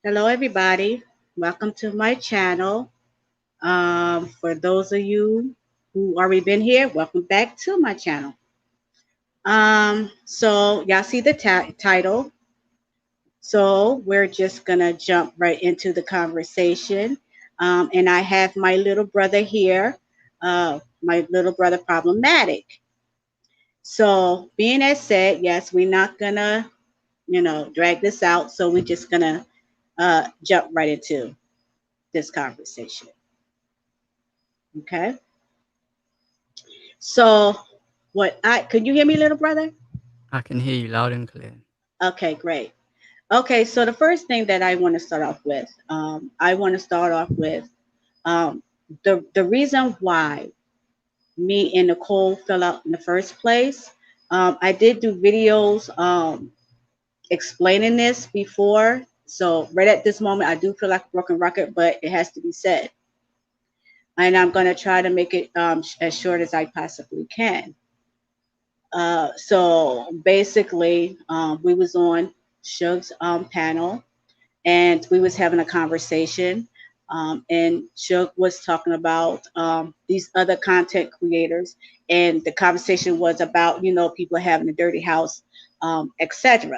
Hello, everybody. Welcome to my channel. For those of you who already been here, welcome back to my channel. So y'all see the title. So we're just gonna jump right into the conversation. And I have my little brother here, my little brother Problematic. So being as said, yes, we're not gonna, drag this out. So we're just gonna jump right into this conversation. Okay. So what I could you hear me, little brother? I can hear you loud and clear. Okay, great. Okay, so the first thing that I want to start off with, I want to start off with um, the reason why me and Nicole fell out in the first place. I did do videos explaining this before, so right at this moment, I do feel like a broken record, but it has to be said, and I'm going to try to make it as short as I possibly can. So basically, we was on Suge's panel, and we was having a conversation, and Suge was talking about these other content creators, and the conversation was about people having a dirty house, etc.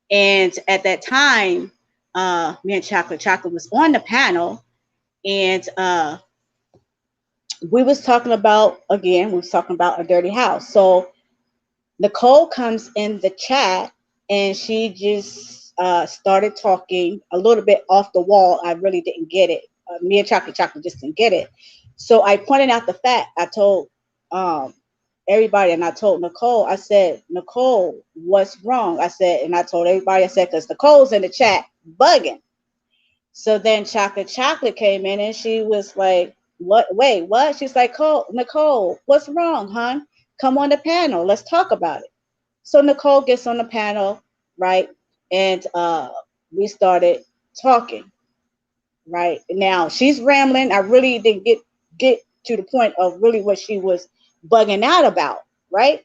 And at that time, me and Chocolate was on the panel, and we was talking about a dirty house. So Nicole comes in the chat and she just started talking a little bit off the wall. I really didn't get it. Me and Chocolate just didn't get it. So I pointed out the fact. I told um, everybody, and I told Nicole, I said, Nicole, what's wrong? I said, and I told everybody, I said, because Nicole's in the chat bugging. So then Chocolate came in and she was like, what? Wait, what? She's like, Nicole, what's wrong, hon? Come on the panel. Let's talk about it. So Nicole gets on the panel, right? And we started talking, right? Now she's rambling. I really didn't get to the point of really what she was bugging out about, right?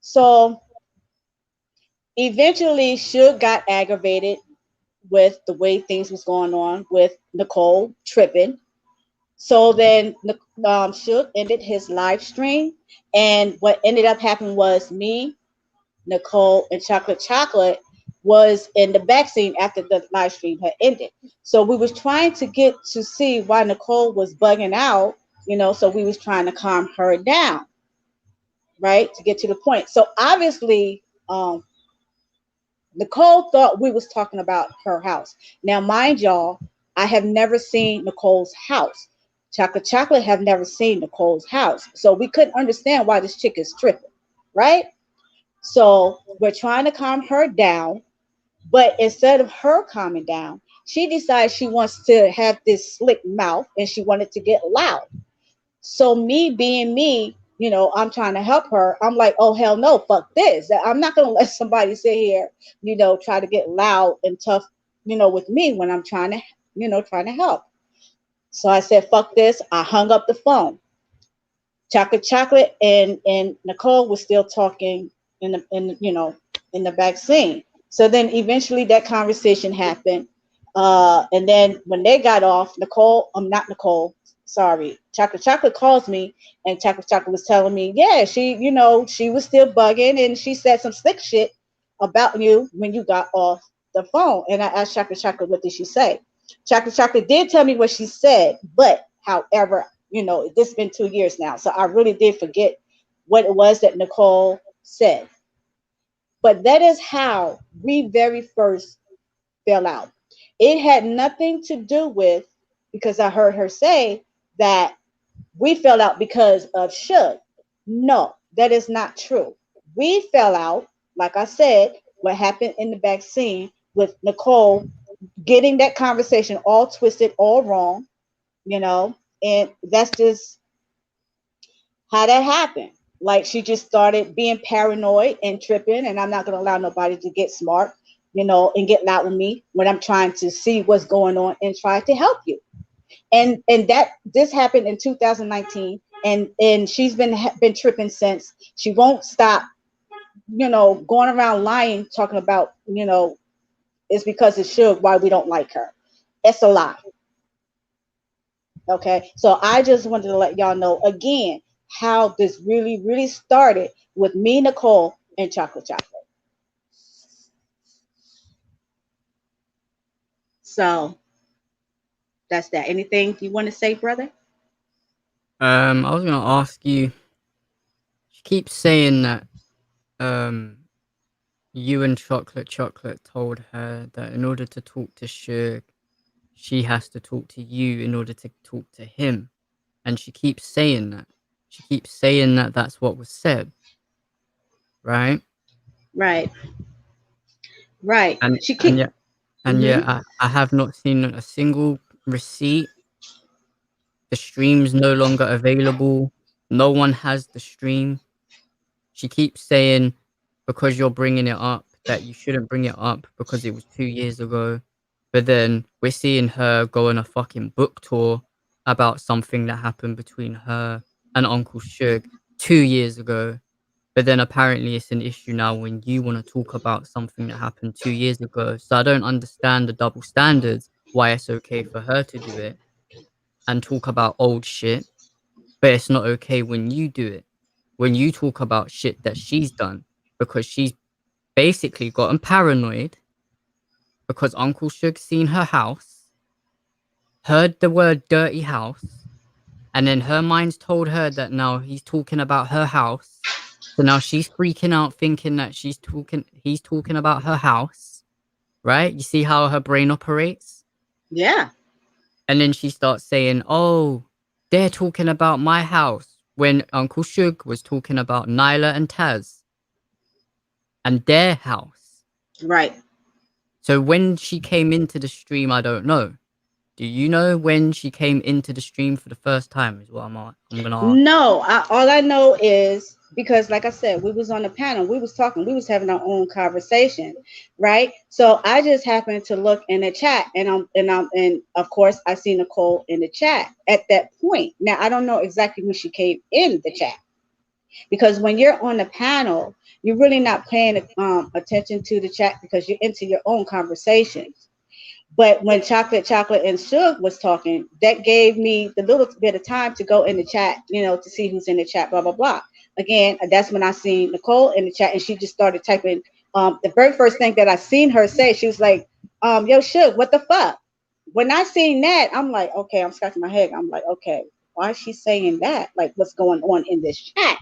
So eventually Suge got aggravated with the way things was going on with Nicole tripping. So then Suge ended his live stream. And what ended up happening was me, Nicole, and Chocolate was in the back scene after the live stream had ended. So we was trying to get to see why Nicole was bugging out, so we was trying to calm her down, right? To get to the point. So obviously, Nicole thought we was talking about her house. Now, mind y'all, I have never seen Nicole's house. Chocolate have never seen Nicole's house. So we couldn't understand why this chick is tripping, right? So we're trying to calm her down, but instead of her calming down, she decides she wants to have this slick mouth and she wanted to get loud. So me being me, I'm trying to help her. I'm like, oh hell no, fuck this. I'm not gonna let somebody sit here, try to get loud and tough, with me when I'm trying to help. So I said, fuck this. I hung up the phone. Chocolate and Nicole was still talking in the back scene. So then eventually that conversation happened. And then when they got off, Nicole, I'm not Nicole, sorry, Chocolate calls me, and Chocolate was telling me, yeah, she was still bugging and she said some slick shit about you when you got off the phone. And I asked Chocolate, what did she say? Chocolate did tell me what she said, but however, this has been 2 years now, so I really did forget what it was that Nicole said. But that is how we very first fell out. It had nothing to do with, because I heard her say that we fell out because of Suge. No, that is not true. We fell out, like I said, what happened in the back scene with Nicole getting that conversation all twisted, all wrong, and that's just how that happened. Like she just started being paranoid and tripping, and I'm not gonna allow nobody to get smart, and get loud with me when I'm trying to see what's going on and try to help you. And that this happened in 2019, and she's been tripping since. She won't stop, going around lying, talking about, it's because it's Suge why we don't like her. It's a lie. Okay, so I just wanted to let y'all know again how this really started with me, Nicole, and Chocolate Chocolate. So that's that. Anything you want to say, brother? I was gonna ask you. She keeps saying that um you and Chocolate told her that in order to talk to Suge, she has to talk to you in order to talk to him, and she keeps saying that. She keeps saying that that's what was said, right? Right, right. And She and keep. yet and Hmm. yet I have not seen a single receipt. The stream's no longer available. No one has the stream. She keeps saying because you're bringing it up that you shouldn't bring it up because it was 2 years ago. But then we're seeing her go on a fucking book tour about something that happened between her and Uncle Suge 2 years ago. But then apparently it's an issue now when you want to talk about something that happened 2 years ago. So I don't understand the double standards, why it's okay for her to do it and talk about old shit, but it's not okay when you do it. When you talk about shit that she's done, because she's basically gotten paranoid because Uncle Suge seen her house, heard the word dirty house, and then her mind's told her that now he's talking about her house. So now she's freaking out thinking that he's talking about her house, right? You see how her brain operates? Yeah. And then she starts saying, "Oh, they're talking about my house," when Uncle Suge was talking about Nyla and Taz and their house. Right. So when she came into the stream, I don't know. Do you know when she came into the stream for the first time? Is what I'm gonna ask. No, all I know is because, like I said, we was on the panel, we was talking, we was having our own conversation, right? So I just happened to look in the chat, and of course I see Nicole in the chat at that point. Now I don't know exactly when she came in the chat because when you're on the panel, you're really not paying attention to the chat because you're into your own conversations. But when Chocolate and Suge was talking, that gave me the little bit of time to go in the chat, to see who's in the chat, blah, blah, blah. Again, that's when I seen Nicole in the chat and she just started typing. The very first thing that I seen her say, she was like, yo, Suge, what the fuck? When I seen that, I'm like, okay, I'm scratching my head. I'm like, okay, why is she saying that? Like, what's going on in this chat?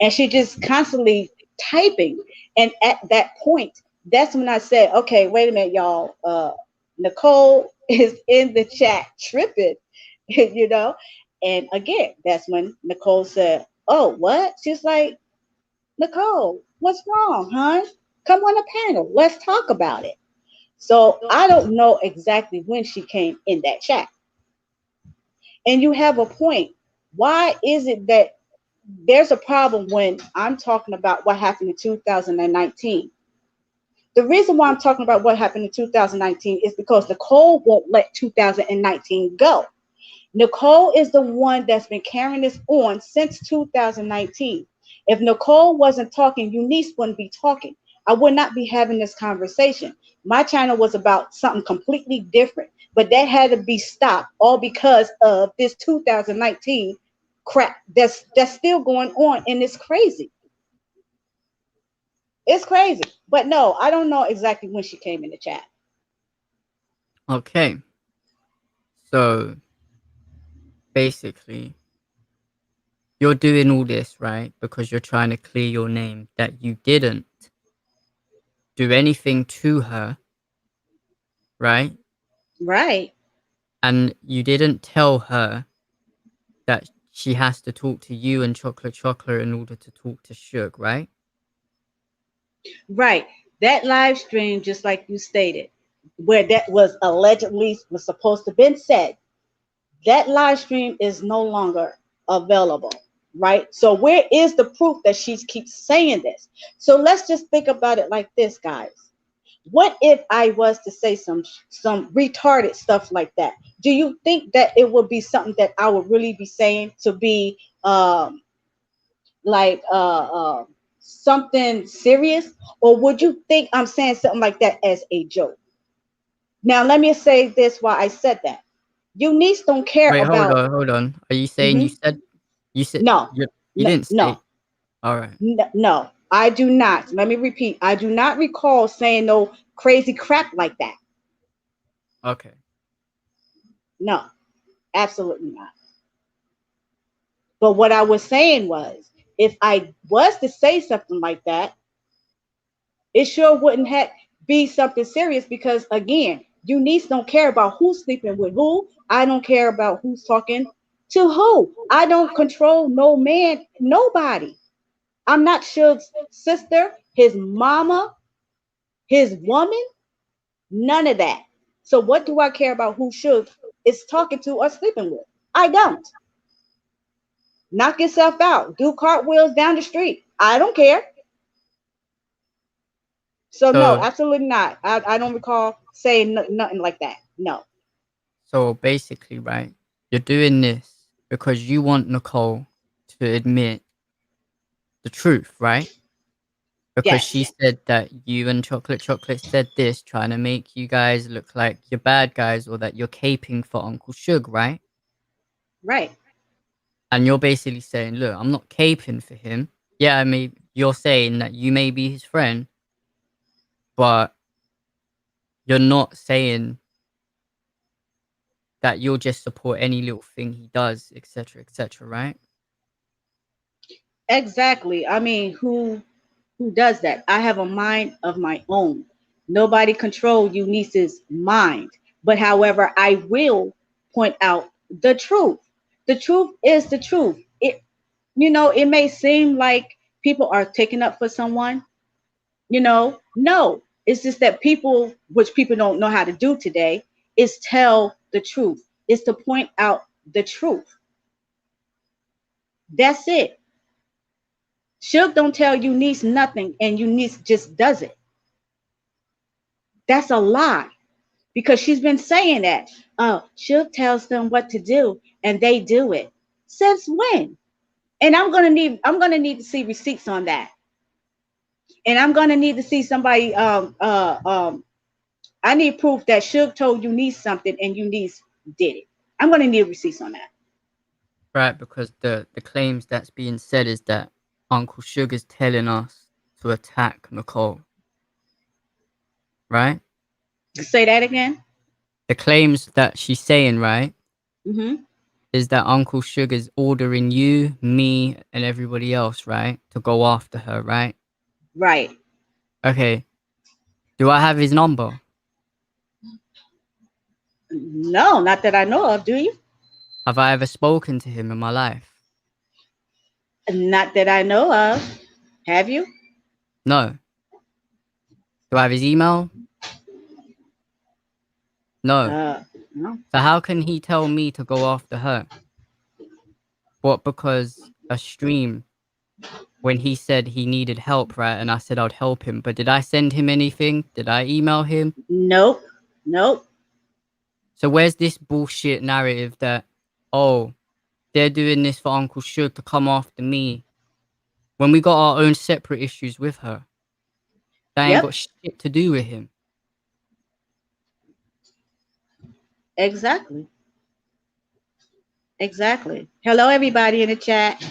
And she just constantly typing. And at that point, that's when I said, okay, wait a minute, y'all. Nicole is in the chat tripping, you know. And again, that's when Nicole said, "Oh, what?" She's like, "Nicole, what's wrong, hon? Come on the panel. Let's talk about it." So I don't know exactly when she came in that chat. And you have a point. Why is it that there's a problem when I'm talking about what happened in 2019? The reason why I'm talking about what happened in 2019 is because Nicole won't let 2019 go. Nicole is the one that's been carrying this on since 2019. If Nicole wasn't talking, Eunice wouldn't be talking. I would not be having this conversation. My channel was about something completely different, but that had to be stopped all because of this 2019 crap that's still going on, and it's crazy. It's crazy. But no, I don't know exactly when she came in the chat. Okay, so basically, you're doing all this right because you're trying to clear your name that you didn't do anything to her, right? Right. And you didn't tell her that she has to talk to you and Chocolate in order to talk to Suge, right? Right. That live stream, just like you stated, where that was allegedly was supposed to have been said, that live stream is no longer available. Right. So where is the proof that she keeps saying this? So let's just think about it like this, guys. What if I was to say some retarded stuff like that? Do you think that it would be something that I would really be saying to be like something serious, or would you think I'm saying something like that as a joke? Now let me say this why I said that. Eunice don't care Wait, about. hold on. Are you saying Mhm. you said No, you didn't no, say? All right. no. I do not. Let me repeat. I do not recall saying no crazy crap like that. Okay. No, absolutely not. But what I was saying was, if I was to say something like that, it sure wouldn't have be something serious because again, Eunice don't care about who's sleeping with who. I don't care about who's talking to who. I don't control no man, nobody. I'm not Suge's sister, his mama, his woman, none of that. So what do I care about who Suge is talking to or sleeping with? I don't. Knock yourself out. Do cartwheels down the street. I don't care. So no, So absolutely not. I don't recall saying nothing like that. No. so basically, right? You're doing this because you want Nicole to admit the truth, right? Because Yes. she said that you and Chocolate said this, trying to make you guys look like you're bad guys or that you're caping for Uncle Suge, right? Right. And you're basically saying, look, I'm not caping for him. Yeah, I mean, you're saying that you may be his friend, but you're not saying that you'll just support any little thing he does, etc., right? Exactly. I mean, who does that? I have a mind of my own. Nobody control Eunice's mind. But however, I will point out the truth. The truth is the truth. It may seem like people are taking up for someone, no. It's just that people, which people don't know how to do today, is tell the truth. Is to point out the truth. That's it. Suge don't tell Eunice nothing, and Eunice just does it. That's a lie because she's been saying that. Oh, Suge tells them what to do, and they do it. Since when? And I'm gonna need to see receipts on that, and I'm gonna need to see somebody. I need proof that Suge told Eunice something, and Eunice did it. I'm gonna need receipts on that. Right, because the claims that's being said is that Uncle Suge is telling us to attack Nicole, right? Say that again. The claims that she's saying, right, Mm-hmm. is that Uncle Suge is ordering you, me, and everybody else, right, to go after her, right? Right. Okay. Do I have his number? No, not that I know of. Do you? Have I ever spoken to him in my life? Not that I know of. Have you? No. Do I have his email? No. No. So how can he tell me to go after her? What, because a stream when he said he needed help, right? And I said I'd help him. But did I send him anything? Did I email him? Nope. Nope. So where's this bullshit narrative that, oh, they're doing this for Uncle Suge to come after me when we got our own separate issues with her? That ain't Yep. got shit to do with him. Exactly. Exactly. Hello, everybody in the chat.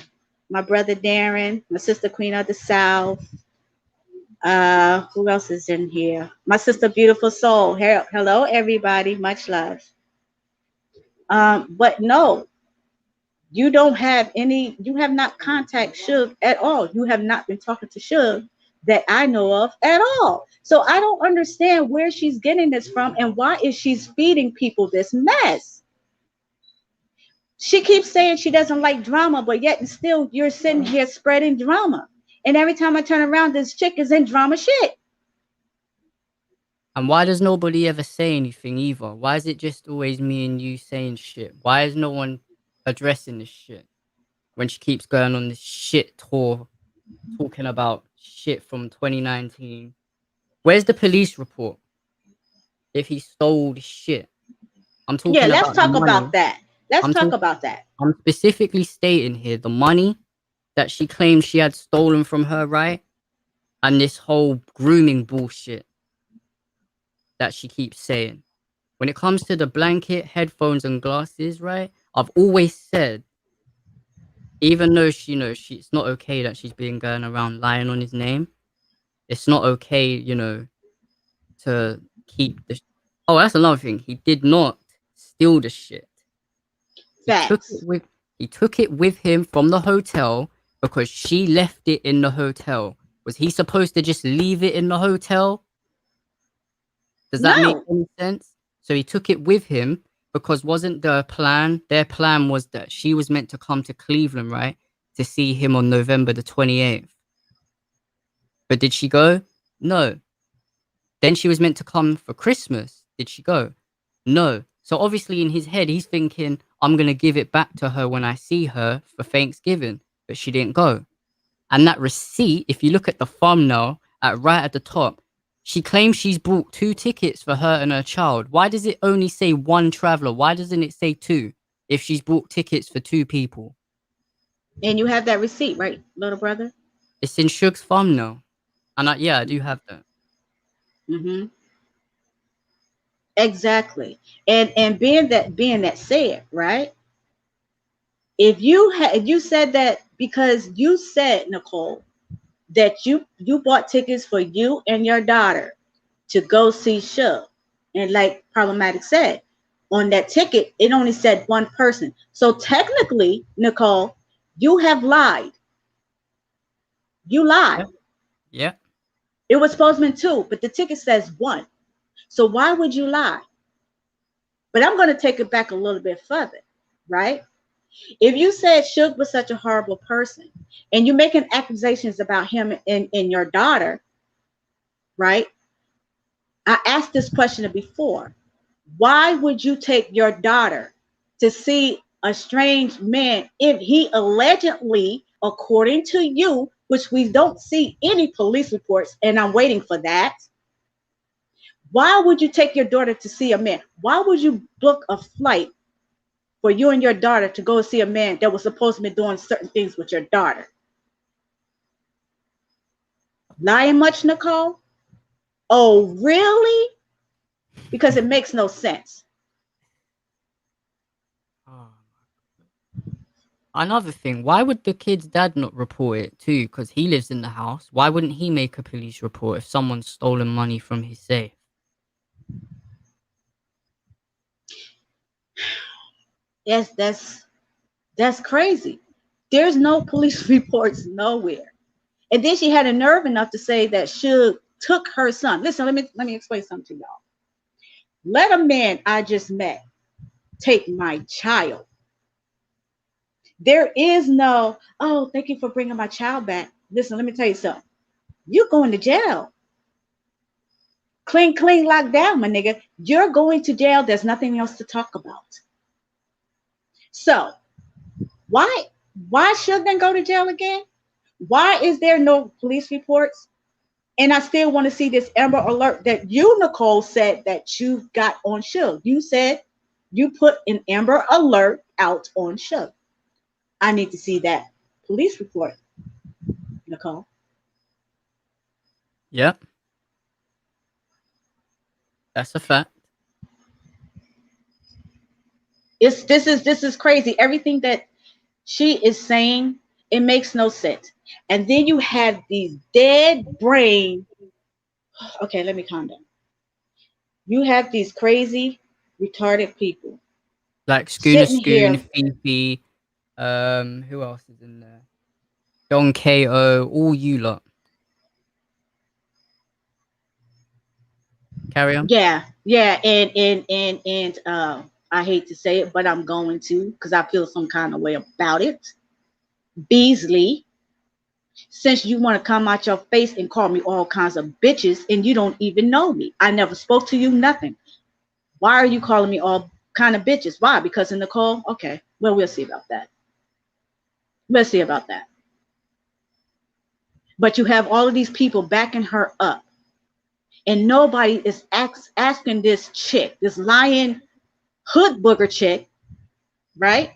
My brother Darren, my sister Queen of the South. Who else is in here? My sister Beautiful Soul. Hello, everybody. Much love. But no, you have not contacted Suge at all. You have not been talking to Suge that I know of at all. So I don't understand where she's getting this from and why is she feeding people this mess. She keeps saying she doesn't like drama, but yet and still you're sitting here spreading drama. And every time I turn around, this chick is in drama shit. And why does nobody ever say anything either? Why is it just always me and you saying shit? Why is no one addressing this shit when she keeps going on this shit tour talking about shit from 2019? Where's the police report if he stole the shit? I'm Yeah, talking let's about the talk money. about that. Let's I'm talk talking. about that. I'm specifically stating here the money that she claimed she had stolen from her, right? And this whole grooming bullshit that she keeps saying. when it comes to the blanket, headphones, and glasses, right? I've always said, even though it's not okay that she's been going around lying on his name. It's not okay, to keep the. Oh, that's another thing. He did not steal the shit. He took it Facts. with he took it with him from the hotel because she left it in the hotel. Was he supposed to just leave it in the hotel? Does that make No. any sense? So he took it with him because wasn't their plan was that she was meant to come to Cleveland, right? To see him on November the 28th. But did she go? No. Then she was meant to come for Christmas. Did she go? No. So obviously in his head, he's thinking, I'm going to give it back to her when I see her for Thanksgiving. But she didn't go. And that receipt, if you look at the thumbnail right at the top, she claims she's bought 2 tickets for her and her child. Why does it only say 1 traveler? Why doesn't it say 2 if she's bought tickets for 2 people? And you have that receipt, right, little brother? It's in Suge's thumbnail. And I do have that. Mm-hmm. Exactly. And being that said, right? If you said that because you said, Nicole, that you bought tickets for you and your daughter to go see Suge, and like Problematic said, on that ticket it only said 1 person. So technically, Nicole, you have lied. You lied. Yeah. Yeah. It was supposed to be 2, but the ticket says 1. So why would you lie? But I'm going to take it back a little bit further, right? If you said Suge was such a horrible person and you're making accusations about him and your daughter, right? I asked this question before. Why would you take your daughter to see a strange man if he allegedly, according to you, which we don't see any police reports, and I'm waiting for that. Why would you take your daughter to see a man? Why would you book a flight for you and your daughter to go see a man that was supposed to be doing certain things with your daughter? Lying much, Nicole? Oh, really? Because it makes no sense. Oh. Another thing, why would the kid's dad not report it too? Because he lives in the house. Why wouldn't he make a police report if someone's stolen money from his safe? Yes, that's crazy. There's no police reports nowhere. And then she had a nerve enough to say that Suge took her son. Listen, let me explain something to y'all. Let a man I just met take my child. There is no, oh, thank you for bringing my child back. Listen, let me tell you something. You're going to jail. Clean, clean, locked down, my nigga. You're going to jail. There's nothing else to talk about. So why should they go to jail again? Why is there no police reports? And I still want to see this Amber Alert that you, Nicole, said that you got on Suge. You said you put an Amber Alert out on Suge. I need to see that police report, Nicole. Yep. That's a fact. This is crazy. Everything that she is saying, it makes no sense. And then you have these dead brain. Okay, let me calm down. You have these crazy, retarded people Like Schooner sitting Schoon, here. Fifi, who else is in there? Don KO, all you lot. Carry on. Yeah, yeah, and I hate to say it, but I'm going to because I feel some kind of way about it. Beasley, since you want to come out your face and call me all kinds of bitches and you don't even know me. I never spoke to you, nothing. Why are you calling me all kind of bitches? Why? Because of Nicole? Okay, well, we'll see about that. We'll see about that. But you have all of these people backing her up. And nobody is asking this chick, this lying hood booger chick, right?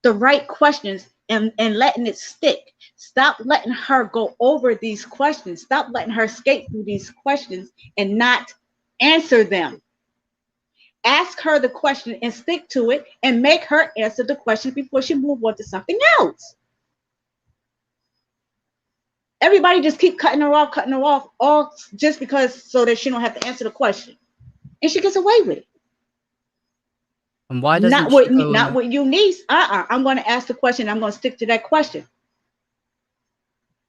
The right questions and letting it stick. Stop letting her go over these questions. Stop letting her skate through these questions and not answer them. ask her the question and stick to it and make her answer the question before she move on to something else. Everybody just keep cutting her off, all just because so that she don't have to answer the question, and she gets away with it. And why doesn't she go Not on? with you, niece. I'm going to ask the question. I'm going to stick to that question.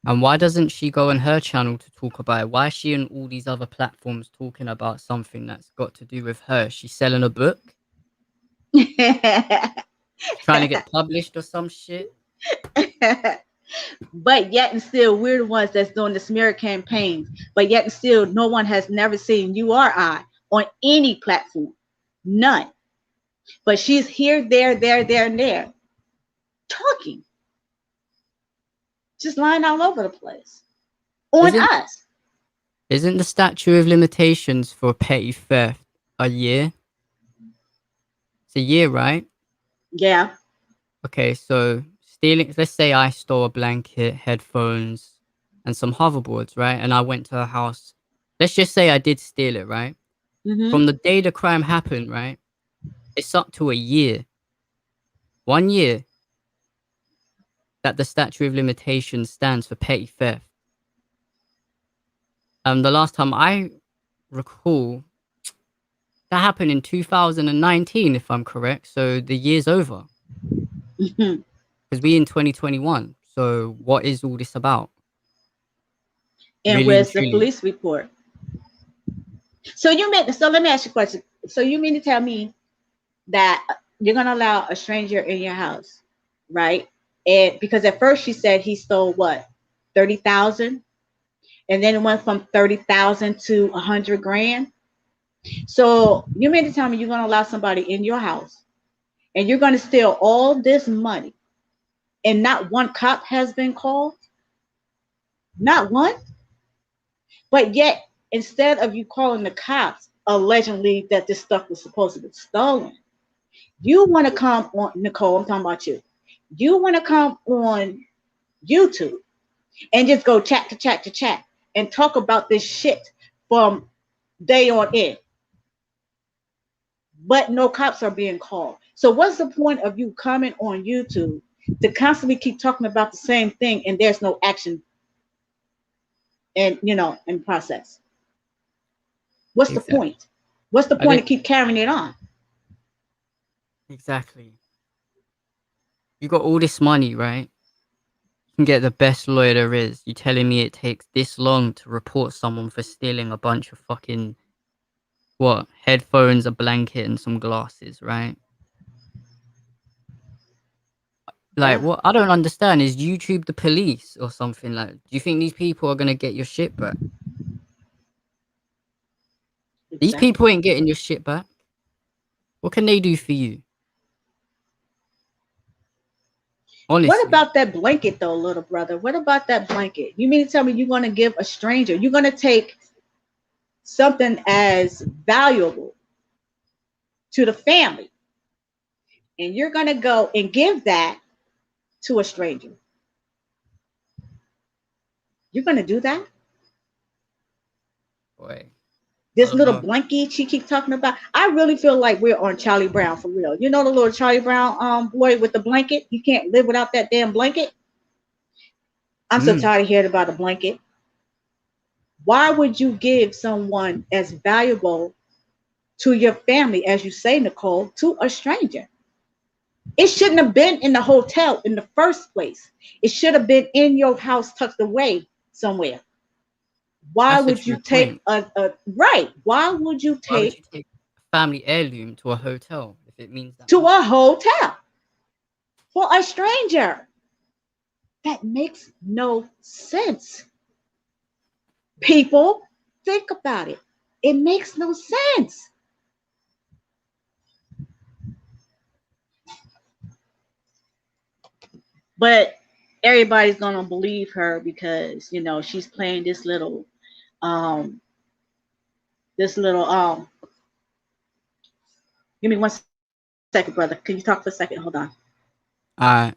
And why doesn't she go on her channel to talk about it? Why is she on all these other platforms talking about something that's got to do with her? She's selling a book, trying to get published or some shit. But yet and still, we're the ones that's doing the smear campaigns. But yet and still, no one has never seen you or I on any platform. None. But she's here, there, and there, talking. Just lying all over the place. On Isn't us. isn't the statute of limitations for petty theft a year? It's a year, right? Yeah. Okay, so stealing, let's say I stole a blanket, headphones, and some hoverboards, right? And I went to her house. Let's just say I did steal it, right? Mm-hmm. From the day the crime happened, right? It's up to a year. 1 year that the statute of limitations stands for petty theft. The last time I recall, that happened in 2019, if I'm correct. So the year's over Mm-hmm. because we in 2021. So what is all this about? And Really and where's the truly. police report? So let me ask you a question. So you mean to tell me that you're gonna allow a stranger in your house, right? And because at first she said he stole what, 30,000, and then it went from 30,000 to 100 grand. So you mean to tell me you're gonna allow somebody in your house and you're gonna steal all this money and not one cop has been called? Not one. But yet, instead of you calling the cops allegedly that this stuff was supposed to be stolen, you want to come on, Nicole, I'm talking about you. You want to come on YouTube and just go chat to chat to chat and talk about this shit from day on end. But no cops are being called. So what's the point of you coming on YouTube to constantly keep talking about the same thing and there's no action and in process? What's the Exactly. point? What's the I point did of keep carrying it on? exactly. You got all this money, right? You can get the best lawyer there is. You telling me it takes this long to report someone for stealing a bunch of fucking what? Headphones, a blanket, and some glasses, right? Like Yeah, what I don't understand is YouTube the police or something like. Do you think these people are gonna get your shit back? These exactly. people ain't getting your shit back. What can they do for you? What Honestly, about that blanket though, little brother? What about that blanket? You mean to tell me you're going to give a stranger, you're going to take something as valuable to the family and you're going to go and give that to a stranger? You're going to do that? boy, I This don't little know. blanket she keeps talking about. I really feel like we're on Charlie Brown for real. You know the little Charlie Brown boy with the blanket? He can't live without that damn blanket. I'm so Mm, tired of hearing about a blanket. Why would you give someone as valuable to your family, as you say, Nicole, to a stranger? It shouldn't have been in the hotel in the first place. It should have been in your house, tucked away somewhere. Why that's a would you true take point. a right? Why would you Why would take you take a family heirloom to a hotel if it means that to much? a hotel for a stranger? That makes no sense. People, think about it. It makes no sense. But everybody's gonna believe her because she's playing um this little give me 1 second, brother. Can you talk for a second? Hold on. Alright.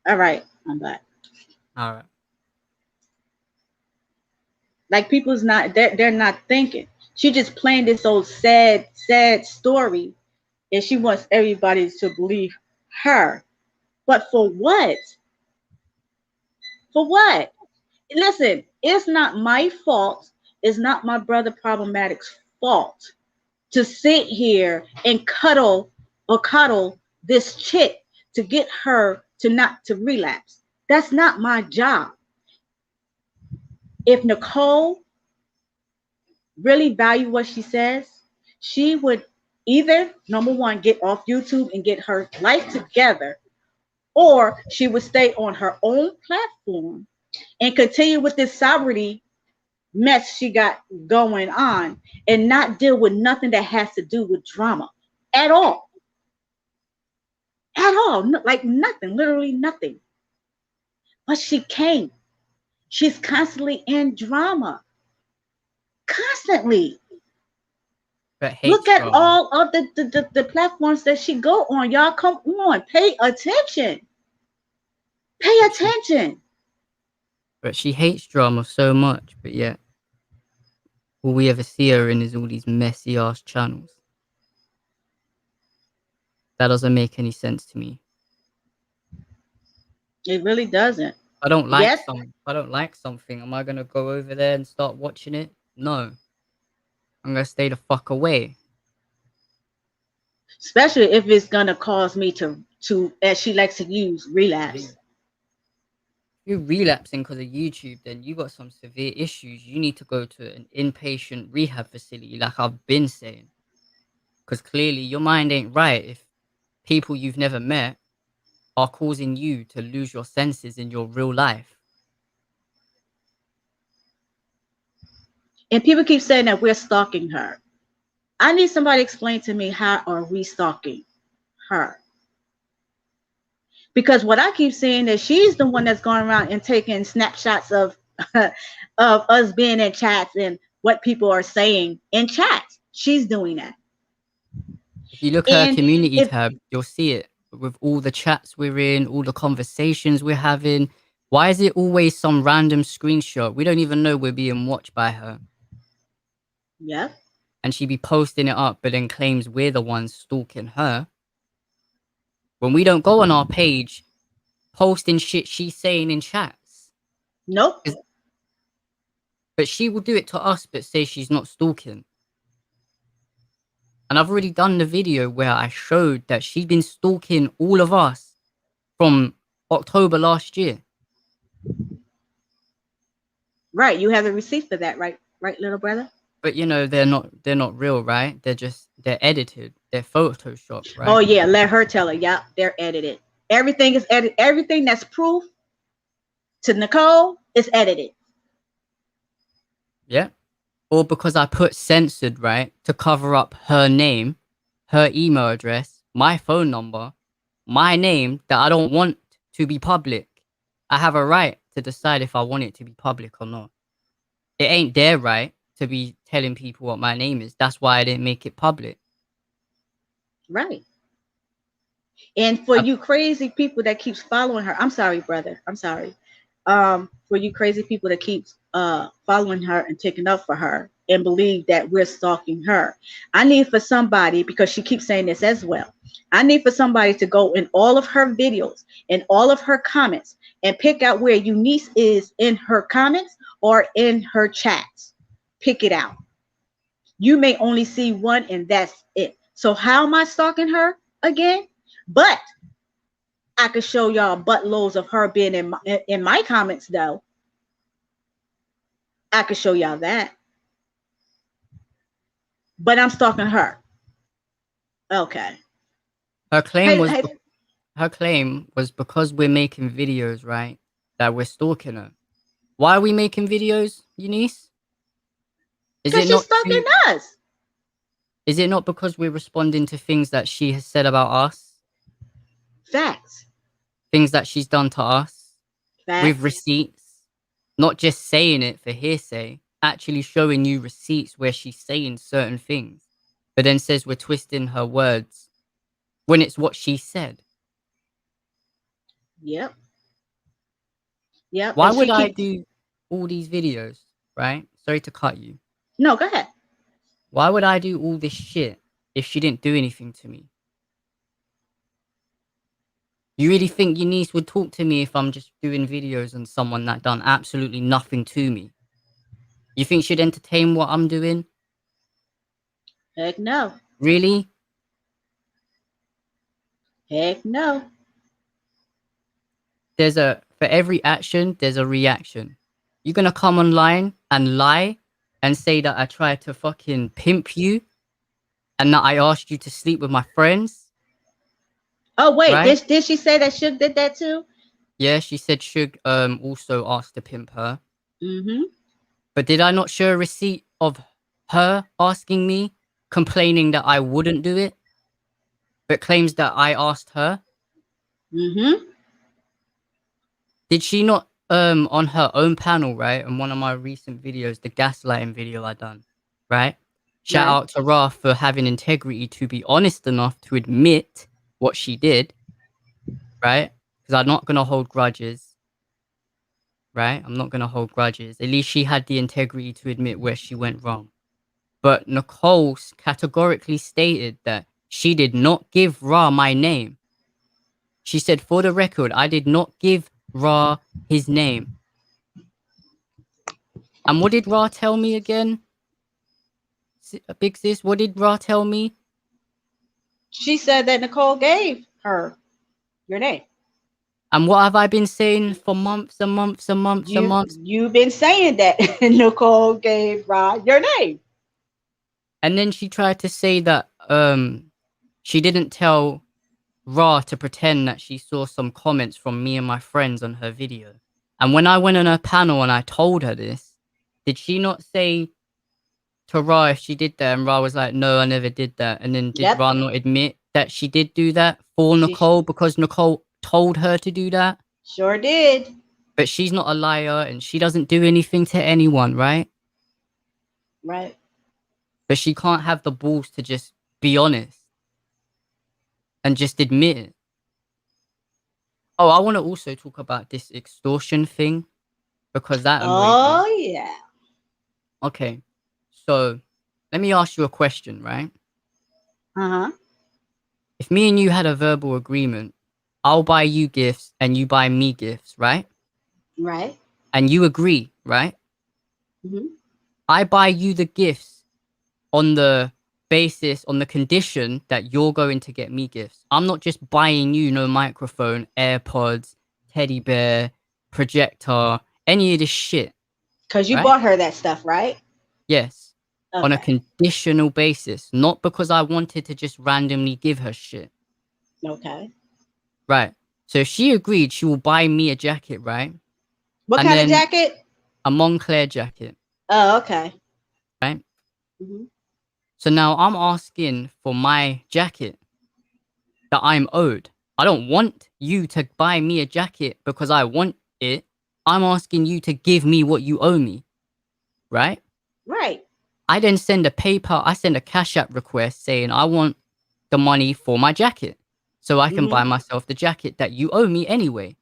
All right, I'm back. All right. Like people's not they're not thinking. She just playing this old sad story, and she wants everybody to believe her. But for what? For what? Listen, it's not my fault. It's not my brother Problematic's fault to sit here and cuddle this chick to get her to not to relapse. That's not my job. If Nicole really value what she says, she would either number one get off YouTube and get her life together, or she would stay on her own platform and continue with this sovereignty mess she got going on and not deal with nothing that has to do with drama at all. At all. Like nothing, literally nothing. But she can't. She's constantly in drama. Constantly. But Look hates at drama. all of the platforms that she go on. Y'all come on. Pay attention. Pay attention. But she hates drama so much, but yet all we ever see her in is all these messy ass channels. That doesn't make any sense to me. It really doesn't. I don't like Yes, I don't like something. Am I gonna go over there and start watching it? No. I'm gonna stay the fuck away. especially if it's gonna cause me to as she likes to use relapse. If you're relapsing because of YouTube, then you got some severe issues. You need to go to an inpatient rehab facility, like I've been saying. Because clearly your mind ain't right if people you've never met are causing you to lose your senses in your real life. And people keep saying that we're stalking her. I need somebody to explain to me, how are we stalking her? Because what I keep saying is she's the one that's going around and taking snapshots of of us being in chats and what people are saying in chats. She's doing that. If you look at her And community if tab, you'll see it with all the chats we're in, all the conversations we're having. Why is it always some random screenshot? We don't even know we're being watched by her. yeah, And she be posting it up, but then claims we're the ones stalking her. When we don't go on our page, posting shit she's saying in chats. nope, But she will do it to us, but say she's not stalking. And I've already done the video where I showed that she'd been stalking all of us from October last year. right. You have the receipt for that, right? Right, little brother. But you know, they're not real, right? They're edited. They're photoshopped, Oh right? yeah, let her tell her. Yeah, they're edited. Everything is edited. Everything that's proof to Nicole is edited. Yeah. Or because I put censored, right, to cover up her name, her email address, my phone number, my name that I don't want to be public. I have a right to decide if I want it to be public or not. It ain't their right to be telling people what my name is. That's why I didn't make it public. Right. And for I, you crazy people that keeps following her, I'm sorry, brother. I'm sorry. For you crazy people that keeps following her and taking up for her and believe that we're stalking her. I need for somebody, because she keeps saying this as well. I need for somebody to go in all of her videos and all of her comments and pick out where Eunice is in her comments or in her chats. Pick it out. You may only see one and that's it. So how am I stalking her again? But I could show y'all buttloads of her being in my comments though. I could show y'all that. But I'm stalking her. Okay. her claim Hey, was hey, her claim was because we're making videos, right? That we're stalking her. Why are we making videos, Eunice? Is because it she's not stalking to? us. Is it not because we're responding to things that she has said about us, Facts. things that she's done to us, with Facts. receipts, not just saying it for hearsay, actually showing you receipts where she's saying certain things, but then says we're twisting her words when it's what she said. Yep. Yep. Why And she would I keep do all these videos, right? Sorry to cut you. no, go ahead. Why would I do all this shit if she didn't do anything to me? You really think your niece would talk to me if I'm just doing videos on someone that done absolutely nothing to me? You think she'd entertain what I'm doing? Heck no. Really? Heck no. For every action, there's a reaction. You're gonna come online and lie and say that I tried to fucking pimp you and that I asked you to sleep with my friends, Oh wait, right? did she say that Suge did that too? Yeah, she said Suge also asked to pimp her. Mm-hmm. But did I not show a receipt of her asking me, complaining that I wouldn't do it, but claims that I asked her? Mm-hmm. Did she not on her own panel, right? On one of my recent videos, the gaslighting video I done, right? Shout Right. out to Ra for having integrity to be honest enough to admit what she did, right? Because I'm not gonna hold grudges, right? I'm not gonna hold grudges. At least she had the integrity to admit where she went wrong. But Nicole categorically stated that she did not give Ra my name. She said, for the record, I did not give Ra his name. And what did Ra tell me again? Big sis, what did Ra tell me? She said that Nicole gave her your name. And what have I been saying for months and months and months and months? You've been saying that Nicole gave Rod your name. And then she tried to say that she didn't tell Ra to pretend that she saw some comments from me and my friends on her video. And when I went on her panel and I told her this, did she not say to Ra if she did that? And Ra was like, no, I never did that. And then did Ra not admit that she did do that for Nicole because Nicole told her to do that? Sure did. But she's not a liar and she doesn't do anything to anyone, right? Right. But she can't have the balls to just be honest and just admit it. Oh, I want to also talk about this extortion thing because that Oh, yeah. Okay. So let me ask you a question, right? Uh-huh. If me and you had a verbal agreement, I'll buy you gifts and you buy me gifts, right? Right. And you agree, right? Mm-hmm. I buy you the gifts on the basis, on the condition that you're going to get me gifts. I'm not just buying you no microphone, AirPods, teddy bear, projector, any of this shit. Because you right? bought her that stuff, right? Yes. Okay. On a conditional basis, not because I wanted to just randomly give her shit. Okay. Right. So if she agreed, she will buy me a jacket, right? What kind of jacket? A Moncler jacket. Oh, okay. Right? Mm-hmm. So now I'm asking for my jacket that I'm owed. I don't want you to buy me a jacket because I want it. I'm asking you to give me what you owe me. Right? Right. I then send a Cash App request saying I want the money for my jacket so I can buy myself the jacket that you owe me anyway.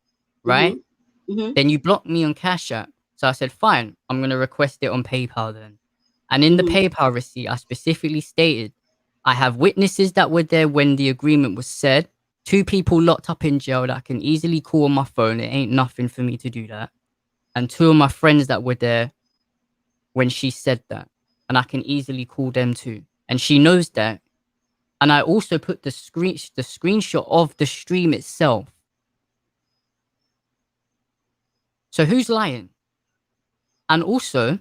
Right? Mm-hmm. Then you blocked me on Cash App. So I said, fine, I'm going to request it on PayPal then. And in the PayPal receipt, I specifically stated, I have witnesses that were there when the agreement was said, 2 people locked up in jail that I can easily call on my phone. It ain't nothing for me to do that. And 2 of my friends that were there when she said that. And I can easily call them too. And she knows that. And I also put the screenshot of the stream itself. So who's lying? And also,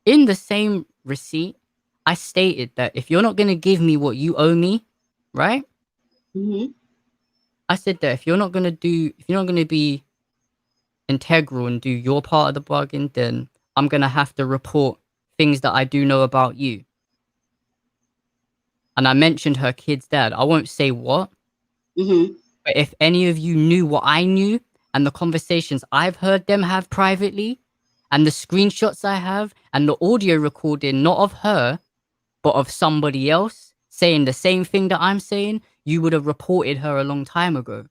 in the same receipt, I stated that if you're not going to give me what you owe me, right? I said that if you're not going to be integral and do your part of the bargain, then I'm going to have to report things that I do know about you. And I mentioned her kid's dad. I won't say what. But if any of you knew what I knew and the conversations I've heard them have privately and the screenshots I have and the audio recording, not of her, but of somebody else saying the same thing that I'm saying, you would have reported her a long time ago.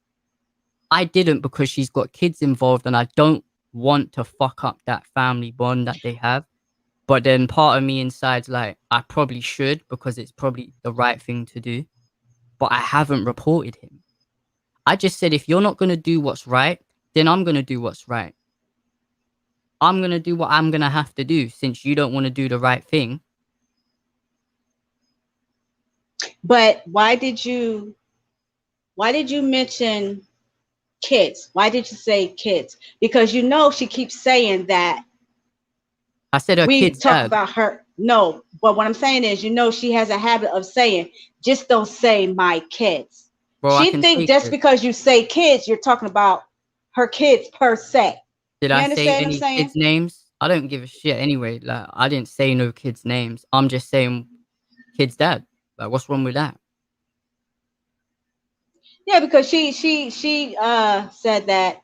I didn't because she's got kids involved and I don't want to fuck up that family bond that they have. But then part of me inside's like, I probably should because it's probably the right thing to do. But I haven't reported him. I just said, if you're not going to do what's right, then I'm going to do what's right. I'm going to do what I'm going to have to do since you don't want to do the right thing. But why did you mention kids? Why did you say kids? Because you know she keeps saying that I said her we kid's talk dad. about her. No, but what I'm saying is, you know, she has a habit of saying, just don't say my kids. Bro, I She can think say just kids. because you say kids, you're talking about her kids per se. Did You I say understand what I'm any saying? kids' names? I don't give a shit anyway. Like, I didn't say no kids' names. I'm just saying kid's dad. Like, what's wrong with that? Yeah, because she said that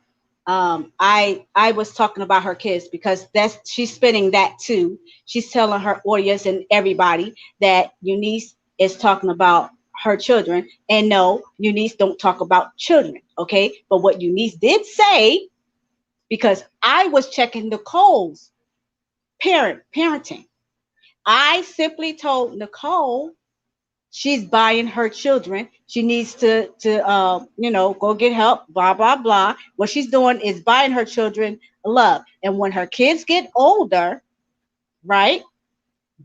I was talking about her kids because that's she's spinning that too. She's telling her audience and everybody that Eunice is talking about her children, and no, Eunice don't talk about children. Okay, but what Eunice did say, because I was checking Nicole's parenting, I simply told Nicole she's buying her children. She needs to you know, go get help, blah blah blah. What she's doing is buying her children love, and when her kids get older, right,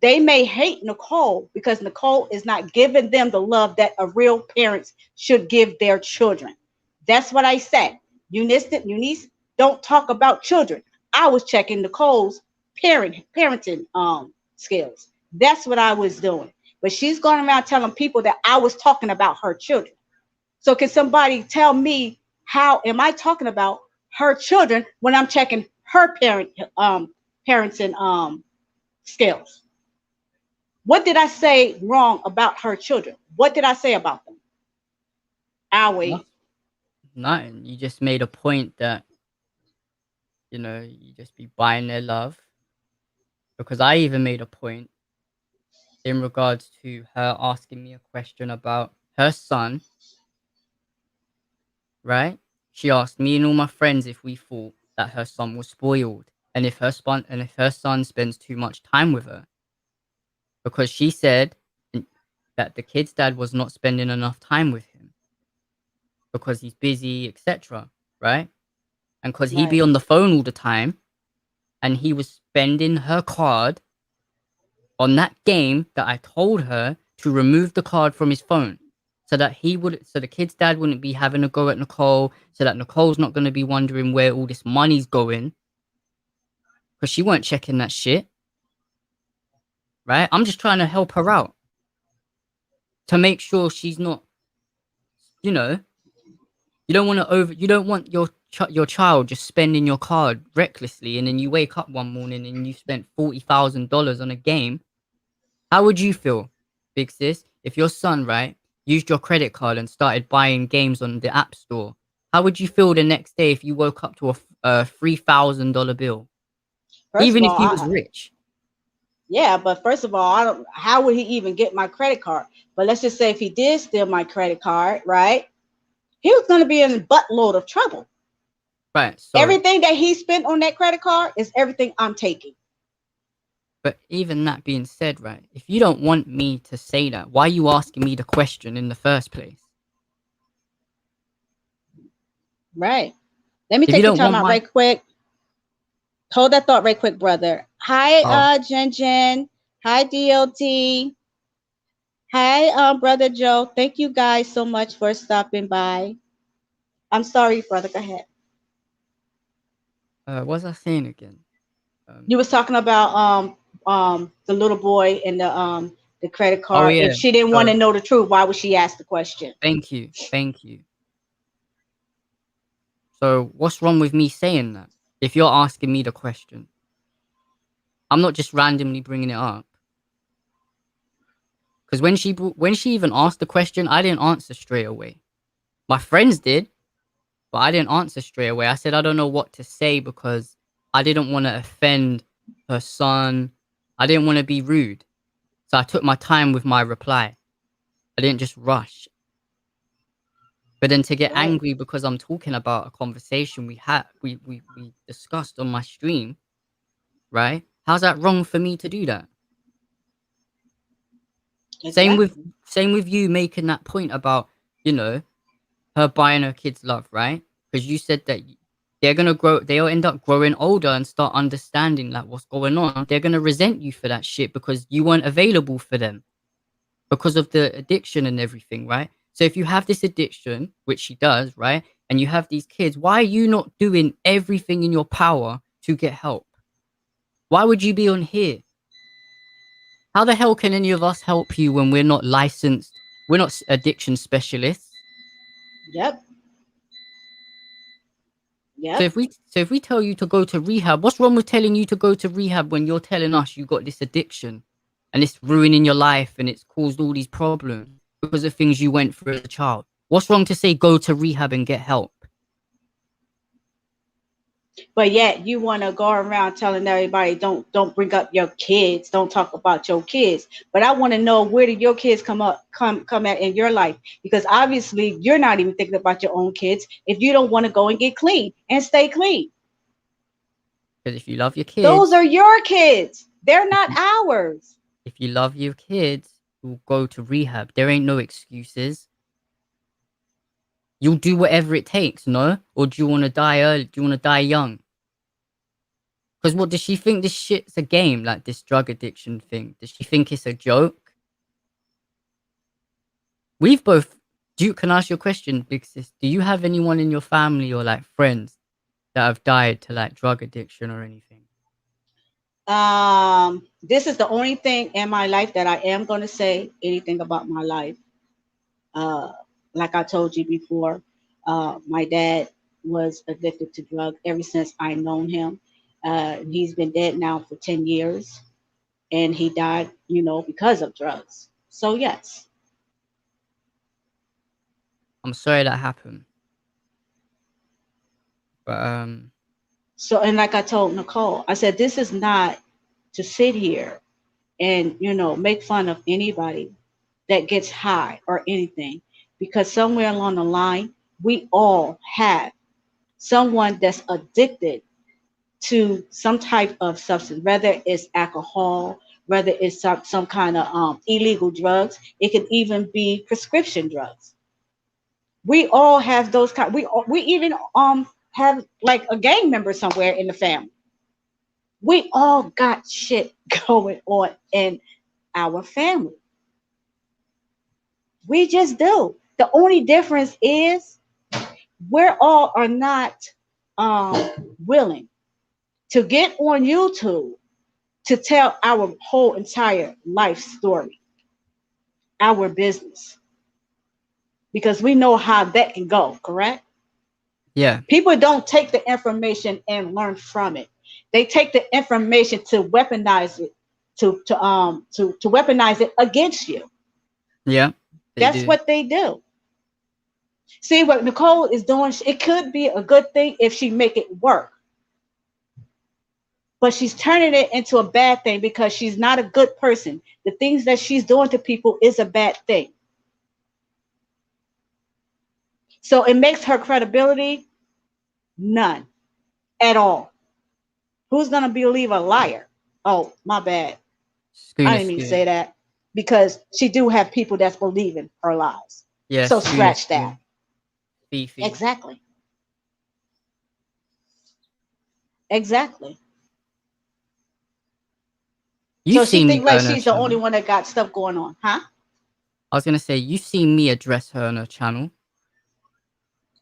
they may hate Nicole because Nicole is not giving them the love that a real parents should give their children. That's what I said. Eunice, don't talk about children. I was checking Nicole's parenting skills. That's what I was doing. But she's going around telling people that I was talking about her children. So can somebody tell me, how am I talking about her children when I'm checking her parenting skills? What did I say wrong about her children? What did I say about them? I'll No, wait. nothing. You just made a point that, you just be buying their love. Because I even made a point in regards to her asking me a question about her son, right? She asked me and all my friends if we thought that her son was spoiled and if her son spends too much time with her. Because she said that the kid's dad was not spending enough time with him because he's busy, etc. Right? And because he be Right. on the phone all the time and he was spending her card on that game that I told her to remove the card from his phone so the kid's dad wouldn't be having a go at Nicole, so that Nicole's not going to be wondering where all this money's going because she weren't checking that shit, right? I'm just trying to help her out to make sure she's not, you know, you don't want your child just spending your card recklessly and then you wake up one morning and you spent $40,000 on a game. How would you feel, big sis, if your son, right, used your credit card and started buying games on the App Store? How would you feel the next day if you woke up to a $3,000 bill, First of even if all, he was rich? yeah, but first of all, I don't. How would he even get my credit card? But let's just say if he did steal my credit card, right? He was going to be in a buttload of trouble. Right. So, Everything that he spent on that credit card is everything I'm taking. but even that being said, right, if you don't want me to say that, why are you asking me the question in the first place? Right. Let me If you take your don't time want out my, right quick. Hold that thought right quick, brother. Hi, oh, Jen Jen. Hi, DLT. Hi, brother Joe. Thank you guys so much for stopping by. I'm sorry, brother. Go ahead. what was I saying again? You was talking about the little boy and the credit Oh card. If yeah. she didn't want So to know the truth, why would she ask the question? thank you. So what's wrong with me saying that? If you're asking me the question, I'm not just randomly bringing it up. Because when she even asked the question, I didn't answer straight away. My friends did, but I didn't answer straight away. I said I don't know what to say because I didn't want to offend her son. I didn't want to be rude, so I took my time with my reply. I didn't just rush. But then to get Right. angry because I'm talking about a conversation we discussed on my stream, right? How's that wrong for me to do that? Same with Exactly. same with you making that point about, you know, her buying her kids love, right? Because you said that they'll end up growing older and start understanding like what's going on. They're gonna resent you for that shit because you weren't available for them because of the addiction and everything, right? So if you have this addiction, which she does, right, and you have these kids, why are you not doing everything in your power to get help? Why would you be on here? How the hell can any of us help you when we're not licensed? We're not addiction specialists. Yep. So Yep. if we tell you to go to rehab, what's wrong with telling you to go to rehab when you're telling us you got this addiction and it's ruining your life and it's caused all these problems because of things you went through as a child? What's wrong to say go to rehab and get help? But yet you want to go around telling everybody don't bring up your kids, don't talk about your kids. But I want to know, where did your kids come at in your life? Because obviously you're not even thinking about your own kids if you don't want to go and get clean and stay clean. Because if you love your Those kids, are your kids. They're if not you, ours. if you love your kids, you'll go to rehab. There ain't no excuses. You'll do whatever it takes, no? Or do you want to die early? Do you want to die young? Because what does she think this shit's a game, like this drug addiction thing? Does she think it's a joke? We've both. Can I ask you a question, Big Sis? Do you have anyone in your family or like friends that have died to like drug addiction or anything? This is the only thing in my life that I am going to say anything about my life. Uh, like I told you before, my dad was addicted to drugs ever since I known him. He's been dead now for 10 years, and he died, because of drugs. So yes. I'm sorry that happened, but So, and like I told Nicole, I said, this is not to sit here and, make fun of anybody that gets high or anything, because somewhere along the line, we all have someone that's addicted to some type of substance, whether it's alcohol, whether it's some kind of illegal drugs. It could even be prescription drugs. We all have those kind. We even have like a gang member somewhere in the family. We all got shit going on in our family. We just do. The only difference is we're all are not willing to get on YouTube to tell our whole entire life story, our business, because we know how that can go, correct? yeah, People don't take the information and learn from it. They take the information to weaponize it, to weaponize it against you. yeah, they That's do. what they do. See what Nicole is doing, it could be a good thing if she make it work. But she's turning it into a bad thing because she's not a good person. The things that she's doing to people is a bad thing. So it makes her credibility none at all. Who's going to believe a liar? Oh, my bad. I Schooner didn't mean to Schoon. say that, because she do have people that's believing her lies. Yeah, So Schooner scratch that. Schoon. Fifi. Exactly. Exactly. You've So she seen me think go like on her she's the only channel. one that got stuff going on, huh? I was gonna say you've seen me address her on her channel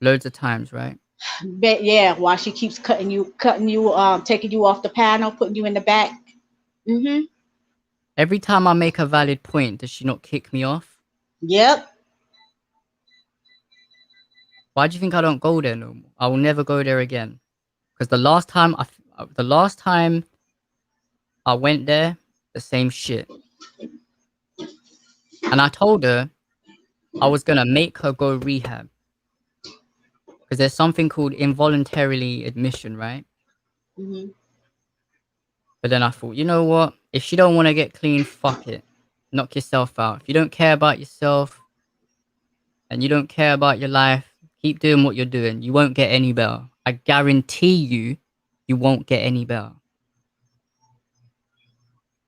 loads of times, right? But yeah, while she keeps cutting you, taking you off the panel, putting you in the back. Mm-hmm. Every time I make a valid point, does she not kick me off? Yep. Why do you think I don't go there no more? I will never go there again. Because the last time I went there, the same shit. And I told her I was gonna make her go rehab because there's something called involuntarily admission, right? Mm-hmm. But then I thought, you know what? If she don't want to get clean, fuck it. Knock yourself out. If you don't care about yourself and you don't care about your life, Keep doing what you're doing. You won't get any better. I guarantee you, you won't get any better.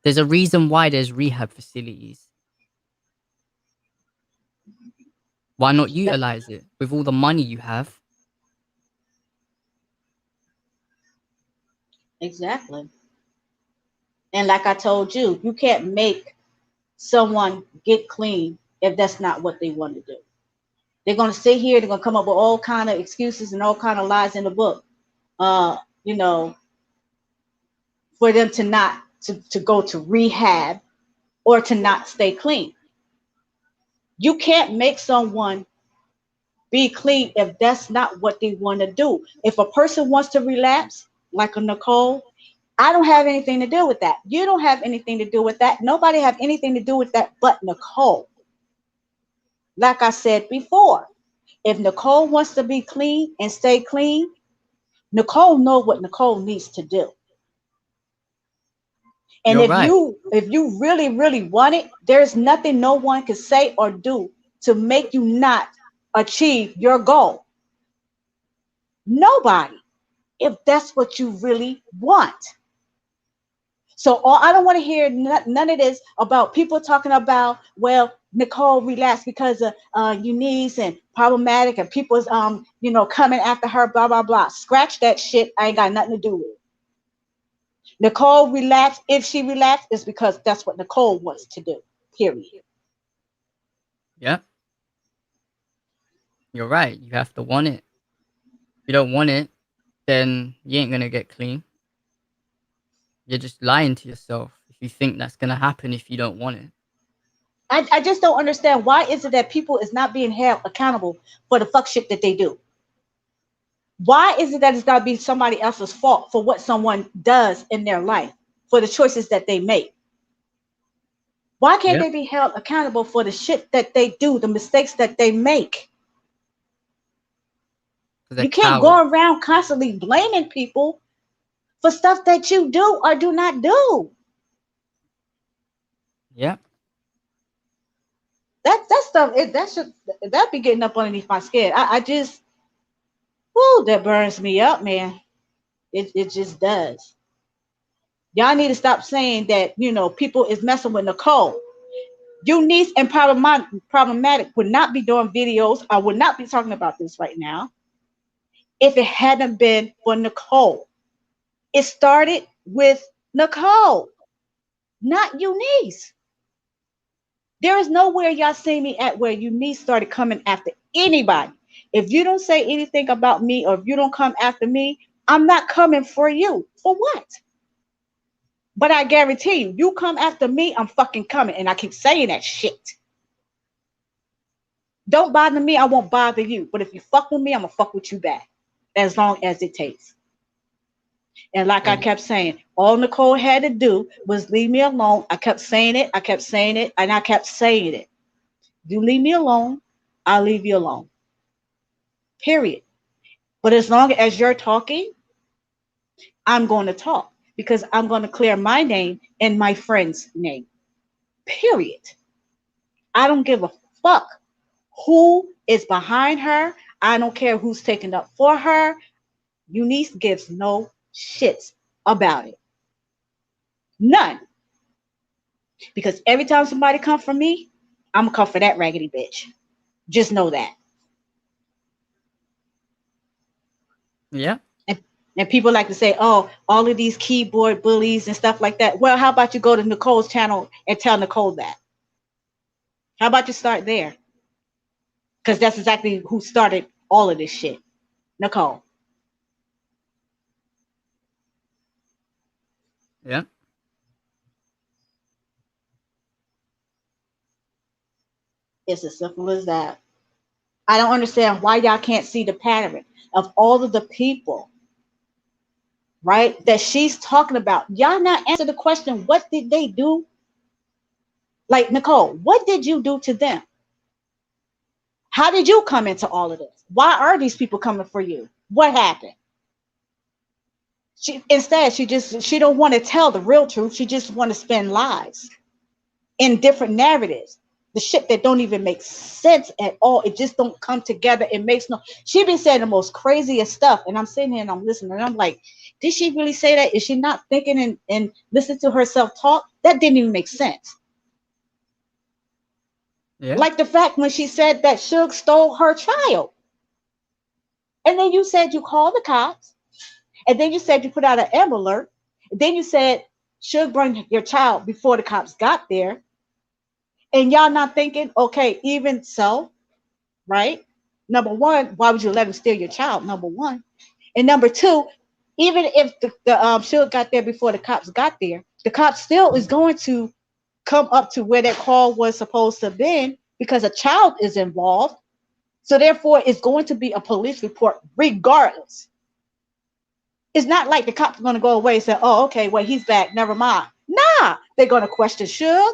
There's a reason why there's rehab facilities. Why not utilize it with all the money you have? Exactly. And like I told you, you can't make someone get clean if that's not what they want to do. They're going to sit here, they're going to come up with all kind of excuses and all kind of lies in the book, you know, for them to not to go to rehab or to not stay clean. You can't make someone be clean if that's not what they want to do. If a person wants to relapse, like a Nicole, I don't have anything to do with that. You don't have anything to do with that. Nobody have anything to do with that but Nicole. Like I said before, if Nicole wants to be clean and stay clean, Nicole knows what Nicole needs to do. And You're right. if you really, really want it, there's nothing no one can say or do to make you not achieve your goal. Nobody, if that's what you really want. So I don't want to hear none of this about people talking about, well, Nicole relaxed because of Eunice and problematic and people's coming after her, blah blah blah. Scratch that shit. I ain't got nothing to do with it. Nicole relaxed. If she relaxed, it's because that's what Nicole wants to do. Period. Yeah. You're right. You have to want it. If you don't want it, then you ain't gonna get clean. You're just lying to yourself if you think that's gonna happen if you don't want it. I just don't understand, why is it that people is not being held accountable for the fuck shit that they do? Why is it that it's gotta be somebody else's fault for what someone does in their life, for the choices that they make? Why can't Yep. they be held accountable for the shit that they do, the mistakes that they make? 'Cause they're You can't cowards. go around constantly blaming people for stuff that you do or do not do. Yeah. That stuff, that be getting up underneath my skin. I just, whoo, that burns me up, man. It just does. Y'all need to stop saying that, people is messing with Nicole. Eunice and problematic would not be doing videos. I would not be talking about this right now if it hadn't been for Nicole. It started with Nicole, not Eunice. There is nowhere y'all see me at where Eunice started coming after anybody. If you don't say anything about me or if you don't come after me, I'm not coming for you. For what? But I guarantee you, you come after me, I'm fucking coming. And I keep saying that shit. Don't bother me, I won't bother you. But if you fuck with me, I'm gonna fuck with you back. As long as it takes. And like I And kept saying, all Nicole had to do was leave me alone. I kept saying it, and I kept saying it. You leave me alone, I'll leave you alone. Period. But as long as you're talking, I'm going to talk because I'm going to clear my name and my friend's name. Period. I don't give a fuck who is behind her. I don't care who's taking up for her. Eunice gives no shits about it. None. Because every time somebody come for me, I'm gonna come for that raggedy bitch. Just know that. yeah. And people like to say, oh, all of these keyboard bullies and stuff like that. Well, how about you go to Nicole's channel and tell Nicole that? How about you start there? Because that's exactly who started all of this shit. Nicole. Yeah. It's as simple as that. I don't understand why y'all can't see the pattern of all of the people, right, that she's talking about. Y'all not answer the question, what did they do? Like, Nicole, what did you do to them? How did you come into all of this? Why are these people coming for you? What happened? She don't want to tell the real truth. She just want to spin lies in different narratives. the shit that don't even make sense at all. It just don't come together. It makes no. She been saying the most craziest stuff, and I'm sitting here and I'm listening, and I'm like, did she really say that? Is she not thinking and listening to herself talk? That didn't even make sense. Yeah. Like the fact when she said that Suge stole her child, and then you said you called the cops, and then you said you put out an Amber Alert, and then you said Suge bring your child before the cops got there, and y'all not thinking, okay, even so, right? Number one, why would you let him steal your child? Number one, and number two, even if the Suge got there before the cops got there, the cops still is going to come up to where that call was supposed to have been because a child is involved. So therefore, it's going to be a police report regardless. It's not like the cops are going to go away and say, "Oh, okay, well he's back. Never mind." Nah, they're going to question Suge,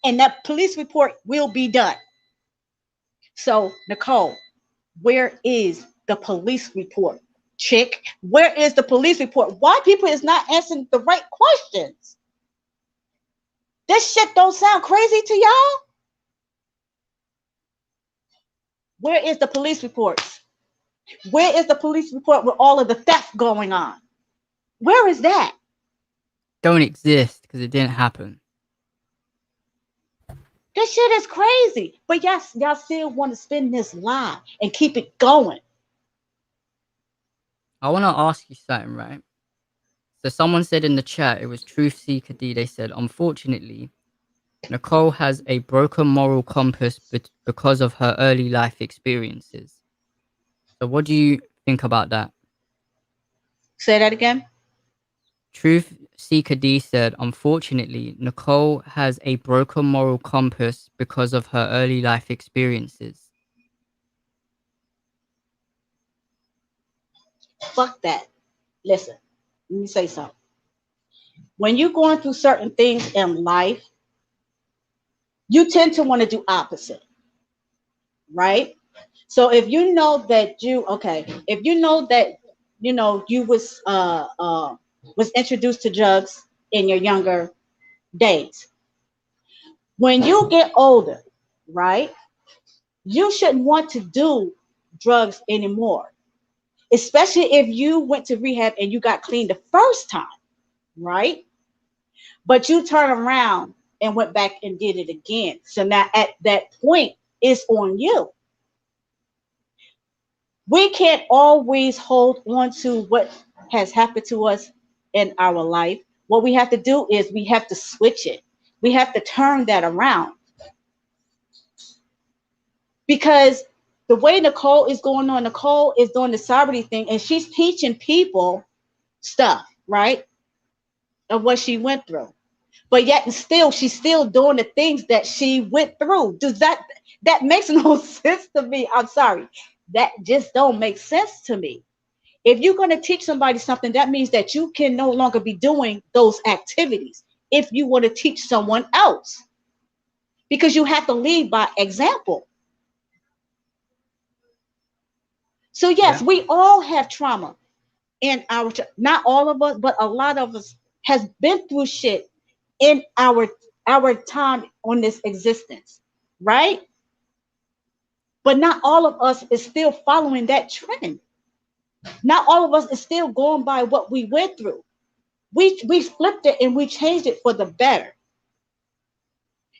and that police report will be done. So Nicole, where is the police report, chick? Where is the police report? Why people is not answering the right questions? This shit don't sound crazy to y'all? Where is the police reports? Where is the police report with all of the theft going on? Where is that? Don't exist because it didn't happen. This shit is crazy. But yes, y'all still want to spin this lie and keep it going. I want to ask you something, right? So someone said in the chat, it was Truth Seeker D. They said, unfortunately, Nicole has a broken moral compass because of her early life experiences. So what do you think about that? Say that again. Truth Seeker D said, unfortunately, Nicole has a broken moral compass because of her early life experiences. Fuck that. Listen, let me say something. When you're going through certain things in life, you tend to want to do opposite, right? So if you know that if you know that you was introduced to drugs in your younger days, when you get older, right? You shouldn't want to do drugs anymore, especially if you went to rehab and you got clean the first time, right? But you turn around and went back and did it again. So now at that point, it's on you. We can't always hold on to what has happened to us in our life. What we have to do is we have to switch it. We have to turn that around. Because the way Nicole is going on, Nicole is doing the sobriety thing and she's teaching people stuff, right? Of what she went through. But yet and still, she's still doing the things that she went through. Does that makes no sense to me? I'm sorry. That just don't make sense to me. If you're going to teach somebody something, that means that you can no longer be doing those activities if you want to teach someone else. Because you have to lead by example. So yes, we all have trauma in our, not all of us, but a lot of us has been through shit in our time on this existence, right? But not all of us is still following that trend. Not all of us is still going by what we went through. We flipped it and we changed it for the better.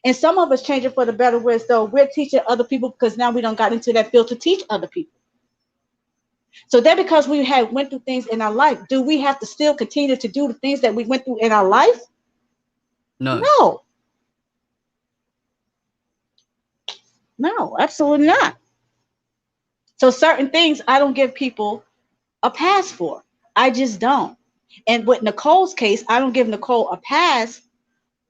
And some of us change it for the better, where so we're teaching other people because now we don't got into that field to teach other people. So that because we have went through things in our life, do we have to still continue to do the things that we went through in our life? No. No. No, absolutely not. So certain things I don't give people a pass for. I just don't. And with Nicole's case, I don't give Nicole a pass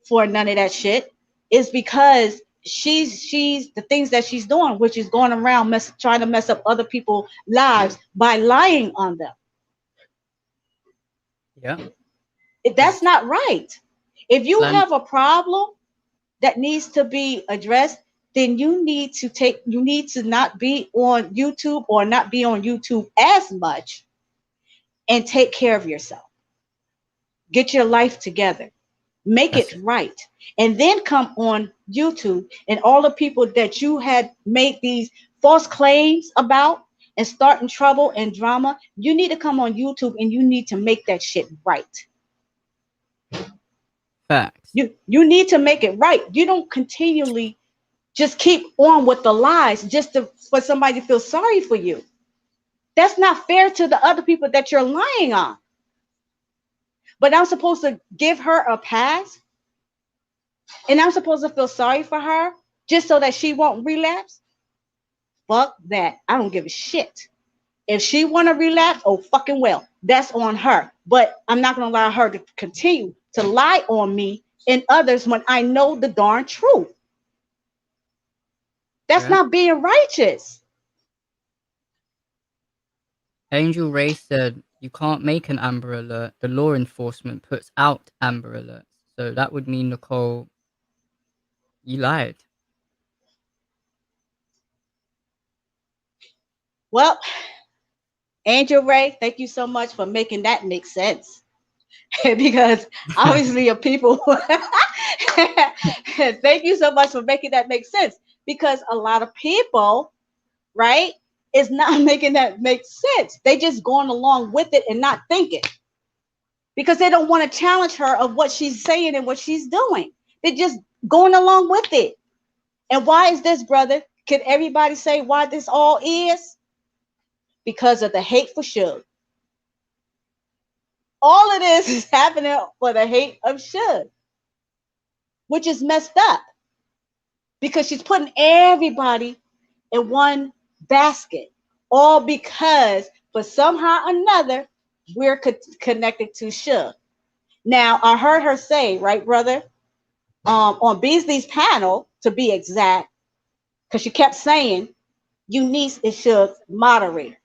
for none of that shit. Is because she's the things that she's doing, which is going around trying to mess up other people's lives by lying on them. Yeah. That's not right. If you have a problem that needs to be addressed, then you need to not be on YouTube or not be on YouTube as much and take care of yourself. Get your life together. Make That's it right. And then come on YouTube and all the people that you had made these false claims about and starting trouble and drama. You need to come on YouTube and you need to make that shit right. facts. You need to make it right. You don't continually just keep on with the lies just for somebody to feel sorry for you. That's not fair to the other people that you're lying on. But I'm supposed to give her a pass and I'm supposed to feel sorry for her just so that she won't relapse? Fuck that. I don't give a shit. If she want to relapse, oh fucking well, that's on her. But I'm not going to allow her to continue to lie on me and others when I know the darn truth. That's Yeah. not being righteous. Angel Ray said you can't make an Amber Alert. The law enforcement puts out Amber Alerts. So that would mean, Nicole, you lied. Well, Angel Ray, thank you so much for making that make sense. Because obviously, your people, thank you so much for making that make sense. Because a lot of people, right, is not making that make sense. They just going along with it and not thinking because they don't want to challenge her of what she's saying and what she's doing. They're just going along with it. And why is this, brother? Can everybody say why this all is? Because of the hate for Suge. All of this is happening for the hate of Suge, which is messed up because she's putting everybody in one basket, all because for somehow or another we're connected to Suge. Now, I heard her say, right, brother, on Beasley's panel, to be exact, because she kept saying Eunice is Suge's moderator.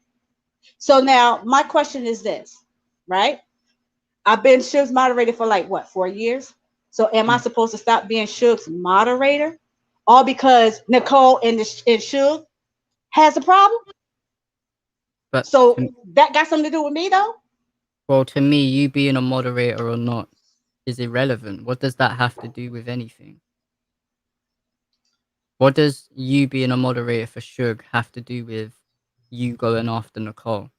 So now my question is this, right? I've been Suge's moderator for like what, 4 years? So am I supposed to stop being Suge's moderator? All because Nicole and Suge has a problem? But So that got something to do with me though? well, to me, you being a moderator or not is irrelevant. What does that have to do with anything? What does you being a moderator for Suge have to do with you going after Nicole?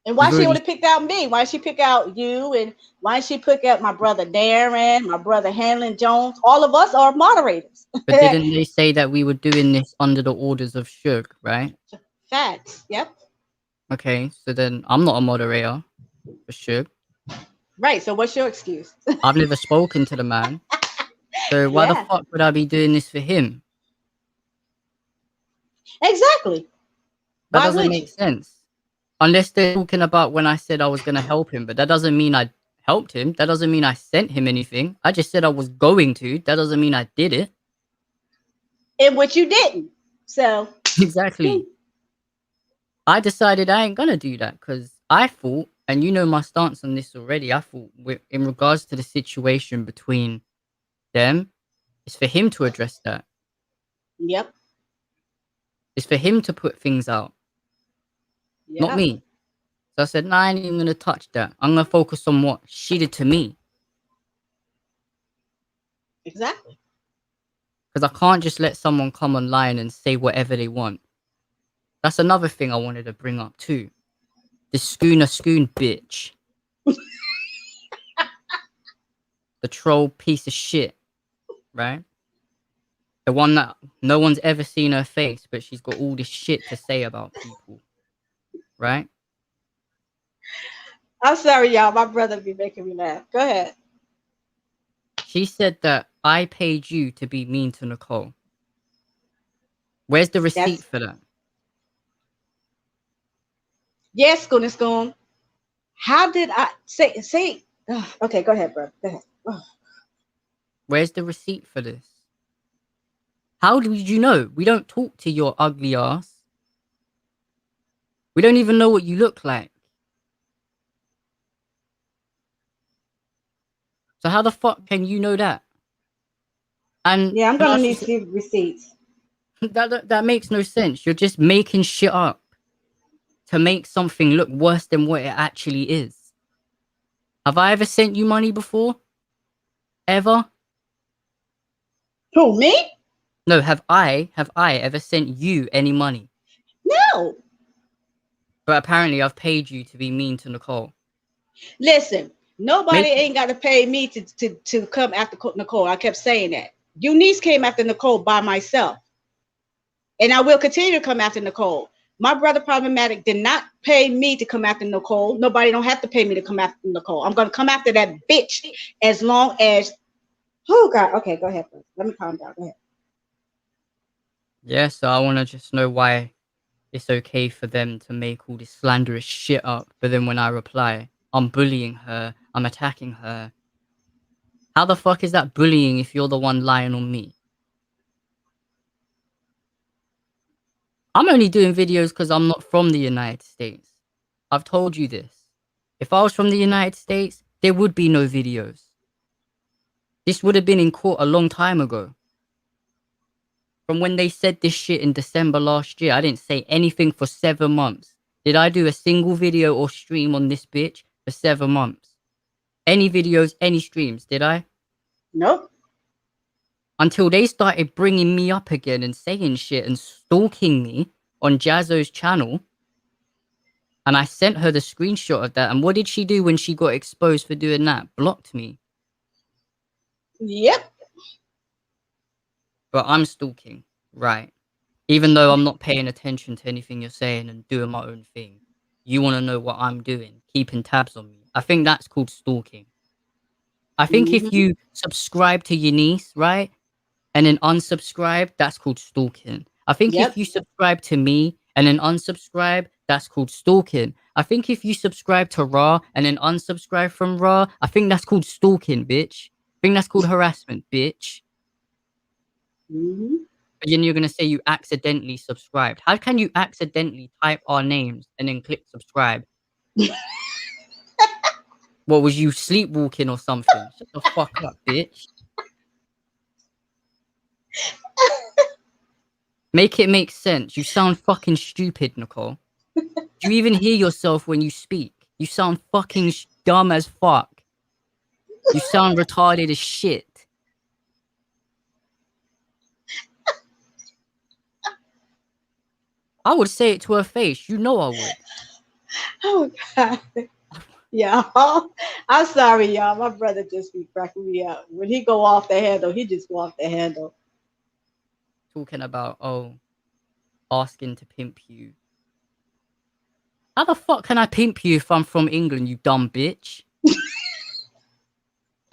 And why You've she already, only picked out me? Why she pick out you? And why she pick out my brother Darren, my brother Hanlon Jones? All of us are moderators. but didn't they say that we were doing this under the orders of Suge, right? Facts. Yep. Okay, so then I'm not a moderator for Suge. Right. So what's your excuse? I've never spoken to the man. So why the Yeah. fuck would I be doing this for him? Exactly. That Why doesn't would you? make sense. Unless they're talking about when I said I was going to help him, but that doesn't mean I helped him. That doesn't mean I sent him anything. I just said I was going to. That doesn't mean I did it. And what you didn't. So Exactly. I decided I ain't going to do that because I thought, and you know my stance on this already, I thought in regards to the situation between them, it's for him to address that. yep. It's for him to put things out, not Yep. me. So I said, nah, I ain't even going to touch that. I'm going to focus on what she did to me. Exactly. Because I can't just let someone come online and say whatever they want. That's another thing I wanted to bring up too. The Schoon bitch. The troll piece of shit. Right? The one that no one's ever seen her face, but she's got all this shit to say about people. Right? I'm sorry, y'all. My brother be making me laugh. Go ahead. She said that I paid you to be mean to Nicole. Where's the receipt That's for that? yes, Schoon. How did I say? Okay, go ahead, bro. Go ahead. Ugh. Where's the receipt for this? How did you know? We don't talk to your ugly ass. We don't even know what you look like. So how the fuck can you know that? And Yeah, I'm now gonna need she's to see receipts. that makes no sense. You're just making shit up to make something look worse than what it actually is. Have I ever sent you money before? Ever? Who, me? No, have I ever sent you any money? No. But apparently I've paid you to be mean to Nicole. Listen, nobody Make ain't got to pay me to come after Nicole. I kept saying that. Eunice came after Nicole by myself. And I will continue to come after Nicole. My brother Problematic did not pay me to come after Nicole. Nobody don't have to pay me to come after Nicole. I'm going to come after that bitch as long as... Oh, God. Okay, go ahead. Let me calm down. Go ahead. Yeah, so I want to just know why it's okay for them to make all this slanderous shit up, but then when I reply, I'm bullying her, I'm attacking her. How the fuck is that bullying if you're the one lying on me? I'm only doing videos because I'm not from the United States. I've told you this. If I was from the United States, there would be no videos. This would have been in court a long time ago. From when they said this shit in December last year, I didn't say anything for 7 months. Did I do a single video or stream on this bitch for 7 months? Any videos, any streams, did I? Nope. Until they started bringing me up again and saying shit and stalking me on Jazzo's channel. And I sent her the screenshot of that. And what did she do when she got exposed for doing that? Blocked me. Yep. But I'm stalking, right? Even though I'm not paying attention to anything you're saying and doing my own thing. You want to know what I'm doing, keeping tabs on me. I think that's called stalking. I think if you subscribe to Eunice, right? And then unsubscribe, that's called stalking. I think if you subscribe to me and then unsubscribe, that's called stalking. I think if you subscribe to Ra and then unsubscribe from Ra, I think that's called stalking, bitch. I think that's called harassment, bitch. But then you're going to say you accidentally subscribed. How can you accidentally type our names and then click subscribe? What, was you sleepwalking or something? Shut the fuck up, bitch. Make it make sense. You sound fucking stupid, Nicole. Do you even hear yourself when you speak? You sound fucking dumb as fuck. You sound retarded as shit. I would say it to her face. You know I would. Oh, God. Y'all, I'm sorry, y'all. My brother just be cracking me up. When he go off the handle, he just go off the handle. Talking about, asking to pimp you. How the fuck can I pimp you if I'm from England, you dumb bitch?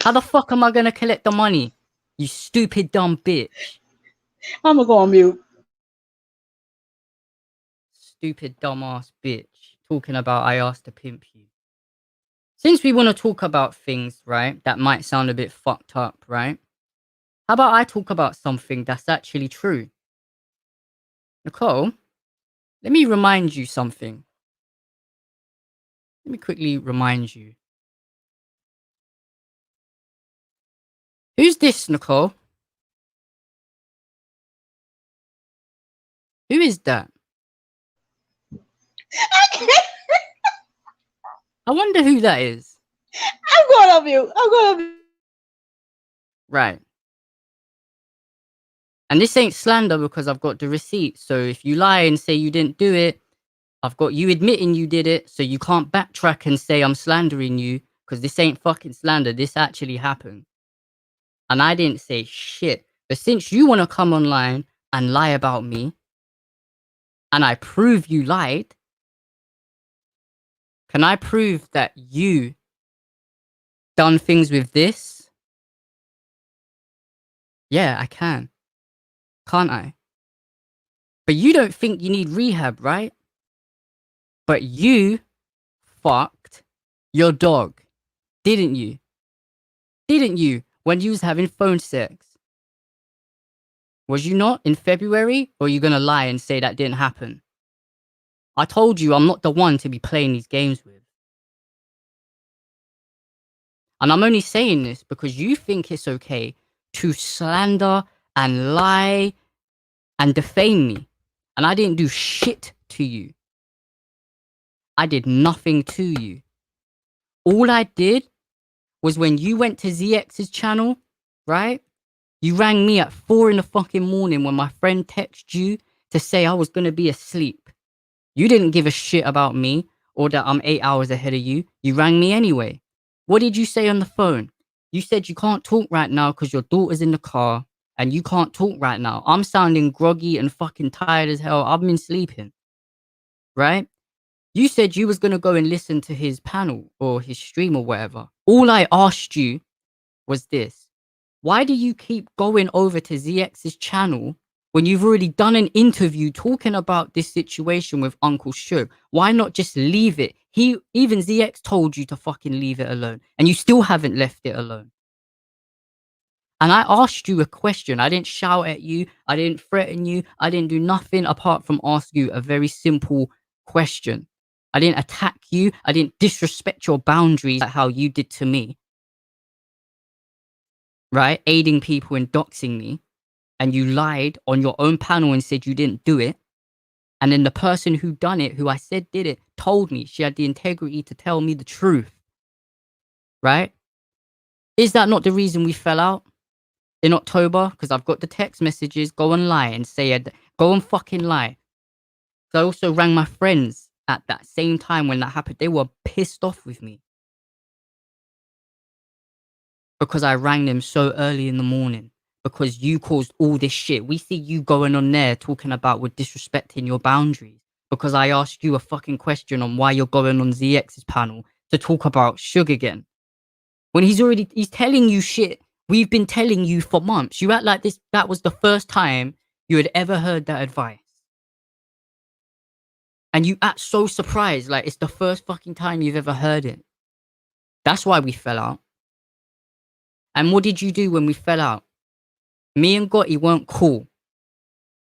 How the fuck am I gonna collect the money? You stupid dumb bitch. I'm gonna go on mute. Stupid dumbass bitch. Talking about I asked to pimp you. Since we want to talk about things, right, that might sound a bit fucked up, right? How about I talk about something that's actually true? Nicole, let me remind you something. Let me quickly remind you. Who's this, Nicole? Who is that? I wonder who that is. I'm going on mute. I'm going on mute. Right. And this ain't slander because I've got the receipt. So if you lie and say you didn't do it, I've got you admitting you did it. So you can't backtrack and say I'm slandering you because this ain't fucking slander. This actually happened. And I didn't say shit. But since you want to come online and lie about me, and I prove you lied, can I prove that you done things with this? Yeah, I can. Can't I? But you don't think you need rehab, right? But you fucked your dog, didn't you? Didn't you when you was having phone sex? Was you not in February? Or are you gonna lie and say that didn't happen? I told you I'm not the one to be playing these games with. And I'm only saying this because you think it's okay to slander and lie and defame me. And I didn't do shit to you. I did nothing to you. All I did was when you went to ZX's channel right? You rang me at 4 in the fucking morning when my friend texted you to say I was gonna be asleep. You didn't give a shit about me or that I'm 8 hours ahead of you. You rang me anyway. What did you say on the phone? You said you can't talk right now because your daughter's in the car and you can't talk right now. I'm sounding groggy and fucking tired as hell. I've been sleeping, right? You said you was gonna go and listen to his panel or his stream or whatever. All I asked you was this. Why do you keep going over to ZX's channel when you've already done an interview talking about this situation with Uncle Suge? Why not just leave it? Even ZX told you to fucking leave it alone, and you still haven't left it alone. And I asked you a question. I didn't shout at you. I didn't threaten you. I didn't do nothing apart from ask you a very simple question. I didn't attack you. I didn't disrespect your boundaries like how you did to me. Right? Aiding people and doxing me. And you lied on your own panel and said you didn't do it. And then the person who done it, who I said did it, told me she had the integrity to tell me the truth. Right? Is that not the reason we fell out in October? Because I've got the text messages. Go and lie and say it. Go and fucking lie. So I also rang my friends at that same time when that happened. They were pissed off with me. Because I rang them so early in the morning. Because you caused all this shit. We see you going on there talking about we're disrespecting your boundaries. Because I asked you a fucking question on why you're going on ZX's panel to talk about Suge again. When he's telling you shit we've been telling you for months. You act like that was the first time you had ever heard that advice. And you act so surprised like it's the first fucking time you've ever heard it. That's why we fell out. And what did you do when we fell out? Me and Gotti weren't cool.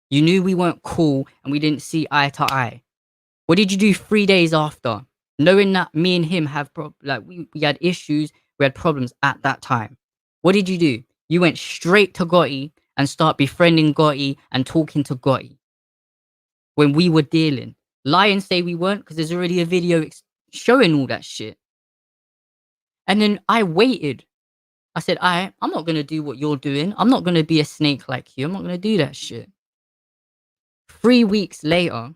You knew we weren't cool and we didn't see eye to eye. What did you do 3 days after? Knowing that me and him have we had issues, we had problems at that time. What did you do? You went straight to Gotti and start befriending Gotti and talking to Gotti. When we were dealing. Lie and say we weren't because there's already a video showing all that shit. And then I waited. I said, I'm not going to do what you're doing. I'm not going to be a snake like you. I'm not going to do that shit. 3 weeks later,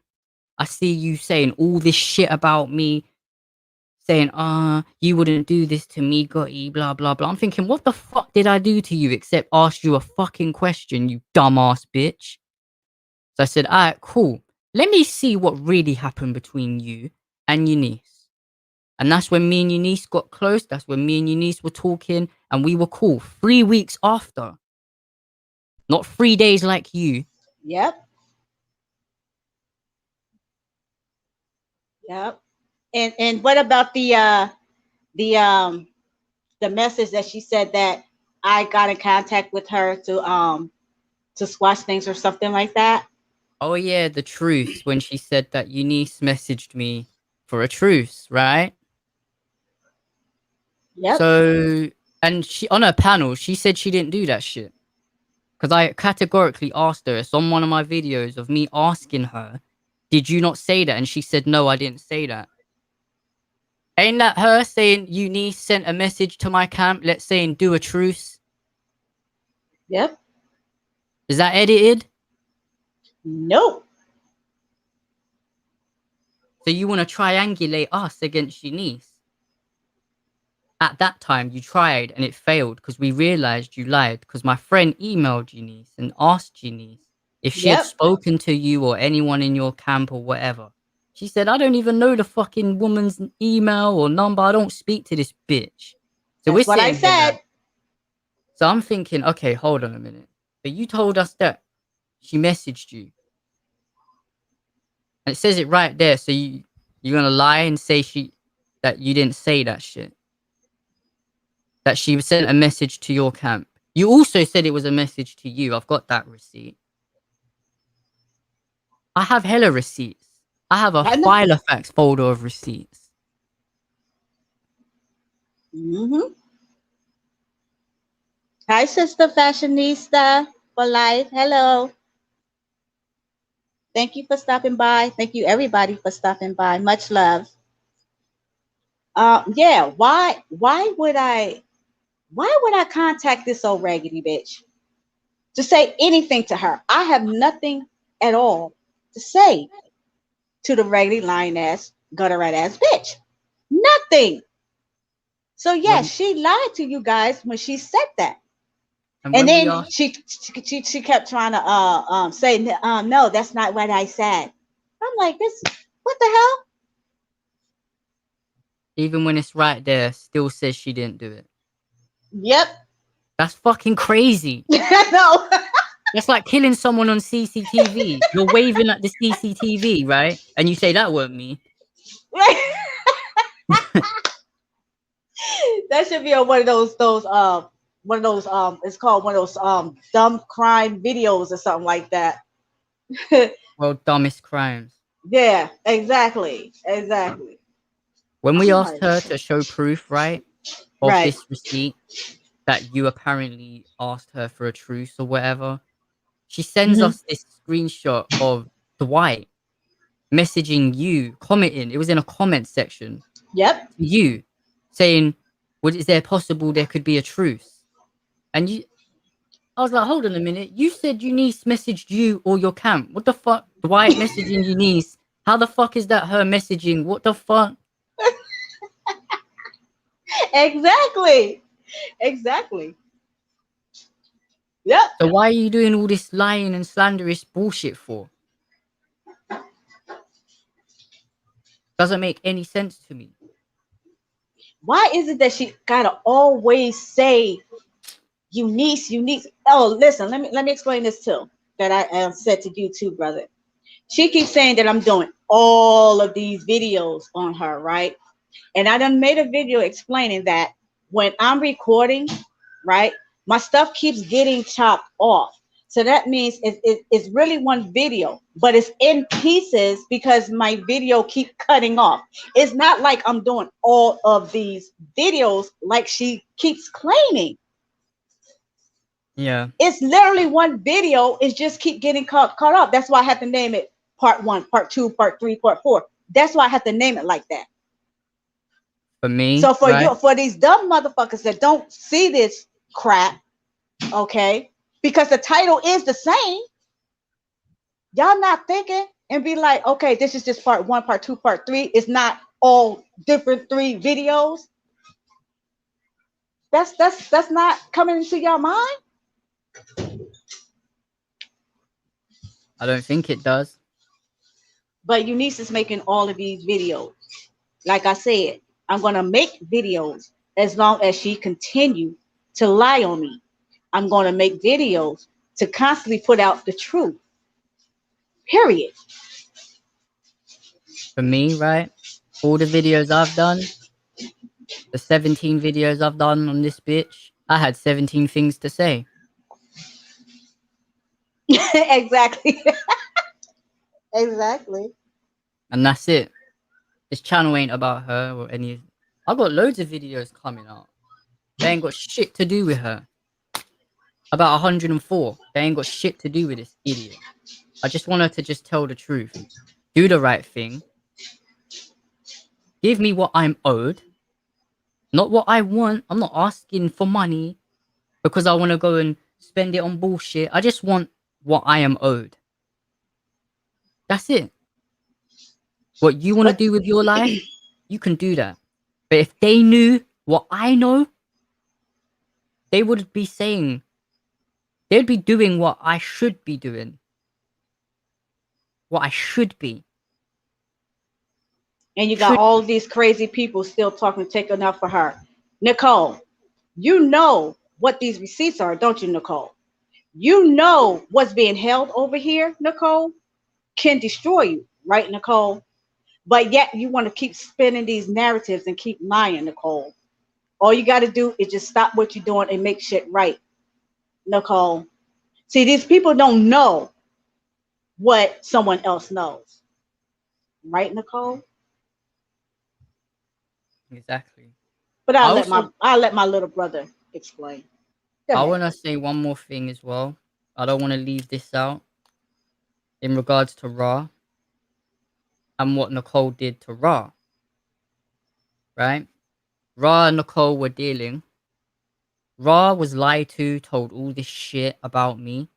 I see you saying all this shit about me, saying, you wouldn't do this to me, Gotti, blah, blah, blah. I'm thinking, what the fuck did I do to you except ask you a fucking question, you dumbass bitch? So I said, all right, cool. Let me see what really happened between you and Eunice. And that's when me and Eunice got close. That's when me and Eunice were talking and we were cool. 3 weeks after. Not 3 days like you. Yep. Yep. And what about the message that she said that I got in contact with her to squash things or something like that? Oh yeah, the truce when she said that Eunice messaged me for a truce, right? Yep. So, and she on her panel, she said she didn't do that shit. Because I categorically asked her, it's on one of my videos of me asking her, did you not say that? And she said, no, I didn't say that. Ain't that her saying Eunice sent a message to my camp, let's say, and do a truce? Yep. Is that edited? Nope. So you want to triangulate us against Eunice? At that time, you tried and it failed because we realized you lied because my friend emailed Eunice and asked Eunice if she had spoken to you or anyone in your camp or whatever. She said, I don't even know the fucking woman's email or number. I don't speak to this bitch. So that's what I said. So I'm thinking, okay, hold on a minute. But you told us that she messaged you. And it says it right there. So you're going to lie and say that you didn't say that shit. That she sent a message to your camp. You also said it was a message to you. I've got that receipt. I have hella receipts. I have a Filofax folder of receipts. Mm-hmm. Hi, Sister Fashionista for Life. Hello. Thank you for stopping by. Thank you, everybody, for stopping by. Much love. Yeah. Why would I Why would I contact this old raggedy bitch to say anything to her? I have nothing at all to say to the raggedy lying ass, gutter rat ass bitch. Nothing. So yeah, when she lied to you guys when she said that. and And when we then asked, she kept trying to say no, that's not what I said. I'm like, this what the hell? even when it's right there, still says she didn't do it. Yep. That's fucking crazy. No. That's like killing someone on CCTV. You're waving at the CCTV, right? And you say that weren't me. That should be on one of those it's called one of those dumb crime videos or something like that. Well, dumbest crimes. Yeah, exactly. When we I'm asked like, her to show proof, right, of right. this receipt that you apparently asked her for a truce or whatever, she sends Hmm. us this screenshot of Dwight messaging you, commenting. It was in a comment section Yep. to you, saying, "Would is there possible there could be a truce?" And you, I was like, "Hold on a minute. You said your niece messaged you or your camp. What the fuck? Dwight messaging your niece? How the fuck is that her messaging? What the fuck?" Exactly. Exactly. Yep. So why are you doing all this lying and slanderous bullshit for? Doesn't make any sense to me. Why is it that she gotta always say Eunice? Oh, listen, let me explain this too. That I said to you too, brother. She keeps saying that I'm doing all of these videos on her, right? And I done made a video explaining that when I'm recording, right, my stuff keeps getting chopped off. So that means it's really one video, but it's in pieces because my video keep cutting off. It's not like I'm doing all of these videos like she keeps claiming. Yeah. It's literally one video. It's just keep getting caught up. That's why I have to name it part one, part two, part three, part four. That's why I have to name it like that. For me, So for right? you, for these dumb motherfuckers that don't see this crap, okay, because the title is the same, y'all not thinking and be like, okay, this is just part one, part two, part three. It's not all different three videos. That's not coming into your mind. I don't think it does. But Eunice is making all of these videos. Like I said, I'm gonna make videos as long as she continue to lie on me. I'm gonna make videos to constantly put out the truth. Period. For me, right? All the videos I've done, the 17 videos I've done on this bitch, I had 17 things to say. Exactly. Exactly. And that's it. This channel ain't about her or any. I got loads of videos coming out. They ain't got shit to do with her. About 104. They ain't got shit to do with this idiot. I just want her to just tell the truth. Do the right thing. Give me what I'm owed. Not what I want. I'm not asking for money because I want to go and spend it on bullshit. I just want what I am owed. That's it. What you want to But do with your life, you can do that. But if they knew what I know, they would be saying, they'd be doing what I should be doing. What I should be. and you got Should all be. these crazy people still talking, taking up for her. Nicole, you know what these receipts are, don't you, Nicole? You know what's being held over here, Nicole, can destroy you, right, Nicole? But yet you want to keep spinning these narratives and keep lying, Nicole. All you got to do is just stop what you're doing and make shit right, Nicole. See, these people don't know what someone else knows, right, Nicole? Exactly. But I also, I'll let my little brother explain. Go I ahead. want to say one more thing as well. I don't want to leave this out in regards to Ra and what Nicole did to Ra, right? Ra and Nicole were dealing. Ra was lied to, told all this shit about me.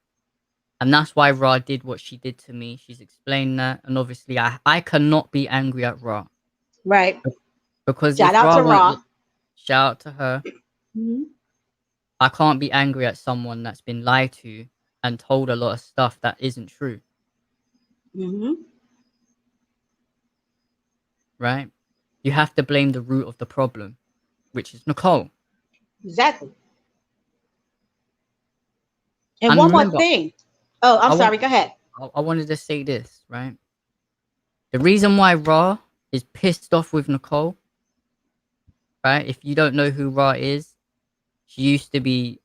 And that's why Ra did what she did to me. She's explained that. And obviously, I cannot be angry at Ra. Right. Because Shout if out Ra to won't, Raw. shout out to her, Hmm. I can't be angry at someone that's been lied to and told a lot of stuff that isn't true. Hmm. Right? You have to blame the root of the problem, which is Nicole. Exactly. And And one more remember, thing. Oh, I'm I want sorry. Go ahead. I wanted to say this, right? The reason why Ra is pissed off with Nicole, right? If you don't know who Ra is, she used to be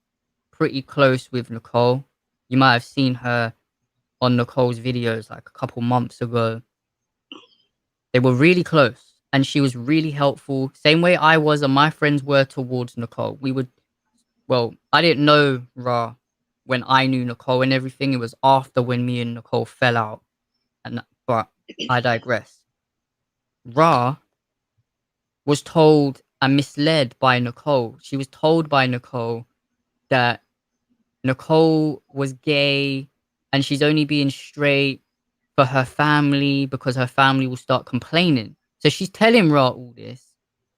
pretty close with Nicole. You might have seen her on Nicole's videos like a couple months ago. They were really close and she was really helpful. Same way I was and my friends were towards Nicole. I didn't know Ra when I knew Nicole and everything. It was after when me and Nicole fell out. But I digress. Ra was told and misled by Nicole. She was told by Nicole that Nicole was gay and she's only being straight for her family because her family will start complaining. So she's telling Ra all this.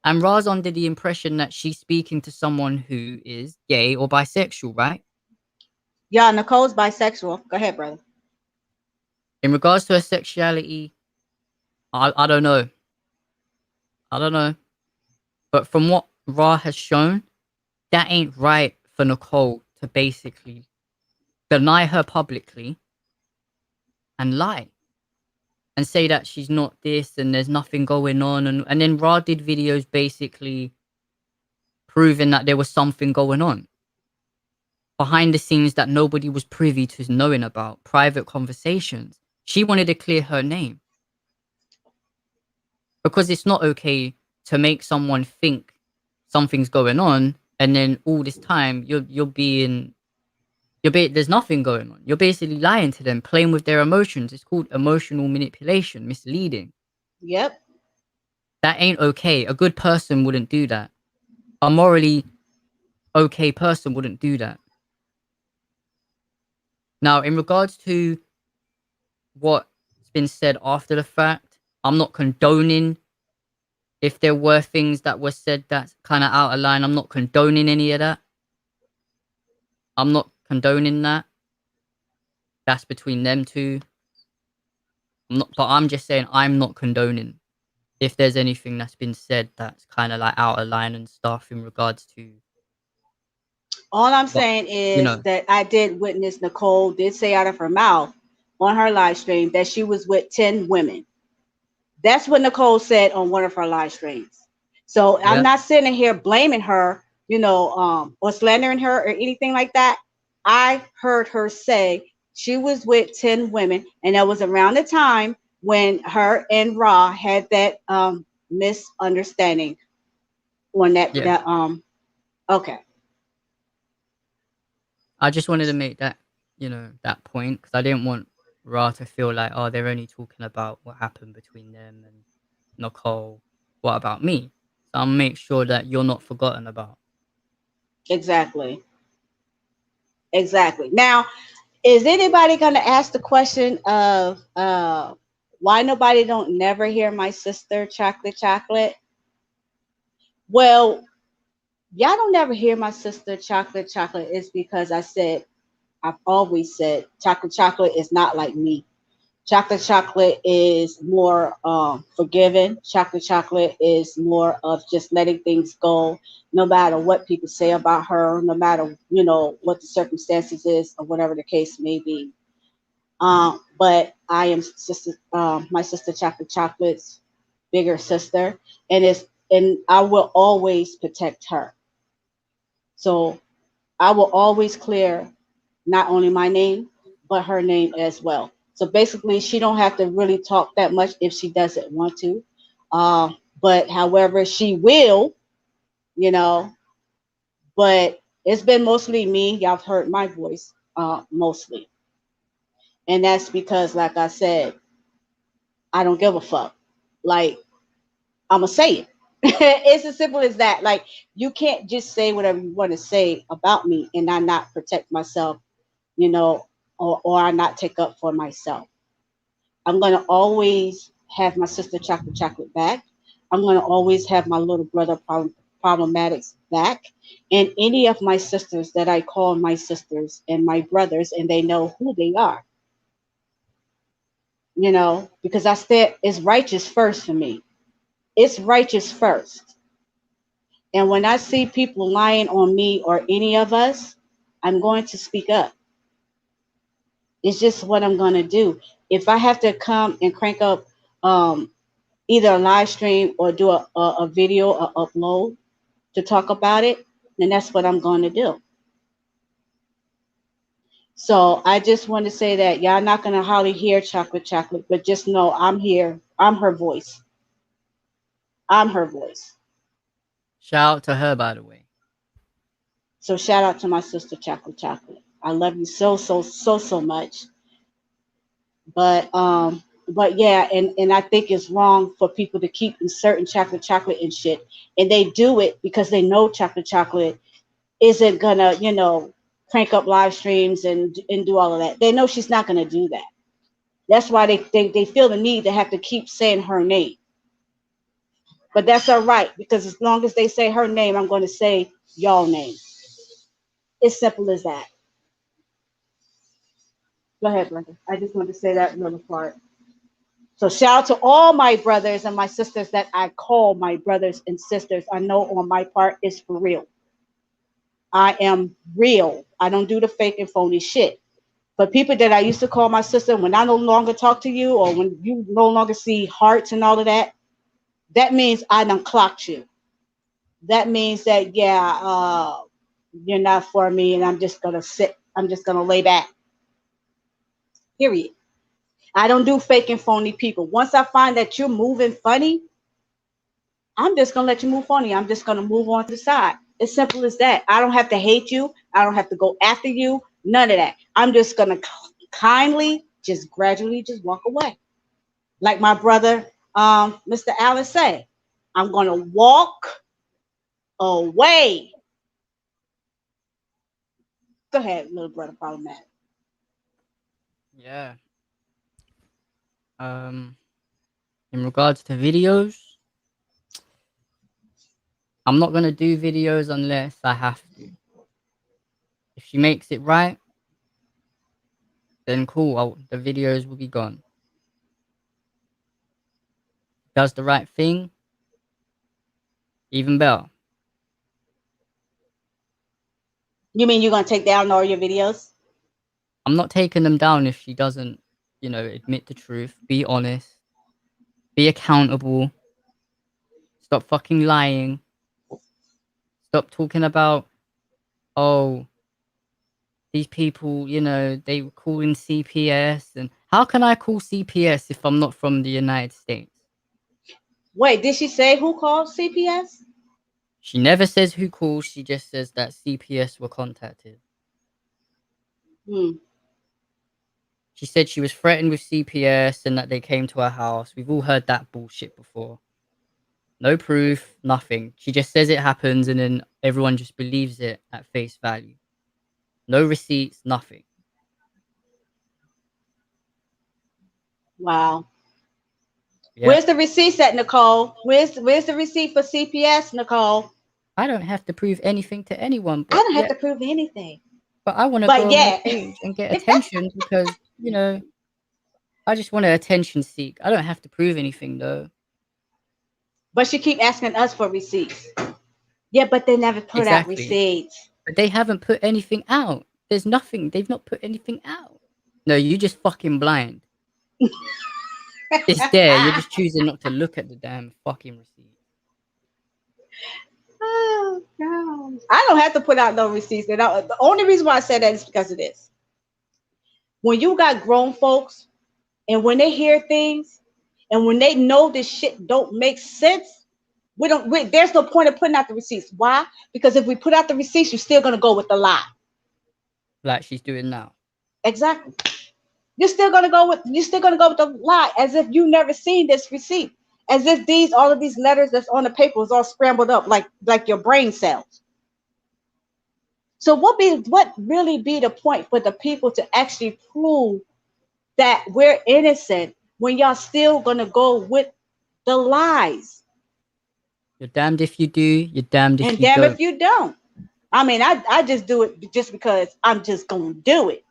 And Ra's under the impression that she's speaking to someone who is gay or bisexual, right? Yeah, Nicole's bisexual. Go ahead, brother. In regards to her sexuality, I don't know. I don't know. But from what Ra has shown, that ain't right for Nicole to basically deny her publicly and lie and say that she's not this and there's nothing going on. And then Ra did videos basically proving that there was something going on behind the scenes that nobody was privy to knowing about, private conversations. She wanted to clear her name because it's not okay to make someone think something's going on and then all this time there's nothing going on. You're basically lying to them, playing with their emotions. It's called emotional manipulation, misleading. Yep. That ain't okay. A good person wouldn't do that. A morally okay person wouldn't do that. Now, in regards to what's been said after the fact, I'm not condoning if there were things that were said that's kind of out of line. I'm not condoning any of that. I'm not condoning that. That's between them two. But I'm just saying I'm not condoning if there's anything that's been said that's kind of like out of line and stuff in regards to All I'm what saying you is know. that I did witness Nicole did say out of her mouth on her live stream that she was with 10 women. That's what Nicole said on one of her live streams. So I'm Yeah, not sitting here blaming her, or slandering her or anything like that. I heard her say she was with 10 women, and that was around the time when her and Ra had that misunderstanding on that yeah. okay. I just wanted to make that, that point because I didn't want Ra to feel like, oh, they're only talking about what happened between them and Nicole. What about me? So I'll make sure that you're not forgotten about. Exactly. Exactly. Now, is anybody going to ask the question of why nobody don't never hear my sister chocolate? Well, y'all don't never hear my sister chocolate is because I've always said chocolate is not like me. Chocolate is more forgiving. Chocolate is more of just letting things go, no matter what people say about her, no matter what the circumstances is or whatever the case may be. But I am my sister Chocolate's bigger sister, and I will always protect her. So I will always clear not only my name but her name as well. So basically, she don't have to really talk that much if she doesn't want to. But however, she will, you know. But it's been mostly me. Y'all have heard my voice mostly, and that's because, like I said, I don't give a fuck. Like, I'ma say it. It's as simple as that. Like, you can't just say whatever you want to say about me and I not protect myself, you know, or I not take up for myself. I'm gonna always have my sister chocolate back. I'm gonna always have my little brother problematics back, and any of my sisters that I call my sisters and my brothers, and they know who they are. Because I said it's righteous first for me. It's righteous first. And when I see people lying on me or any of us, I'm going to speak up. It's just what I'm going to do. If I have to come and crank up um, either a live stream or do a video or upload to talk about it, then that's what I'm going to do. So I just want to say that y'all not going to hardly hear chocolate, but just know I'm here. I'm her voice. I'm her voice. Shout out to her, by the way. So shout out to my sister Chocolate. I love you so much. But yeah, and I think it's wrong for people to keep inserting chocolate and shit. And they do it because they know chocolate isn't gonna, crank up live streams and do all of that. They know she's not gonna do that. That's why they feel the need to have to keep saying her name. But that's all right, because as long as they say her name, I'm gonna say y'all name. It's simple as that. Go ahead, Brenda. I just wanted to say that little part. So shout out to all my brothers and my sisters that I call my brothers and sisters. I know on my part it's for real. I am real. I don't do the fake and phony shit. But people that I used to call my sister, when I no longer talk to you or when you no longer see hearts and all of that, that means I done clocked you. That means that, yeah, you're not for me and I'm just going to sit. I'm just going to lay back. Period. I don't do fake and phony people. Once I find that you're moving funny, I'm just gonna let you move funny. I'm just gonna move on to the side. It's simple as that. I don't have to hate you. I don't have to go after you. None of that. I'm just gonna kindly, just gradually, just walk away. Like my brother, Mr. Allen say, I'm gonna walk away. Go ahead, little brother, problematic. Yeah. In regards to videos, I'm not gonna do videos unless I have to. If she makes it right, then cool. The videos will be gone. Does the right thing, even better. You mean you're gonna take down all your videos? I'm not taking them down if she doesn't, admit the truth, be honest, be accountable, stop fucking lying, stop talking about, oh, these people, they were calling CPS. And how can I call CPS if I'm not from the United States? Wait, did she say who called CPS? She never says who called. She just says that CPS were contacted. Hmm. She said she was threatened with CPS and that they came to her house. We've all heard that bullshit before. No proof, nothing. She just says it happens and then everyone just believes it at face value. No receipts, nothing. Wow. Yeah. Where's the receipts at, Nicole? Where's the receipt for CPS, Nicole? I don't have to prove anything to anyone, I but don't have yeah, to prove anything. but I want to But go on my yeah, page and get attention because, I just want to attention seek. I don't have to prove anything though. but she keep asking us for receipts. Yeah, but they never put out Exactly. receipts. But they haven't put anything out. There's nothing. They've not put anything out. No, you just fucking blind. It's there. You're just choosing not to look at the damn fucking receipt. Oh God. I don't have to put out no receipts. The only reason why I said that is because of this. When you got grown folks and when they hear things and when they know this shit don't make sense, there's no point of putting out the receipts. Why? Because if we put out the receipts, you're still gonna go with the lie. Like she's doing now. Exactly. You're still gonna go with the lie as if you never seen this receipt. As if all of these letters that's on the paper was all scrambled up like your brain cells. So what really be the point for the people to actually prove that we're innocent when y'all still gonna go with the lies? You're damned if you do, you're damned if And you damn if don't. you don't. I mean, I just do it just because I'm just gonna do it.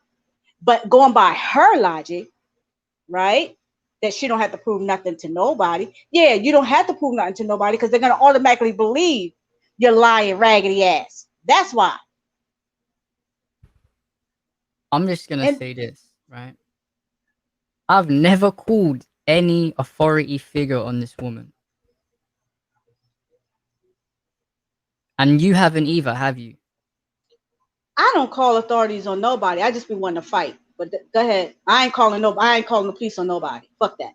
But going by her logic, right? That she don't have to prove nothing to nobody. Yeah, you don't have to prove nothing to nobody because they're gonna automatically believe your lying raggedy ass. That's why. I'm just gonna And say this, right? I've never called any authority figure on this woman. And you haven't either, have you? I don't call authorities on nobody. I just be wanting to fight. But go ahead. I ain't calling the police on nobody. Fuck that.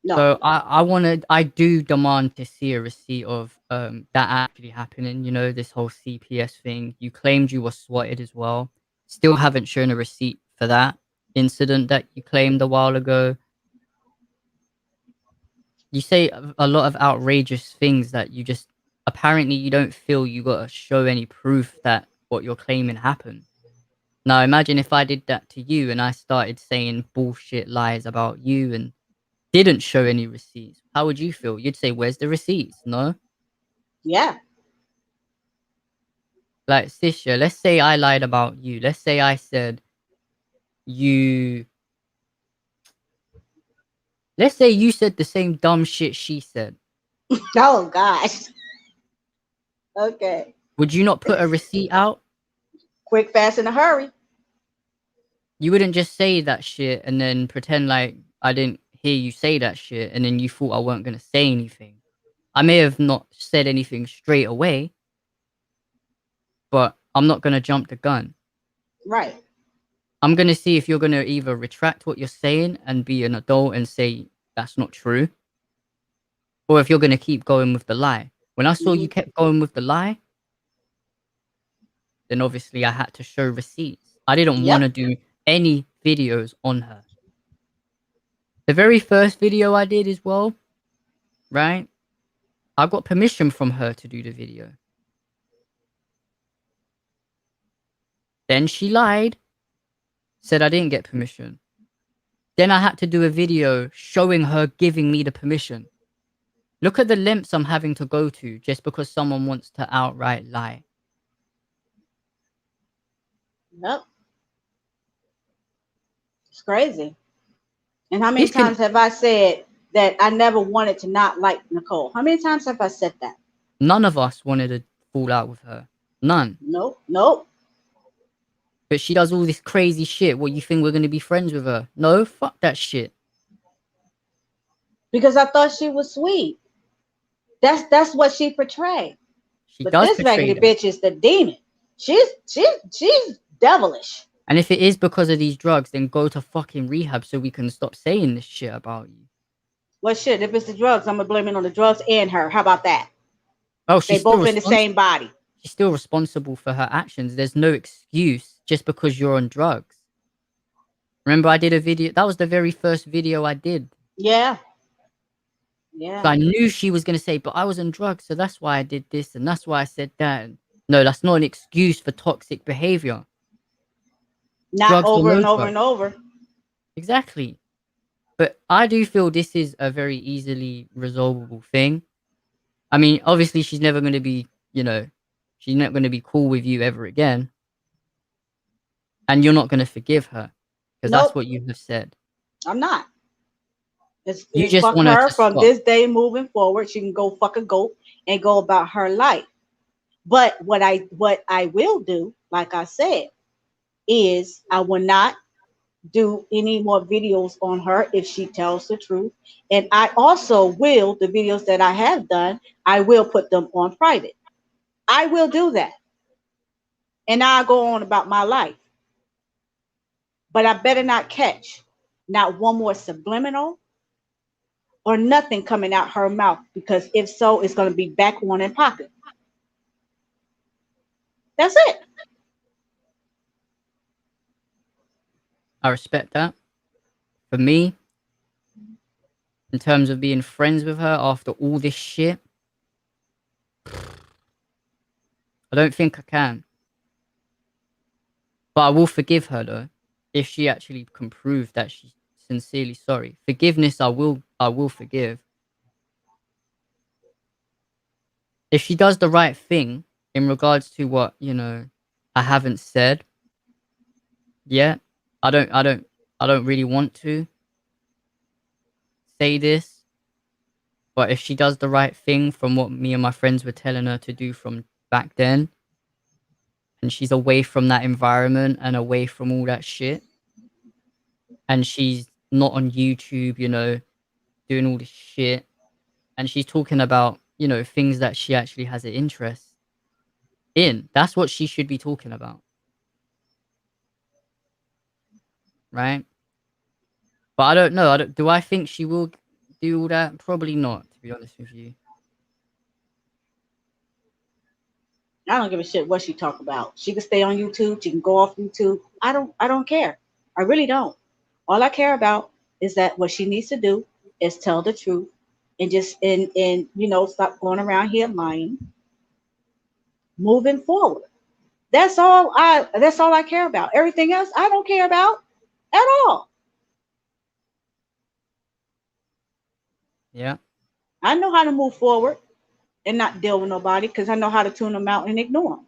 No. So I do demand to see a receipt of that actually happening, this whole CPS thing. You claimed you were swatted as well. Still haven't shown a receipt for that incident that you claimed a while ago. You say a lot of outrageous things that you just apparently you don't feel you got to show any proof that what you're claiming happened. Now imagine if I did that to you and I started saying bullshit lies about you and didn't show any receipts. How would you feel? You'd say, "Where's the receipts?" No? Yeah. Like, Sisha, let's say I lied about you. Let's say I said you let's say you said the same dumb shit she said. Oh gosh. Okay. Would you not put a receipt out? Quick, fast, in a hurry. You wouldn't just say that shit and then pretend like I didn't hear you say that shit and then you thought I weren't going to say anything. I may have not said anything straight away, but I'm not going to jump the gun. Right. I'm going to see if you're going to either retract what you're saying and be an adult and say that's not true, or if you're going to keep going with the lie. When I saw Mm-hmm. you kept going with the lie, then obviously I had to show receipts. I didn't want Yep. to do any videos on her. The very first video I did as well, right? I got permission from her to do the video. Then she lied, said I didn't get permission. Then I had to do a video showing her giving me the permission. Look at the lengths I'm having to go to just because someone wants to outright lie. Yep. It's crazy. And how many This can times have I said that I never wanted to not like Nicole? How many times have I said that? None of us wanted to fall out with her. None. Nope. Nope. But she does all this crazy shit. What, you think we're going to be friends with her? No, fuck that shit. Because I thought she was sweet. That's what she portrayed. She But does this portray raggedy that. bitch is the demon. She's devilish. And if it is because of these drugs, then go to fucking rehab so we can stop saying this shit about you. Well, shit, if it's the drugs, I'm gonna blame it on the drugs and her. How about that? Oh, They both in the same body. she's still responsible for her actions. There's no excuse just because you're on drugs. Remember, I did a video. That was the very first video I did. Yeah. So Yeah. I knew she was going to say, but I was on drugs, so that's why I did this, and that's why I said that. And no, that's not an excuse for toxic behavior. Not Drugs or over no and over drugs. and over. Exactly. But I do feel this is a very easily resolvable thing. I mean, obviously, she's never going to be, she's not going to be cool with you ever again. And you're not going to forgive her because that's Nope, what you have said. I'm not. It's, You it's just fuck want her her to from stop. this day moving forward. She can go fuck a goat and go about her life. But what I will do, like I said, is I will not do any more videos on her if she tells the truth. And I also will, the videos that I have done, I will put them on private. I will do that. And I'll go on about my life. But I better not catch not one more subliminal or nothing coming out her mouth, because if so, it's going to be back on in pocket. That's it. I respect that. For me, in terms of being friends with her after all this shit, I don't think I can. But I will forgive her though, if she actually can prove that she's sincerely sorry. Forgiveness, I will forgive. If she does the right thing in regards to what, I haven't said yet. I don't really want to say this, but if she does the right thing from what me and my friends were telling her to do from back then, and she's away from that environment and away from all that shit, and she's not on YouTube, doing all this shit, and she's talking about, things that she actually has an interest in. That's what she should be talking about, right? But I don't know. Do I think she will do all that? Probably not, to be honest with you. I don't give a shit what she talk about. She can stay on YouTube. She can go off YouTube. I don't care. I really don't. All I care about is that what she needs to do is tell the truth and just and stop going around here lying. Moving forward. That's all I care about. Everything else I don't care about at all. Yeah. I know how to move forward and not deal with nobody because I know how to tune them out and ignore them.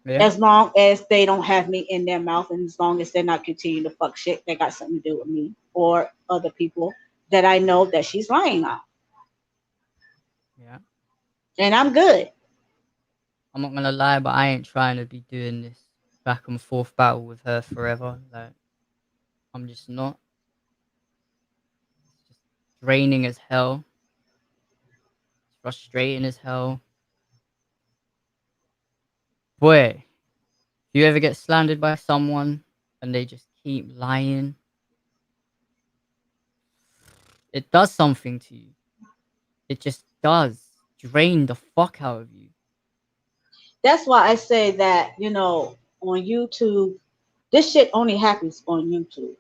Yeah. As long as they don't have me in their mouth and as long as they're not continuing to fuck shit that got something to do with me or other people that I know that she's lying on. Yeah. And I'm good. I'm not gonna lie, but I ain't trying to be doing this back and forth battle with her forever. Like, I'm just not. It's just draining as hell. It's frustrating as hell. Boy, if you ever get slandered by someone and they just keep lying, it does something to you. It just does drain the fuck out of you. That's why I say that, on YouTube, this shit only happens on YouTube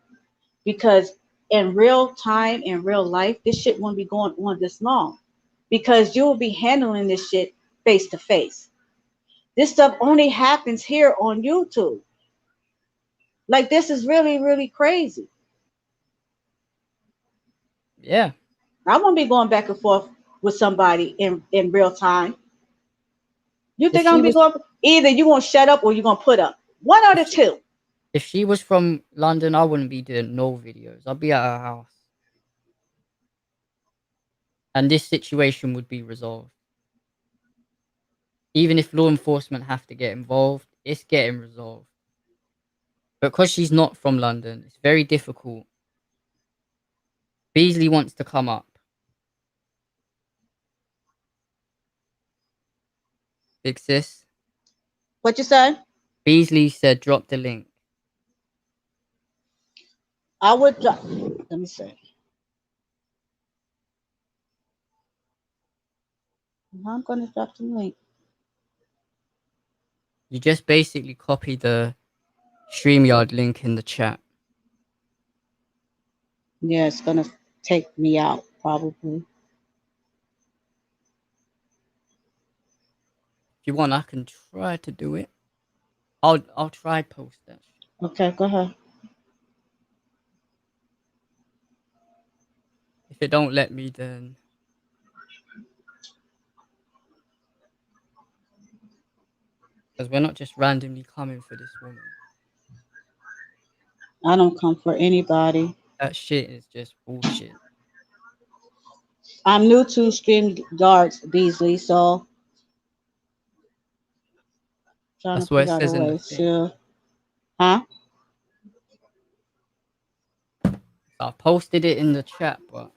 because in real time, in real life, this shit won't be going on this long because you will be handling this shit face to face. This stuff only happens here on YouTube. Like, this is really, really crazy. Yeah. I won't be going back and forth with somebody in real time. You If think I'm she gonna be was going? Either you gonna shut up or you gonna put up. One out if of she, two. if she was from London, I wouldn't be doing no videos. I'd be at her house. And this situation would be resolved. Even if law enforcement have to get involved, it's getting resolved. Because she's not from London, it's very difficult. Beasley wants to come up. Big sis. What you say? Beasley said drop the link. I would. Let me see. I'm gonna drop the link. You just basically copy the StreamYard link in the chat. Yeah, it's gonna take me out probably. If you want, I can try to do it. I'll try post that. Okay, go ahead. If it don't let me, then because we're not just randomly coming for this woman. I don't come for anybody. That shit is just bullshit. I'm new to Stream Darts, Beasley, so trying to That's what it figure out a says in the way thing. to. Huh? So I posted it in the chat, but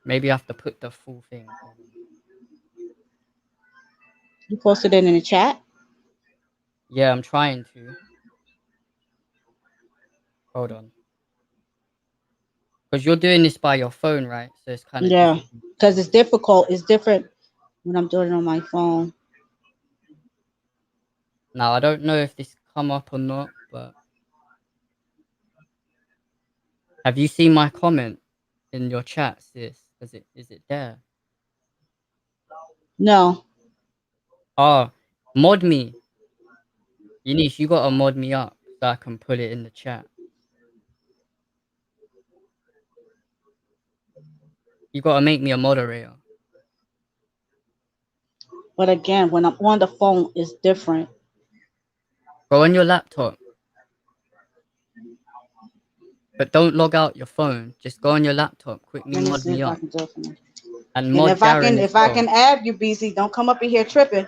maybe I have to put the full thing. Hold on. You posted it in the chat. Yeah, I'm trying to. Hold on. Because you're doing this by your phone, right? So it's kind of Yeah, difficult. because it's difficult. It's different when I'm doing it on my phone. Now, I don't know if this come up or not, but have you seen my comment? in your chat, sis? Is it there? No. Oh, mod me. Eunice, you gotta mod me up so I can put it in the chat. You gotta make me a moderator. But again, when I'm on the phone, it's different. Go on your laptop. But don't log out your phone. Just go on your laptop. Quickly Let me mod see me if I up. can do it for you. And And mod Darren as if I well. can add you, BZ, don't come up in here tripping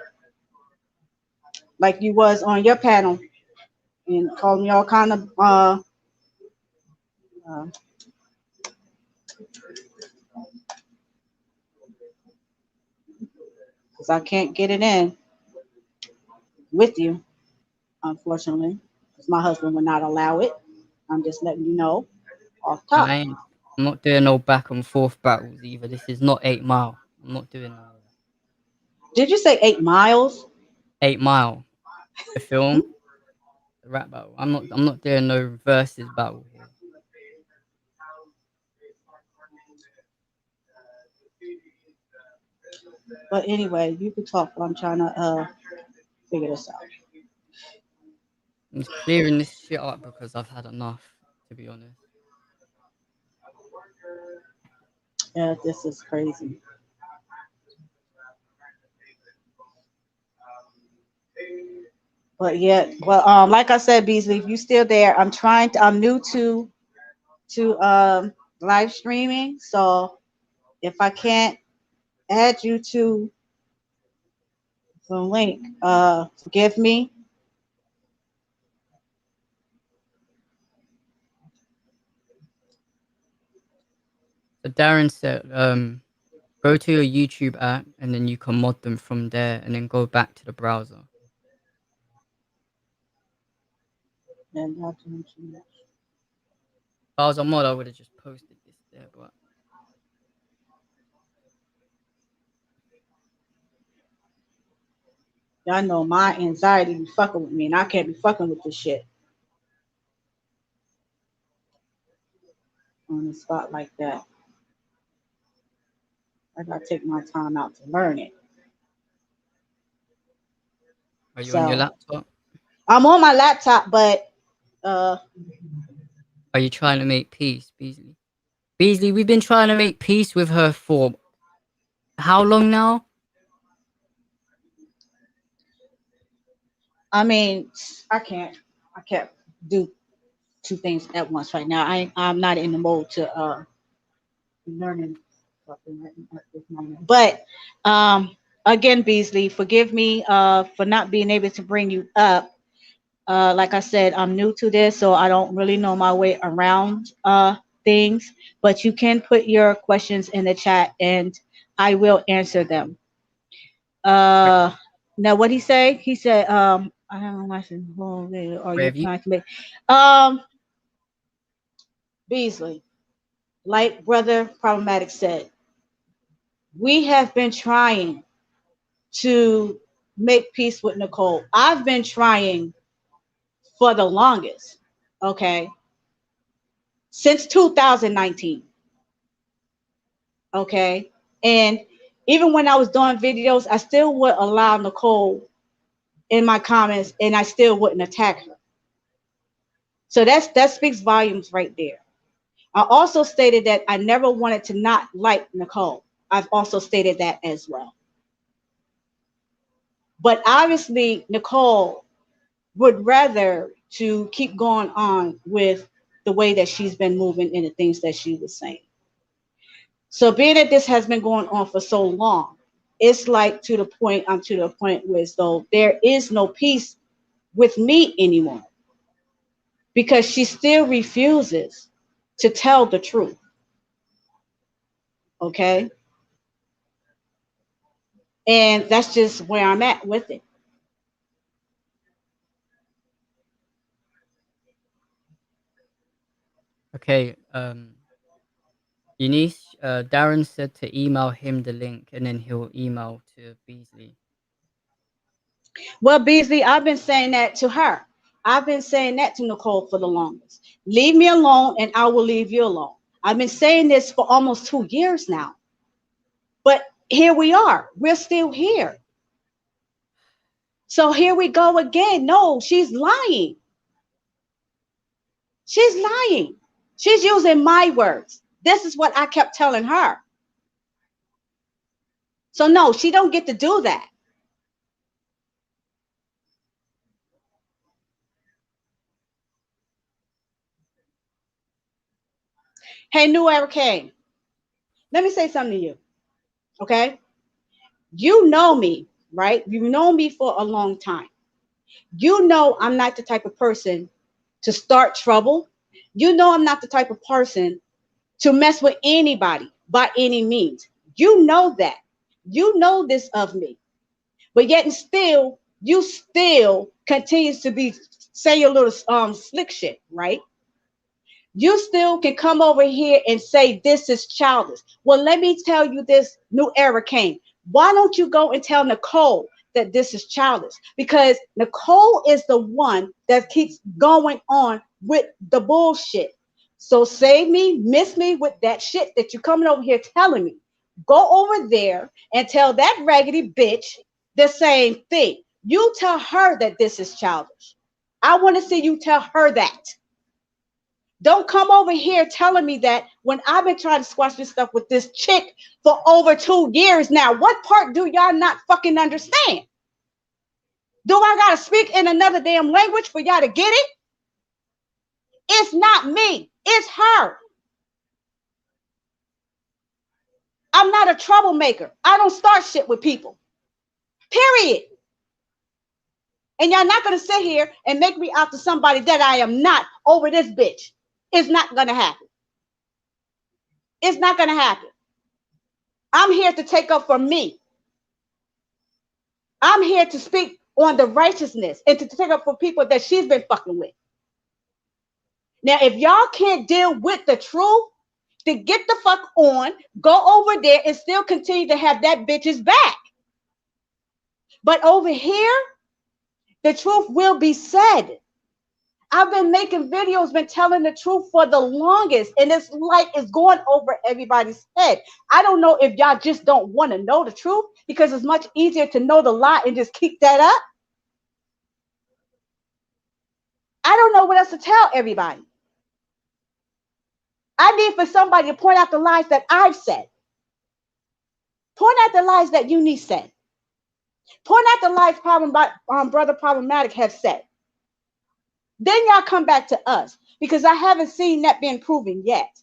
like you was on your panel and call me all kind of because I can't get it in with you, unfortunately, because my husband would not allow it. I'm just letting you know off And top. I'm not doing no back and forth battles either. This is not 8 Mile. I'm not doing none of that. Did you say 8 miles? 8 Mile, the film, the rap battle. I'm not doing no versus battle here. But anyway, you can talk while I'm trying to figure this out. I'm just clearing this shit up because I've had enough, to be honest. Yeah, this is crazy. But yeah, well, like I said, Beasley, if you still there, I'm new to live streaming, so if I can't add you to the link, forgive me. So Darren said, go to your YouTube app and then you can mod them from there and then go back to the browser. And not to mention that. If I was a mod, I would have just posted this there, but Y'all know my anxiety be fucking with me, and I can't be fucking with this shit on the spot like that. I gotta take my time out to learn it. are you on your So laptop? I'm on my laptop, but uh, Are you trying to make peace, Beasley? Beasley, we've been trying to make peace with her for how long now? I mean, I can't do two things at once right now. I'm not in the mode to learning something at this moment. But again, Beasley, forgive me for not being able to bring you up. Like I said, I'm new to this, so I don't really know my way around things. But you can put your questions in the chat, and I will answer them. Uh, Now what he say? He said, I don't know why are you Have you? trying to make um Beasley, like brother problematic said, we have been trying to make peace with Nicole. I've been trying for the longest, okay, since 2019, okay, and even when I was doing videos, I still would allow Nicole in my comments, and I still wouldn't attack her. So that speaks volumes right there. I also stated that I never wanted to not like Nicole. I've also stated that as well. But obviously, Nicole would rather to keep going on with the way that she's been moving and the things that she was saying. So being that this has been going on for so long, it's like I'm to the point where so there is no peace with me anymore because she still refuses to tell the truth. Okay. And that's just where I'm at with it. Okay. Eunice, Darren said to email him the link and then he'll email to Beasley. Well, Beasley, I've been saying that to her. I've been saying that to Nicole for the longest. Leave me alone and I will leave you alone. I've been saying this for almost 2 years now. But here we are. We're still here. So here we go again. No, she's lying. She's lying. She's using my words. This is what I kept telling her. So no, she don't get to do that. Hey, New Era King, let me say something to you. Okay? You know me, right? You've known me for a long time. You know I'm not the type of person to start trouble. You know I'm not the type of person to mess with anybody by any means. You know that. You know this of me. But yet and still, you still continues to be say your little slick shit, right? You still can come over here and say this is childish. Well, let me tell you this, New Era King. Why don't you go and tell Nicole that this is childish? Because Nicole is the one that keeps going on with the bullshit. So save me, miss me with that shit that you're coming over here telling me. Go over there and tell that raggedy bitch the same thing. You tell her that this is childish. I want to see you tell her that. Don't come over here telling me that when I've been trying to squash this stuff with this chick for over 2 years now. What part do y'all not fucking understand? Do I gotta speak in another damn language for y'all to get it? It's not me, it's her. I'm not a troublemaker. I don't start shit with people. Period. And y'all not gonna sit here and make me out to somebody that I am not over this bitch. It's not gonna happen. It's not gonna happen. I'm here to take up for me. I'm here to speak on the righteousness and to take up for people that she's been fucking with. Now, if y'all can't deal with the truth, then get the fuck on, go over there and still continue to have that bitch's back. But over here, the truth will be said. I've been making videos, been telling the truth for the longest, and it's like it's going over everybody's head. I don't know if y'all just don't want to know the truth because it's much easier to know the lie and just keep that up. I don't know what else to tell everybody. I need for somebody to point out the lies that I've said. Point out the lies that Eunice said. Point out the lies Brother Problematic have said. Then y'all come back to us because I haven't seen that being proven yet.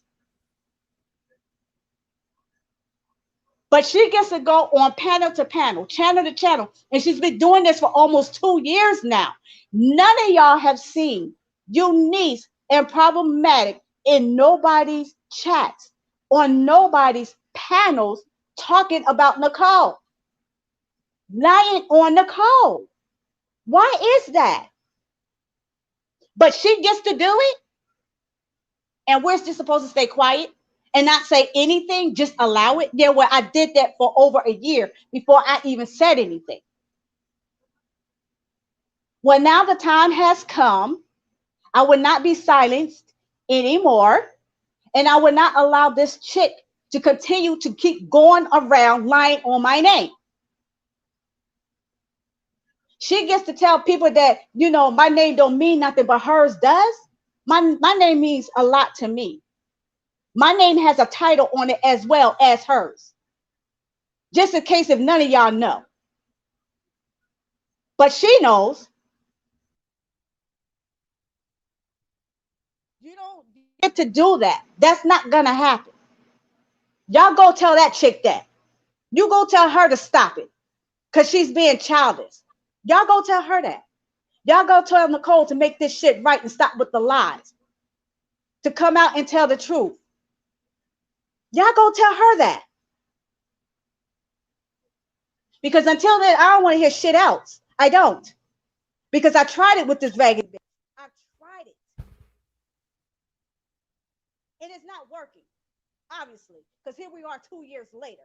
But she gets to go on panel to panel, channel to channel, and she's been doing this for almost 2 years now. None of y'all have seen Eunice and Problematic in nobody's chats, on nobody's panels talking about Nicole, lying on Nicole. Why is that? But she gets to do it, and we're just supposed to stay quiet and not say anything, just allow it. Yeah, well, I did that for over a year before I even said anything. Well, now the time has come. I will not be silenced anymore, and I will not allow this chick to continue to keep going around lying on my name. She gets to tell people that, my name don't mean nothing, but hers does. My name means a lot to me. My name has a title on it as well as hers. Just in case if none of y'all know. But she knows. You don't get to do that. That's not going to happen. Y'all go tell that chick that. You go tell her to stop it because she's being childish. Y'all go tell her that. Y'all go tell Nicole to make this shit right and stop with the lies. To come out and tell the truth. Y'all go tell her that. Because until then, I don't want to hear shit else. I don't. Because I tried it with this ragged bitch. I've tried it. And it's not working, obviously. Because here we are 2 years later.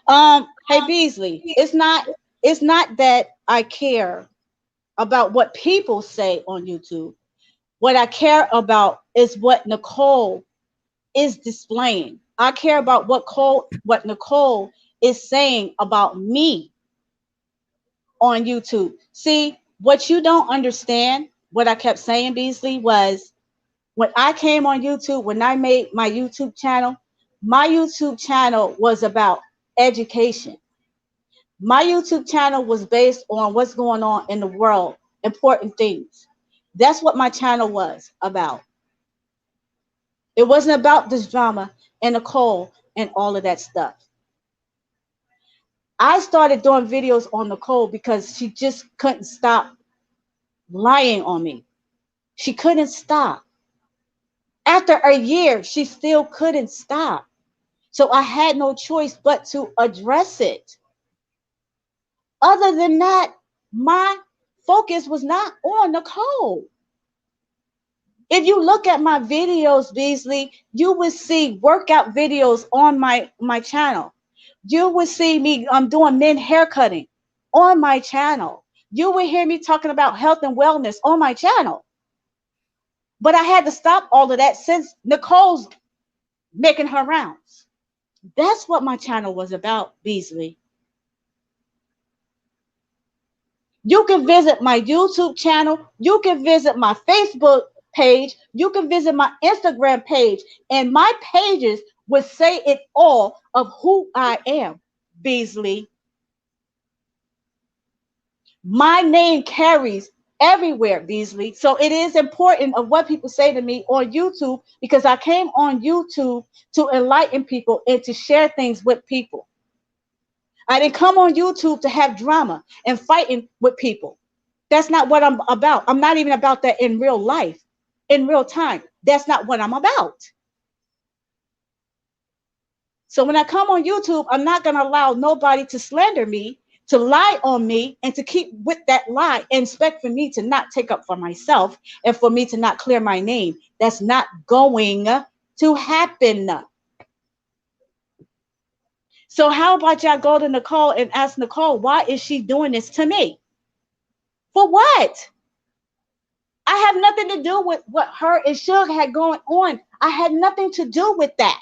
Hey Beasley, it's not that I care about what people say on YouTube. What I care about is what Nicole is displaying. I care about what Nicole is saying about me on YouTube. See, what you don't understand, what I kept saying, Beasley, was when I came on YouTube, when I made my YouTube channel was about education. My YouTube channel was based on what's going on in the world, important things. That's what my channel was about. It wasn't about this drama and Nicole and all of that stuff. I started doing videos on Nicole because she just couldn't stop lying on me. She couldn't stop. After a year, she still couldn't stop. So I had no choice but to address it. Other than that, my focus was not on Nicole. If you look at my videos, Beasley, you will see workout videos on my channel. You will see me doing men haircutting on my channel. You will hear me talking about health and wellness on my channel. But I had to stop all of that since Nicole's making her rounds. That's what my channel was about, Beasley. You can visit my YouTube channel. You can visit my Facebook page. You can visit my Instagram page. And my pages would say it all of who I am, Beasley. My name carries everywhere, Beasley. So it is important of what people say to me on YouTube because I came on YouTube to enlighten people and to share things with people. I didn't come on YouTube to have drama and fighting with people. That's not what I'm about. I'm not even about that in real life, in real time. That's not what I'm about. So when I come on YouTube, I'm not going to allow nobody to slander me, to lie on me, and to keep with that lie and expect for me to not take up for myself and for me to not clear my name. That's not going to happen. So how about y'all go to Nicole and ask Nicole, why is she doing this to me? For what? I have nothing to do with what her and Suge had going on. I had nothing to do with that.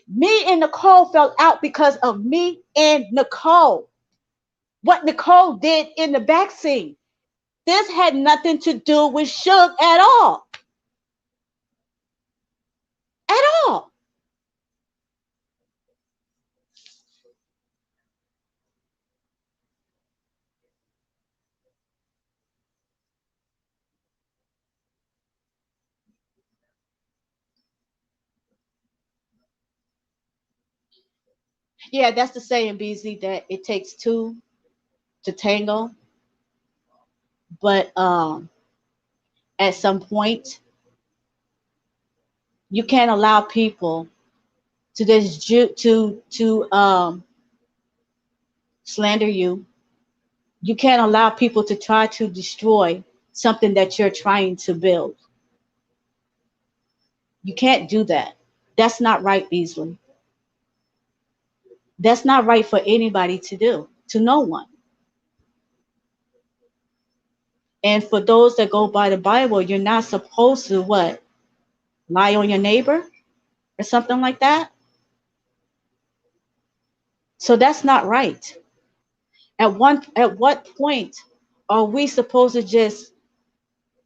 Me and Nicole fell out because of me and Nicole. What Nicole did in the backseat. This had nothing to do with Suge at all. At all. Yeah, that's the saying, BZ, that it takes two to tango. But at some point, you can't allow people to slander you. You can't allow people to try to destroy something that you're trying to build. You can't do that. That's not right, Beasley. That's not right for anybody to do, to no one. And for those that go by the Bible, you're not supposed to what? Lie on your neighbor or something like that. So that's not right. At what point are we supposed to just,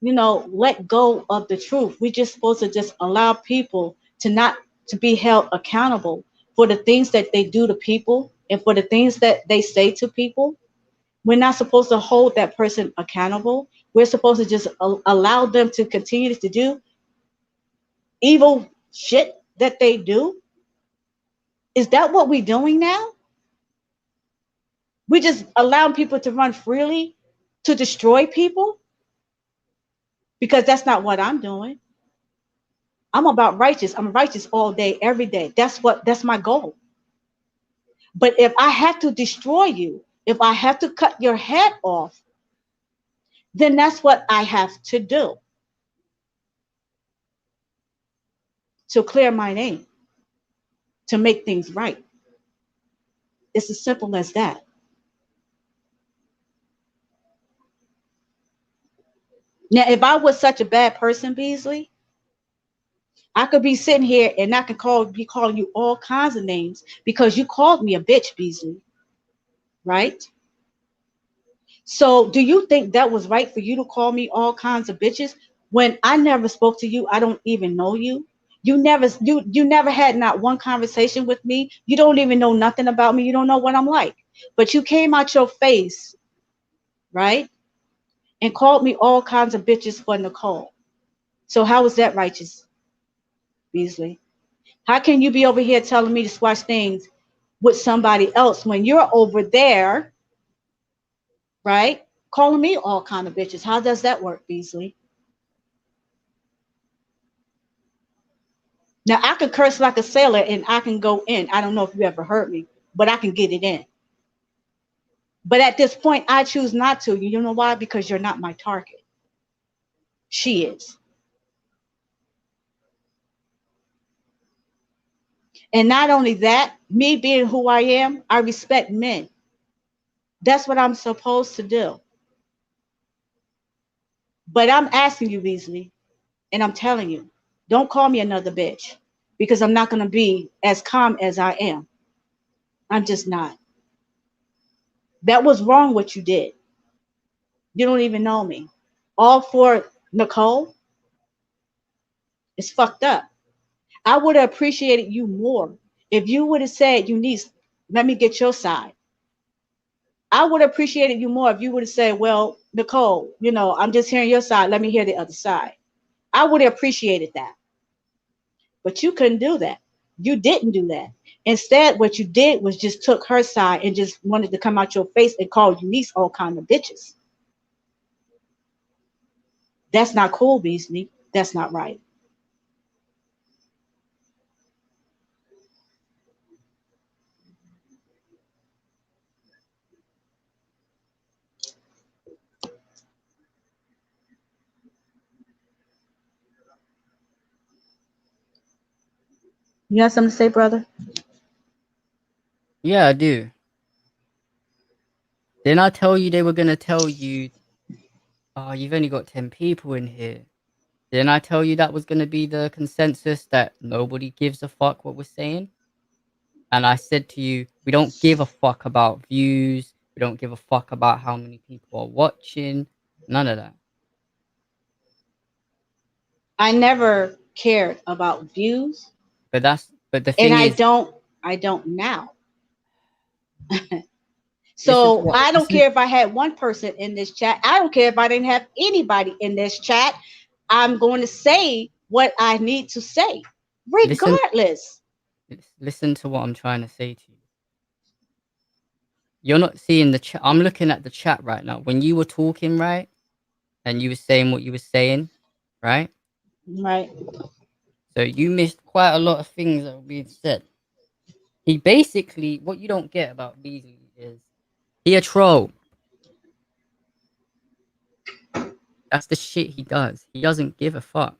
let go of the truth? We're just supposed to just allow people to not to be held accountable for the things that they do to people and for the things that they say to people. We're not supposed to hold that person accountable. We're supposed to just allow them to continue to do evil shit that they do. Is that what we're doing now? We just allowing people to run freely to destroy people? Because that's not what I'm doing. I'm about righteous. I'm righteous all day, every day. That's my goal. But if I have to destroy you, if I have to cut your head off, then that's what I have to do to clear my name, to make things right. It's as simple as that. Now, if I was such a bad person, Beasley, I could be sitting here and I could be calling you all kinds of names because you called me a bitch, Beasley, right? So do you think that was right for you to call me all kinds of bitches when I never spoke to you? I don't even know you. You never had not one conversation with me. You don't even know nothing about me. You don't know what I'm like. But you came out your face, right? And called me all kinds of bitches for Nicole. So how is that righteous, Beasley? How can you be over here telling me to squash things with somebody else when you're over there, right? Calling me all kind of bitches. How does that work, Beasley? Now I can curse like a sailor and I can go in. I don't know if you ever heard me, but I can get it in. But at this point, I choose not to. You know why? Because you're not my target. She is. And not only that, me being who I am, I respect men. That's what I'm supposed to do. But I'm asking you, Beasley, and I'm telling you, don't call me another bitch because I'm not going to be as calm as I am. I'm just not. That was wrong what you did. You don't even know me. All for Nicole is fucked up. I would have appreciated you more if you would have said, Eunice, let me get your side. I would have appreciated you more if you would have said, well, Nicole, I'm just hearing your side. Let me hear the other side. I would have appreciated that. But you couldn't do that. You didn't do that. Instead, what you did was just took her side and just wanted to come out your face and call Eunice all kind of bitches. That's not cool, Beasley. That's not right. You have something to say, brother? Yeah, I do. Didn't I tell you they were gonna tell you, oh, you've only got 10 people in here? Didn't I tell you that was gonna be the consensus that nobody gives a fuck what we're saying? And I said to you, we don't give a fuck about views. We don't give a fuck about how many people are watching. None of that. I never cared about views, But the and thing is, I don't now. listen to So what I don't listen care if I had one person in this chat. I don't care if I didn't have anybody in this chat. I'm going to say what I need to say, listen regardless. listen to what I'm trying to say to you. You're not seeing the chat. I'm looking at the chat right now. When you were talking, right, and you were saying what you were saying, right? Right. So you missed quite a lot of things that were being said. He basically, what you don't get about Beasley is he a troll. That's the shit he does. He doesn't give a fuck.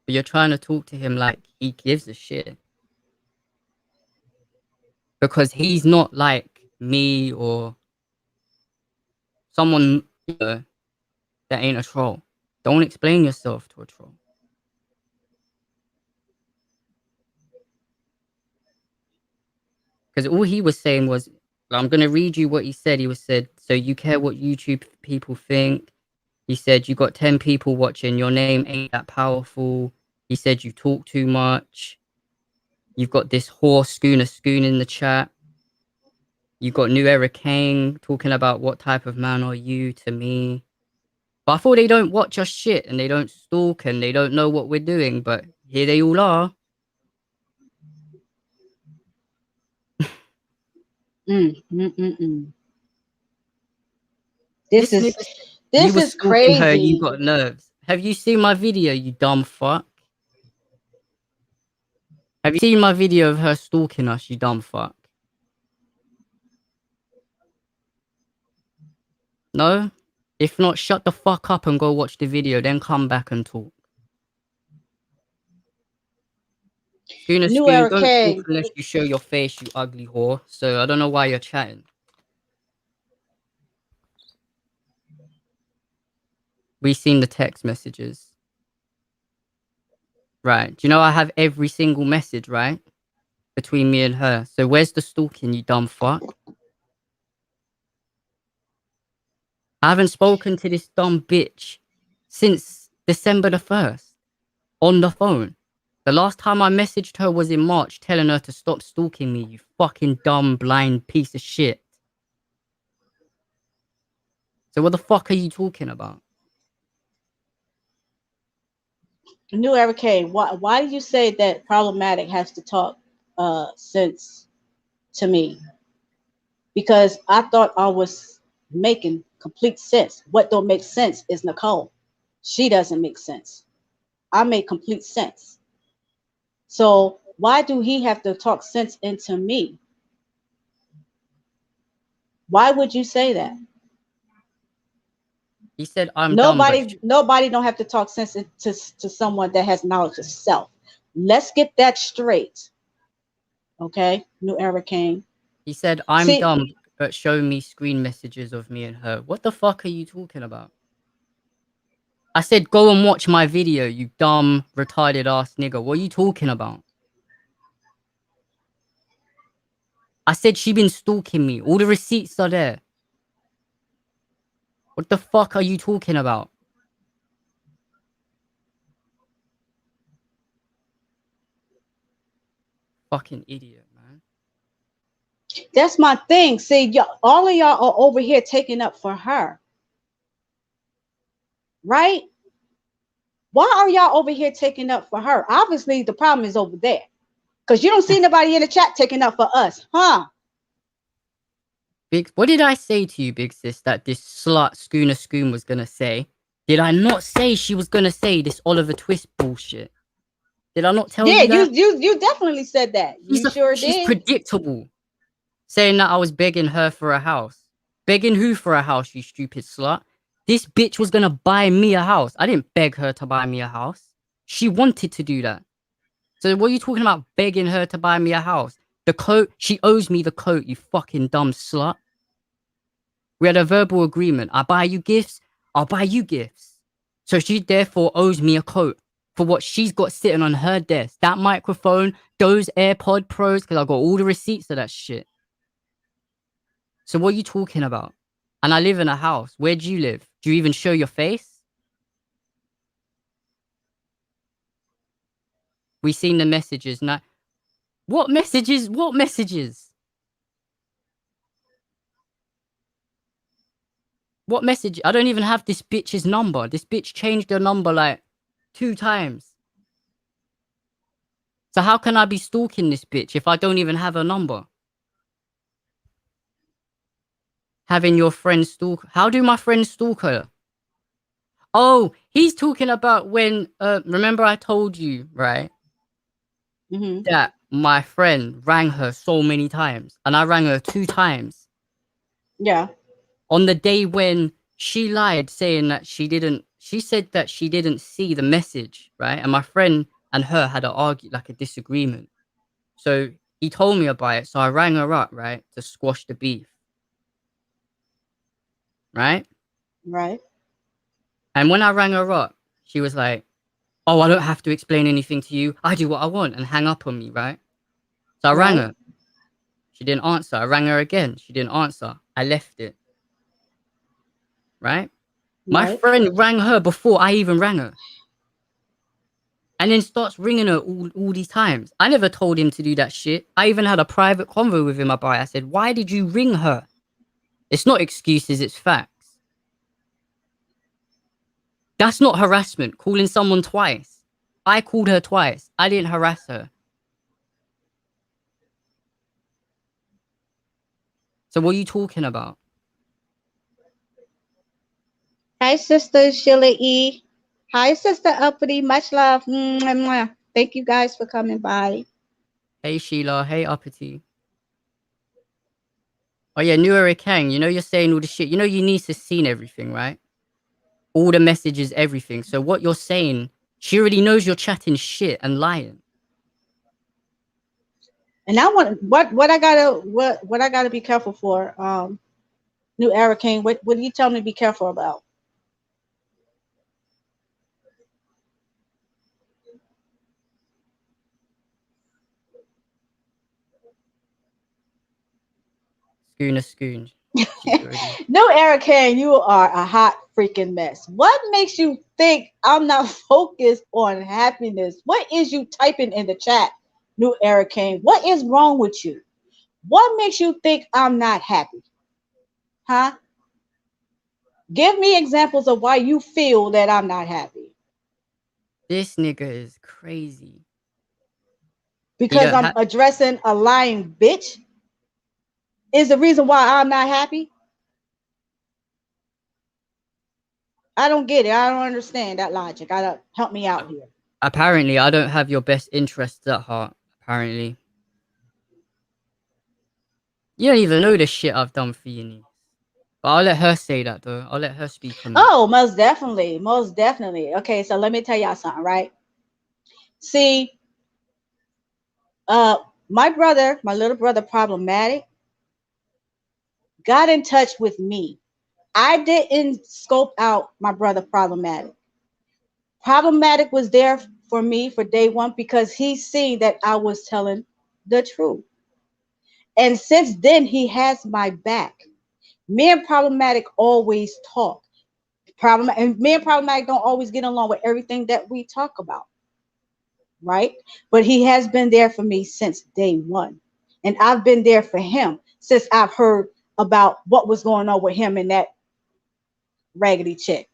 But you're trying to talk to him like he gives a shit. Because he's not like me or someone that ain't a troll. Don't explain yourself to a troll. Because all he was saying was, I'm going to read you what he said. He was said, so you care what YouTube people think. He said, you got 10 people watching. Your name ain't that powerful. He said, you talk too much. You've got this horse schooner spoon in the chat. You've got New Era Kane talking about what type of man are you to me. But I thought they don't watch us shit and they don't stalk and they don't know what we're doing. But here they all are. Mm, mm, mm, mm. This This is nigga said you this were is stalking her, you crazy. got nerves. Have you seen my video, you dumb fuck? Have you seen my video of her stalking us, you dumb fuck? No? If not, shut the fuck up and go watch the video, then come back and talk. Schooner New Schoon, Era don't talk K. unless you show your face, you ugly whore. So I don't know why you're chatting. We seen the text messages. Right. Do you know I have every single message, right? Between me and her. So where's the stalking, you dumb fuck? I haven't spoken to this dumb bitch since December the 1st on the phone. The last time I messaged her was in March telling her to stop stalking me, you fucking dumb, blind piece of shit. So what the fuck are you talking about? New Era K. Why do you say that Problematic has to talk sense to me? Because I thought I was making complete sense. What don't make sense is Nicole. She doesn't make sense. I make complete sense. So why do he have to talk sense into me? Why would you say that? He said I'm dumb, but Nobody don't have to talk sense to someone that has knowledge of self. Let's get that straight. Okay, New Era King. he said I'm See, dumb, but show me screen messages of me and her. What the fuck are you talking about? I said go and watch my video, you dumb, retarded ass nigga. What are you talking about? I said she been stalking me. All the receipts are there. What the fuck are you talking about? Fucking idiot, man. that's my thing. See, all of y'all are over here taking up for her, right? Why are y'all over here taking up for her? Obviously, the problem is over there. Because you don't see nobody in the chat taking up for us, huh? Big, what did I say to you, big sis, that this slut Schooner Schoon was gonna say? Did I not say she was gonna say this Oliver Twist bullshit? Did I not tell Yeah, you that? you definitely said that. You sure She's did. predictable. Saying that I was begging her for a house. Begging who for a house, you stupid slut? This bitch was gonna buy me a house. I didn't beg her to buy me a house. She wanted to do that. So what are you talking about begging her to buy me a house? The coat, she owes me the coat, you fucking dumb slut. We had a verbal agreement. I buy you gifts, I'll buy you gifts. So she therefore owes me a coat for what she's got sitting on her desk. That microphone, those AirPod Pros, because I got all the receipts of that shit. So what are you talking about? And I live in a house. Where do you live? Do you even show your face? We seen the messages. Now, what messages? What messages? What message? I don't even have this bitch's number. This bitch changed her number like 2 times. So how can I be stalking this bitch if I don't even have her number? Having your friend stalk. How do my friends stalk her? Oh, he's talking about when, remember I told you, right? That my friend rang her so many times. And I rang her 2 times. Yeah. On the day when she lied, saying that she said that she didn't see the message, right? And my friend and her had a disagreement. So he told me about it. So I rang her up, right? To squash the beef. Right? Right. And when I rang her up, she was like, oh, I don't have to explain anything to you. I do what I want, and hang up on me, right? So I rang her. She didn't answer. I rang her again. She didn't answer. I left it. Right? My friend rang her before I even rang her. And then starts ringing her all these times. I never told him to do that shit. I even had a private convo with him about it. I said, why did you ring her? It's not excuses, it's facts. That's not harassment, calling someone twice. I called her twice. I didn't harass her. So what are you talking about? Hi, Sister Sheila E. Hi, Sister Uppity. Much love. Thank you guys for coming by. Hey, Sheila. Hey, Uppity. Oh, yeah, Nura Kang. You know you're saying all the shit. You know your niece has seen everything, right? All the messages, everything. So what you're saying, she already knows you're chatting shit and lying. And I want what I gotta be careful for. New Era King, what do you tell me to be careful about? Schoon. She's already. New Era King, you are a hot freaking mess. What makes you think I'm not focused on happiness? What is you typing in the chat, New Era King? What is wrong with you? What makes you think I'm not happy? Huh? Give me examples of why you feel that I'm not happy. This nigga is crazy. He Because don't I'm have. addressing a lying bitch is the reason why I'm not happy. I don't get it. I don't understand that logic. I don't help me out here. Apparently, I don't have your best interests at heart. Apparently, you don't even know the shit I've done for you, niece. But I'll let her say that though. I'll let her speak on that. Oh, most definitely. Most definitely. Okay, so let me tell y'all something, right? See, uh, my brother, my little brother, problematic, got in touch with me. I didn't scope out my brother, problematic. Problematic was there for me for day one because he seen that I was telling the truth. And since then, he has my back. Me and problematic always talk. And me and problematic don't always get along with everything that we talk about, right? But he has been there for me since day one. And I've been there for him since I've heard about what was going on with him and that raggedy chick.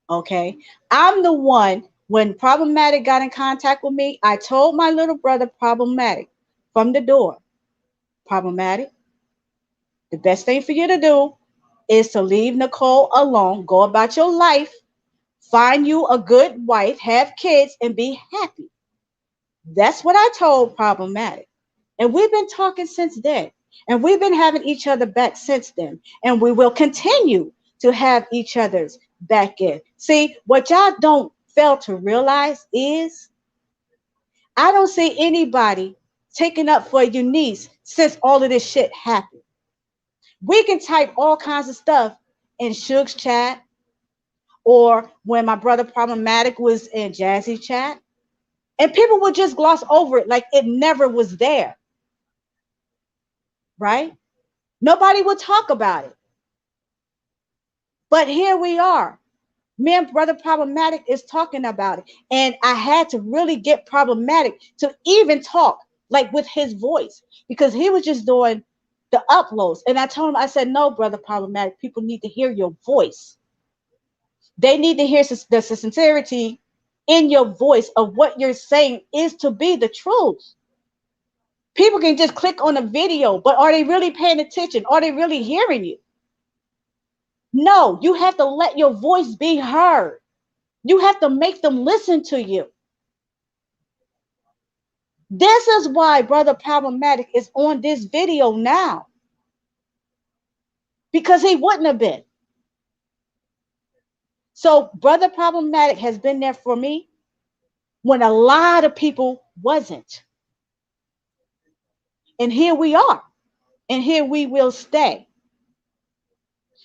Okay. I'm the one, when problematic got in contact with me, I told my little brother, problematic, from the door, problematic, the best thing for you to do is to leave Nicole alone, go about your life, find you a good wife, have kids, and be happy. That's what I told problematic. And we've been talking since then. And we've been having each other back since then. And we will continue to have each other's back in. See, what y'all don't fail to realize is I don't see anybody taking up for Eunice since all of this shit happened. We can type all kinds of stuff in Suge's chat or when my brother problematic was in Jazzy chat, and people would just gloss over it like it never was there, right? Nobody would talk about it. But here we are. Me and brother problematic is talking about it. And I had to really get problematic to even talk like with his voice because he was just doing the uploads. And I told him, I said, no, brother problematic, people need to hear your voice. They need to hear the sincerity in your voice of what you're saying is to be the truth. People can just click on a video, but are they really paying attention? Are they really hearing you? No, you have to let your voice be heard. You have to make them listen to you. This is why Brother Problematic is on this video now. Because he wouldn't have been. So Brother Problematic has been there for me when a lot of people wasn't. And here we are. And here we will stay.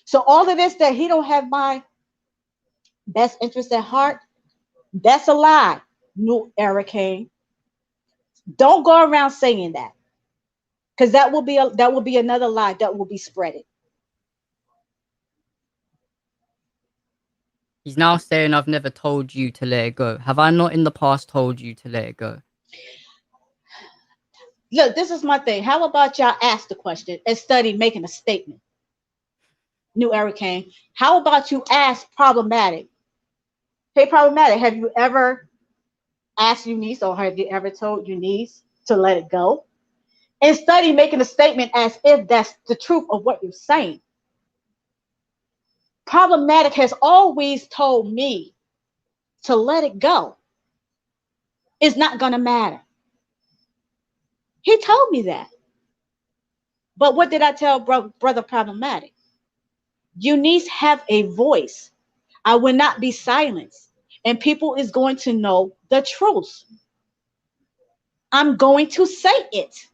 So all of this that he don't have my best interest at heart, that's a lie, New Era King. Don't go around saying that. Because that will be another lie that will be spreaded. He's now saying I've never told you to let it go. Have I not in the past told you to let it go? Look, this is my thing. How about y'all ask the question and study making a statement? New Era King. How about you ask problematic? Hey, problematic, have you ever asked Eunice or have you ever told Eunice to let it go? And study making a statement as if that's the truth of what you're saying. Problematic has always told me to let it go. It's not going to matter. He told me that. But what did I tell brother problematic? Eunice have a voice. I will not be silenced. And people is going to know the truth. I'm going to say it.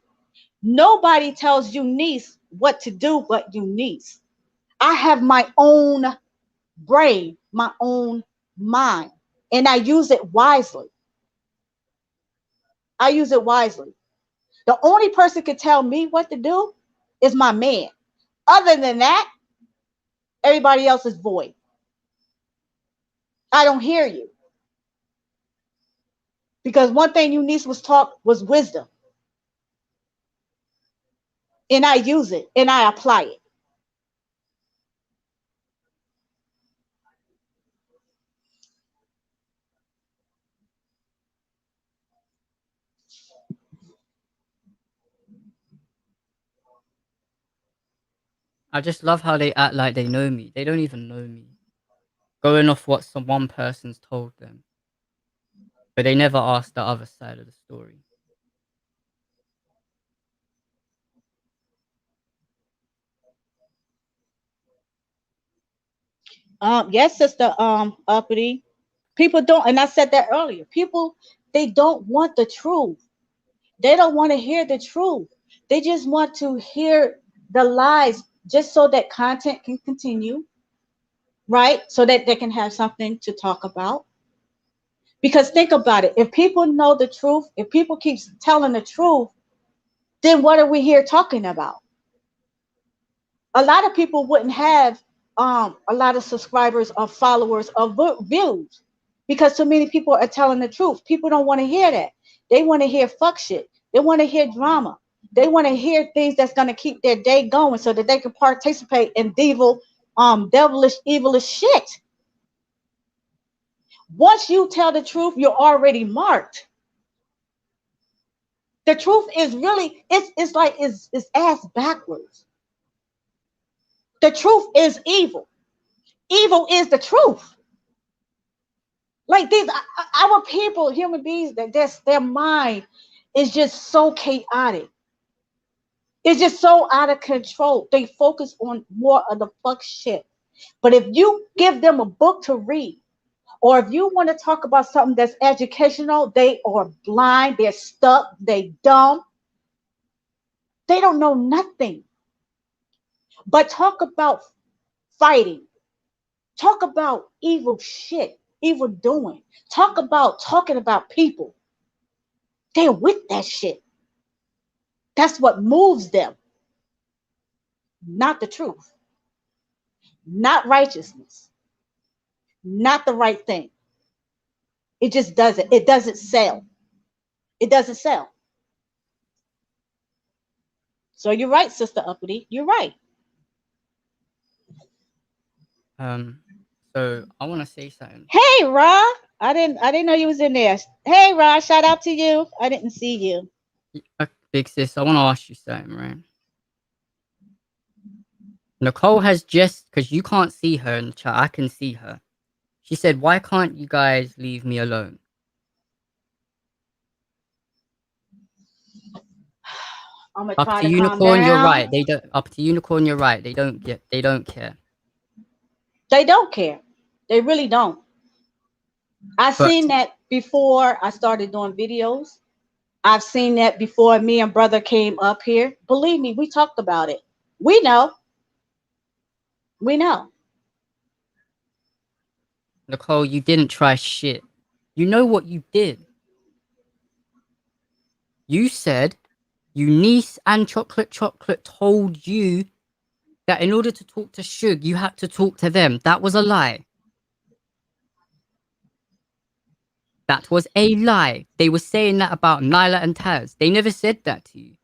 Nobody tells Eunice what to do but Eunice. I have my own brain, my own mind, and I use it wisely. I use it wisely. The only person can tell me what to do is my man. Other than that, everybody else is void. I don't hear you. Because one thing Eunice was taught was wisdom. And I use it and I apply it. I just love how they act like they know me. They don't even know me. Going off what some one person's told them, but they never ask the other side of the story. Yes, sister, uppity. People don't, and I said that earlier. People, they don't want the truth. They don't want to hear the truth. They just want to hear the lies just so that content can continue, right? So that they can have something to talk about. Because think about it. If people know the truth, if people keep telling the truth, then what are we here talking about? A lot of people wouldn't have a lot of subscribers or followers or views because so many people are telling the truth. People don't want to hear that. They want to hear fuck shit. They want to hear drama. They want to hear things that's going to keep their day going so that they can participate in devilish, evilish shit. Once you tell the truth, you're already marked. The truth is really, it's like it's ass backwards. The truth is evil. Evil is the truth. Like these, our people, human beings, that their mind is just so chaotic. It's just so out of control. They focus on more of the fuck shit. But if you give them a book to read, or if you want to talk about something that's educational, they are blind, they're stuck, they dumb, they don't know nothing. But talk about fighting, talk about evil shit, evil doing, talk about talking about people. They're with that shit. That's what moves them, not the truth, not righteousness, not the right thing. It just doesn't. It doesn't sell. It doesn't sell. So you're right, Sister Uppity. You're right. Um, so I want to say something. Hey, Ra. I didn't know you was in there. Hey, Ra. Shout out to you. I didn't see you. Big sis, I want to ask you something, right? Nicole has just, because you can't see her in the chat, I can see her. She said, "Why can't you guys leave me alone?" I'm gonna Up try to to calm Unicorn, you're down. right. They don't. Up to Unicorn, you're right. They don't get. They don't care. They don't care. They really don't. I But seen that before I started doing videos. I've seen that before me and brother came up here. Believe me, we talked about it. We know. We know. Nicole, you didn't try shit. You know what you did. You said Eunice and Chocolate told you that in order to talk to Suge, you had to talk to them. That was a lie. That was a lie. They were saying that about Nyla and Taz. They never said that to you.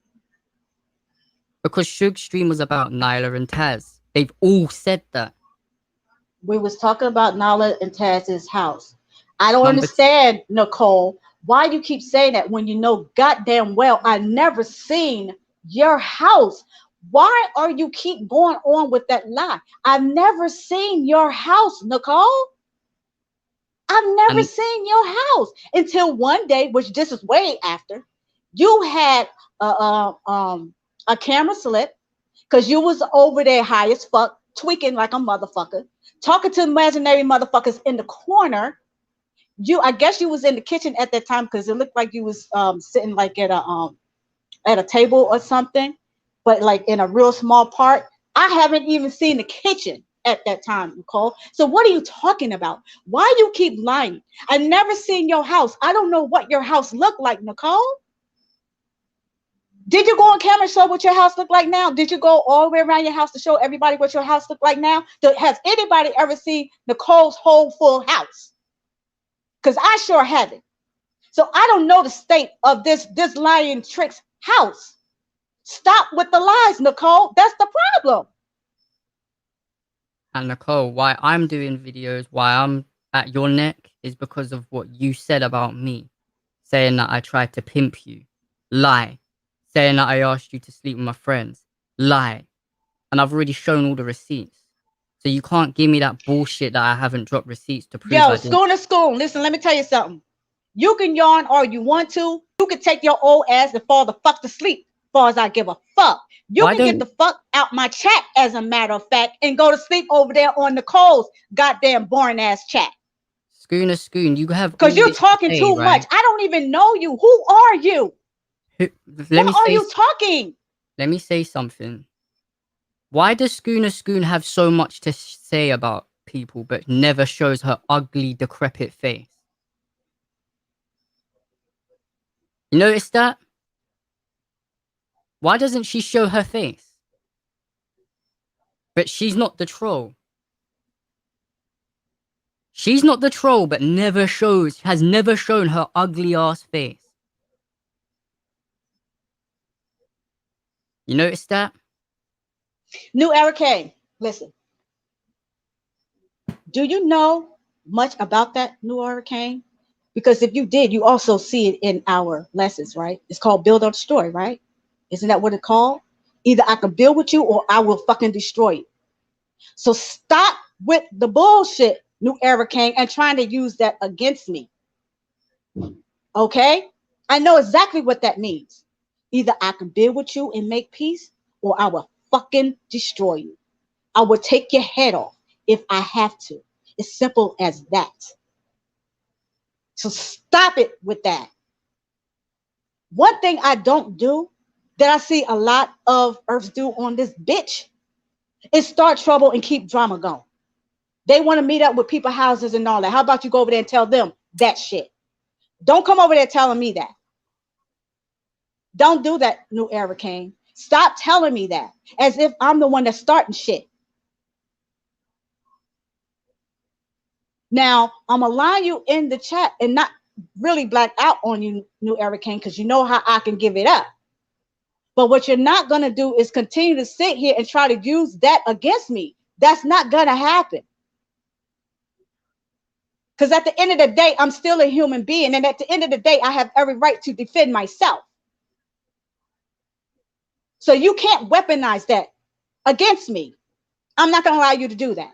Because Suge's stream was about Nyla and Taz. They've all said that. We was talking about Nala and Taz's house. I don't Number understand, Nicole, why you keep saying that when you know goddamn well I never seen your house. Why are you keep going on with that lie? I've never seen your house, Nicole. I've never and seen your house until one day, which this is way after, you had a camera slip because you was over there high as fuck, tweaking like a motherfucker, talking to imaginary motherfuckers in the corner. I guess you was in the kitchen at that time because it looked like you was sitting like at at a table or something, but like in a real small part. I haven't even seen the kitchen at that time, Nicole. So what are you talking about? Why you keep lying? I never seen your house. I don't know what your house looked like, Nicole. Did you go on camera and show what your house looked like now? Did you go all the way around your house to show everybody what your house looked like now? Has anybody ever seen Nicole's whole full house? Because I sure haven't. So I don't know the state of this lying trick's house. Stop with the lies, Nicole. That's the problem. And Nicole, why I'm doing videos, why I'm at your neck, is because of what you said about me. Saying that I tried to pimp you. Lie. Saying that I asked you to sleep with my friends. Lie. And I've already shown all the receipts. So you can't give me that bullshit that I haven't dropped receipts to prove I didn't. Yo, school. Listen, let me tell you something. You can yarn all you want to. You can take your old ass and fall the fuck to sleep. As far as I give a fuck. You can get the fuck out my chat, as a matter of fact, and go to sleep over there on Nicole's goddamn boring ass chat. Schoon, you have, because you're talking too much. I don't even know you. Who are you? What are you talking? Let me say something. Why does Schoon have so much to say about people but never shows her ugly, decrepit face? You notice that? Why doesn't she show her face? But she's not the troll. She's not the troll, but has never shown her ugly ass face. You notice that? New Era K, listen. Do you know much about that, New Era K? Because if you did, you also see it in our lessons, right? It's called Build or Destroy, right? Isn't that what it's called? Either I can build with you or I will fucking destroy you. So stop with the bullshit, New Era King, and trying to use that against me. Okay? I know exactly what that means. Either I can build with you and make peace, or I will fucking destroy you. I will take your head off if I have to. It's simple as that. So stop it with that. One thing I don't do that I see a lot of Earths do on this bitch is start trouble and keep drama going. They want to meet up with people's houses and all that. How about you go over there and tell them that shit? Don't come over there telling me that. Don't do that, New Era King. Stop telling me that as if I'm the one that's starting shit. Now, I'm going to line you in the chat and not really black out on you, New Era King, because you know how I can give it up. But what you're not going to do is continue to sit here and try to use that against me. That's not going to happen. Because at the end of the day, I'm still a human being. And at the end of the day, I have every right to defend myself. So you can't weaponize that against me. I'm not going to allow you to do that.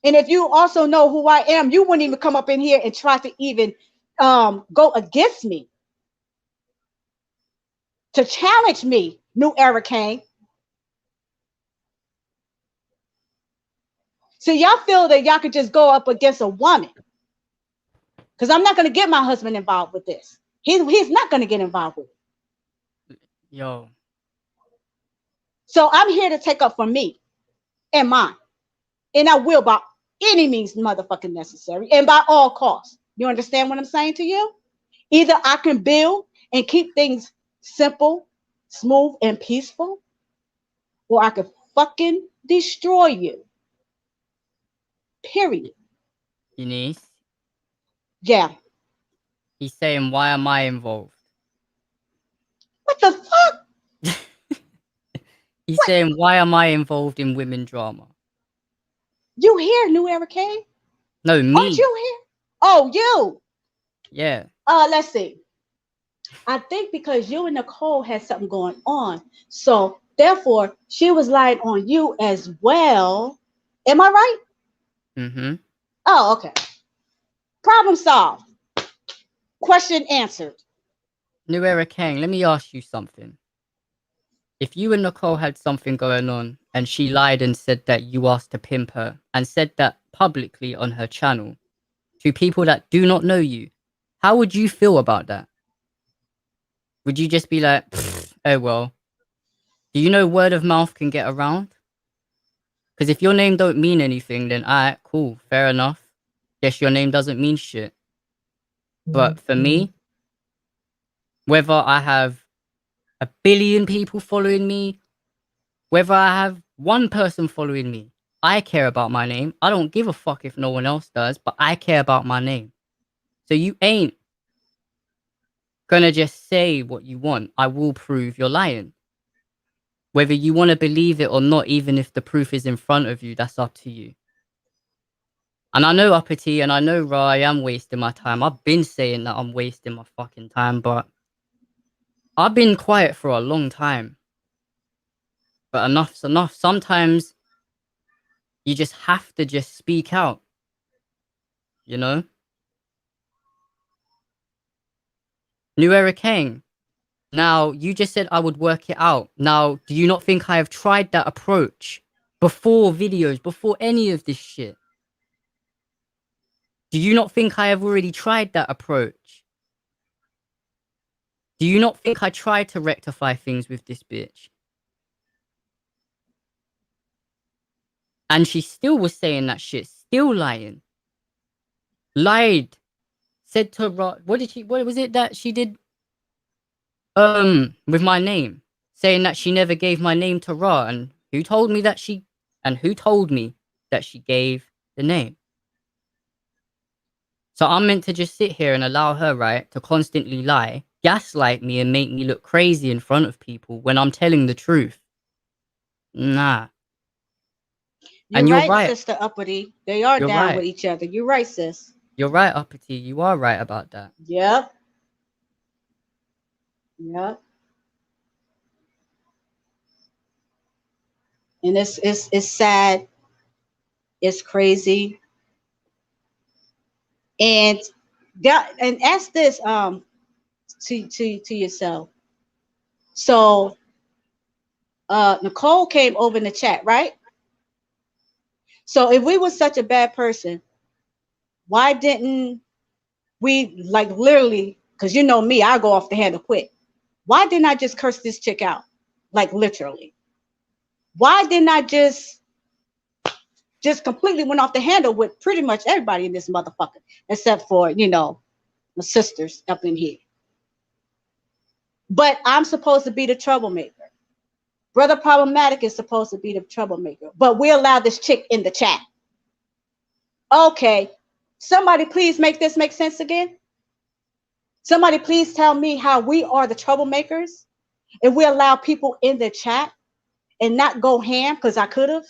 And if you also know who I am, you wouldn't even come up in here and try to even go against me. To challenge me, New Era King. So y'all feel that y'all could just go up against a woman. Because I'm not going to get my husband involved with this. He's not going to get involved with it. Yo. So I'm here to take up for me and mine. And I will by any means motherfucking necessary and by all costs. You understand what I'm saying to you? Either I can build and keep things simple, smooth, and peaceful, or I can fucking destroy you. Period. Eunice? Yeah. He's saying, why am I involved? What the fuck? He's saying, why am I involved in women drama? You here, New Era K? No, me. Aren't you here? Oh, you. Yeah. Let's see. I think because you and Nicole had something going on. So therefore, she was lying on you as well. Am I right? Mm-hmm. Oh, okay. Problem solved. Question answered. New Era King, let me ask you something. If you and Nicole had something going on and she lied and said that you asked to pimp her and said that publicly on her channel to people that do not know you, How would you feel about that? Would you just be like, oh well? Do you know word of mouth can get around? Because if your name don't mean anything, then alright, cool, fair enough. Guess your name doesn't mean shit. But for me, whether I have 1 billion people following me, whether I have 1 person following me, I care about my name. I don't give a fuck if no one else does, but I care about my name. So you ain't gonna just say what you want. I will prove you're lying. Whether you want to believe it or not, even if the proof is in front of you, that's up to you. And I know Uppity and I know Ra, I am wasting my time. I've been saying that I'm wasting my fucking time, but I've been quiet for a long time. But enough's enough. Sometimes you just have to just speak out, you know? New Era Kang. Now, you just said I would work it out. Now, do you not think I have tried that approach before videos, before any of this shit? Do you not think I have already tried that approach? Do you not think I tried to rectify things with this bitch? And she still was saying that shit, still lying. Lied. Said to Ra, what was it that she did? With my name. Saying that she never gave my name to Ra, and who told me that she gave the name? So I'm meant to just sit here and allow her, right, to constantly lie, gaslight me and make me look crazy in front of people when I'm telling the truth. Nah. And you're right, Sister Uppity. They are you're down right. with each other. You're right, sis. You're right, Uppity. You are right about that. Yep. Yep. And it's sad. It's crazy. And ask this to yourself. So Nicole came over in the chat, right? So if we were such a bad person, why didn't we, like, literally, because you know me, I go off the handle quick. Why didn't I just curse this chick out? Like, literally. Why didn't I just completely went off the handle with pretty much everybody in this motherfucker, except for, my sisters up in here. But I'm supposed to be the troublemaker. Brother Problematic is supposed to be the troublemaker. But we allowed this chick in the chat. Okay. Somebody please make this make sense again. Somebody please tell me how we are the troublemakers if we allow people in the chat and not go ham, because I could have.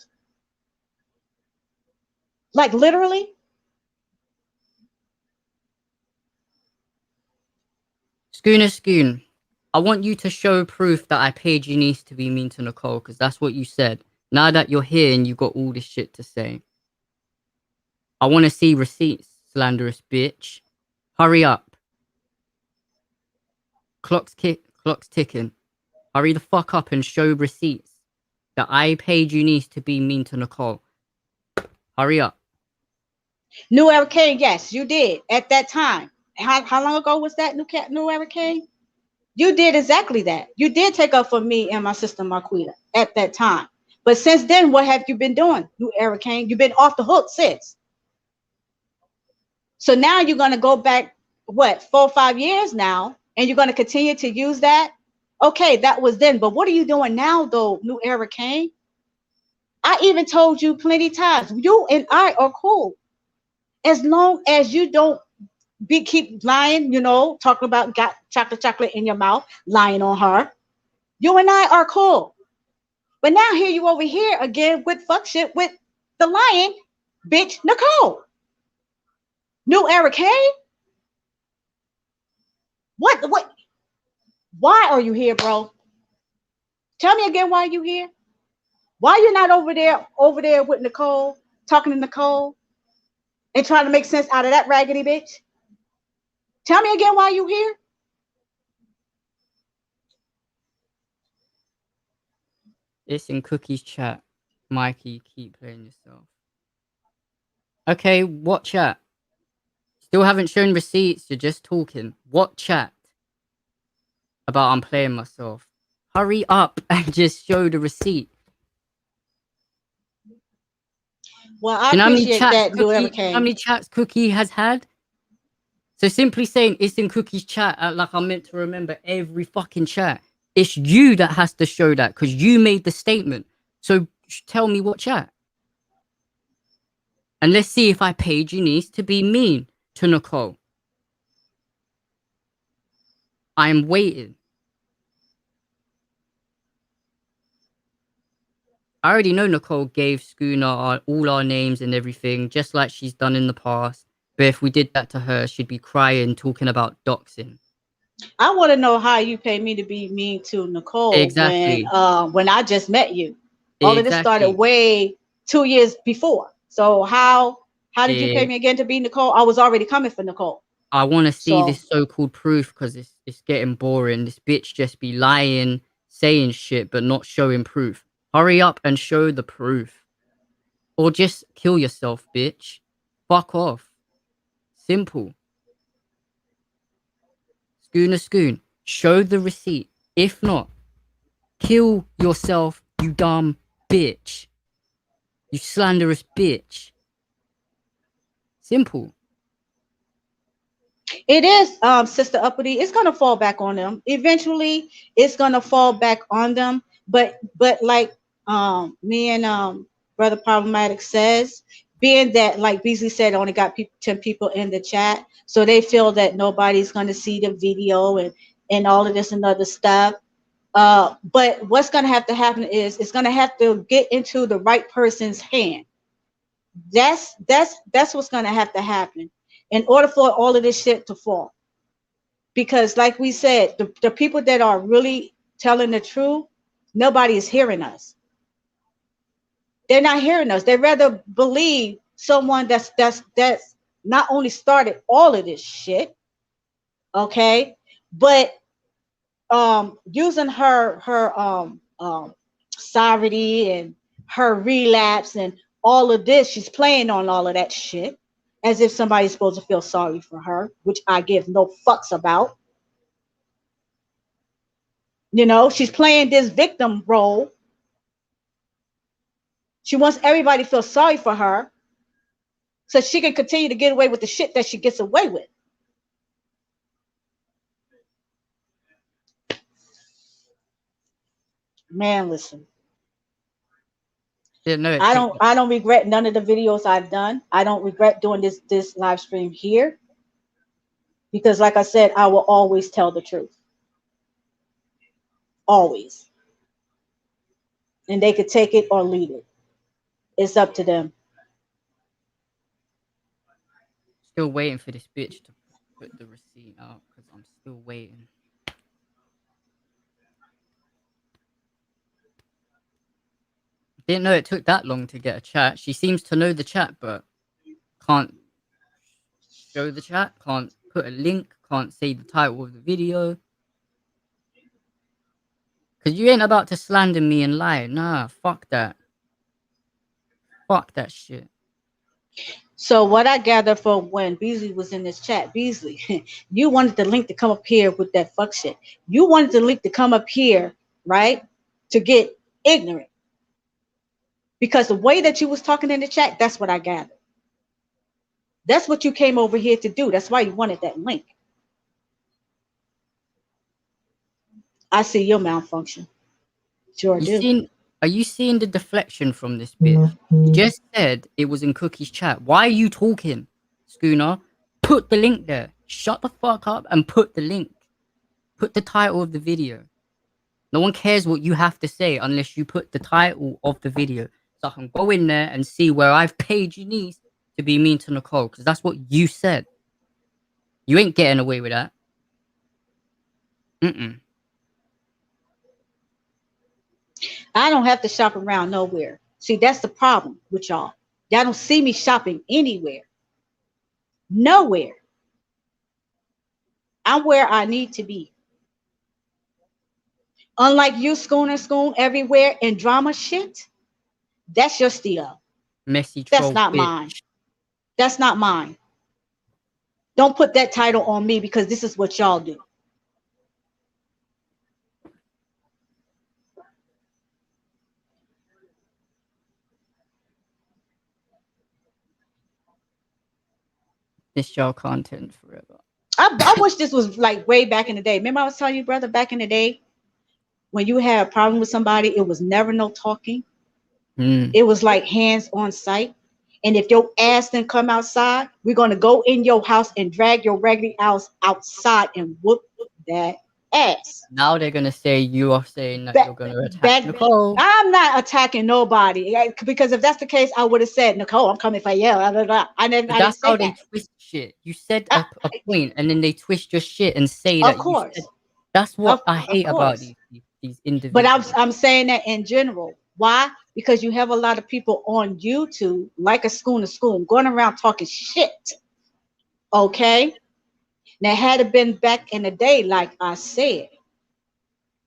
Like, literally. Schooner, I want you to show proof that I paid Eunice to be mean to Nicole, because that's what you said. Now that you're here and you got all this shit to say, I want to see receipts, slanderous bitch. Hurry up. Clock's ticking. Hurry the fuck up and show receipts that I paid Eunice to be mean to Nicole. Hurry up. New Era Kane, yes, you did at that time. How long ago was that, New Era Kane? You did exactly that. You did take up for me and my sister Marquita at that time. But since then, what have you been doing, New Era Kane? You've been off the hook since. So now you're going to go back, what, 4 or 5 years now, and you're going to continue to use that? Okay, that was then. But what are you doing now, though, New Era Kane? I even told you plenty times, you and I are cool. As long as you don't keep lying, talking about got chocolate in your mouth, lying on her. You and I are cool. But now here you over here again with fuck shit with the lying bitch Nicole. New Era Kane? What? Why are you here, bro? Tell me again why you here. Why you not over there with Nicole, talking to Nicole, and trying to make sense out of that raggedy bitch? Tell me again why you here. It's in Cookie's chat. Mikey, keep playing yourself. Okay, what chat? Still haven't shown receipts. You're just talking. What chat about I'm playing myself? Hurry up and just show the receipt. Well, I Do you know how many appreciate chats that whoever Cookie? How came. many chats Cookie has had? So simply saying it's in Cookie's chat, like I'm meant to remember every fucking chat. It's you that has to show that because you made the statement. So tell me what chat. And let's see if I paid Eunice to be mean to Nicole. I am waiting. I already know Nicole gave Schooner all our names and everything, just like she's done in the past. But if we did that to her, she'd be crying, talking about doxing. I want to know how you pay me to be mean to Nicole Exactly. when I just met you. All of this started Exactly. way 2 years before. So how did you pay Yeah. me again to be Nicole? I was already coming for Nicole. I want to see So this so-called proof because it's getting boring. This bitch just be lying, saying shit, but not showing proof. Hurry up and show the proof. Or just kill yourself, bitch. Fuck off. Simple. Schoon. Show the receipt. If not, kill yourself, you dumb bitch. You slanderous bitch. Simple. it is, Sister Uppity. It's gonna fall back on them. Eventually, it's gonna fall back on them. But like me and Brother Problematic says, being that like Beasley said, only got 10 people in the chat, so they feel that nobody's gonna see the video and all of this and other stuff. But what's gonna have to happen is it's gonna have to get into the right person's hand. That's what's gonna have to happen in order for all of this shit to fall. Because like we said, the people that are really telling the truth, nobody is hearing us. They're not hearing us. They rather believe someone that's not only started all of this shit, okay, but using her sovereignty and her relapse and all of this, she's playing on all of that shit as if somebody's supposed to feel sorry for her, which I give no fucks about. You know, she's playing this victim role. She wants everybody to feel sorry for her so she can continue to get away with the shit that she gets away with. Man, listen. Didn't know it I took. don't regret none of the videos I've done. I don't regret doing this live stream here because like I said, I will always tell the truth. Always. And they could take it or leave it. It's up to them. Still waiting for this bitch to put the receipt out because I'm still waiting. Didn't know it took that long to get a chat. She seems to know the chat, but can't show the chat, can't put a link, can't say the title of the video. Because you ain't about to slander me and lie. Nah, fuck that. Fuck that shit. So what I gather from when Beasley was in this chat, Beasley, you wanted the link to come up here with that fuck shit. You wanted the link to come up here, right? To get ignorant. Because the way that you was talking in the chat, that's what I gathered. That's what you came over here to do. That's why you wanted that link. I see your malfunction. Sure do. Are you seeing the deflection from this bitch? You just said it was in Cookie's chat. Why are you talking, Schooner? Put the link there. Shut the fuck up and put the link. Put the title of the video. No one cares what you have to say unless you put the title of the video. So I can go in there and see where I've paid Eunice to be mean to Nicole. Because that's what you said. You ain't getting away with that. Mm-mm. I don't have to shop around nowhere. See, that's the problem with y'all. Y'all don't see me shopping anywhere. Nowhere. I'm where I need to be. Unlike you, Schoon everywhere and drama shit, that's your steal. Messy That's troll not bitch. mine. That's not mine. Don't put that title on me because this is what y'all do. This show content forever. I wish this was like way back in the day. Remember I was telling you, brother, back in the day when you had a problem with somebody, it was never no talking. It was like hands on sight. And if your ass didn't come outside, we're gonna go in your house and drag your raggedy ass outside and whoop that ass. Now they're gonna say you are saying that you're gonna attack Nicole. I'm not attacking nobody because if that's the case, I would have said, Nicole, I'm coming for you. Blah, blah, blah. I didn't That's say how that. they twist shit. You said a point, and then they twist your shit and say that. Of course. You said, that's what I hate about these individuals. But I'm saying that in general. Why? Because you have a lot of people on YouTube, like a Schooner School, going around talking shit. Okay. Now, had it been back in the day, like I said,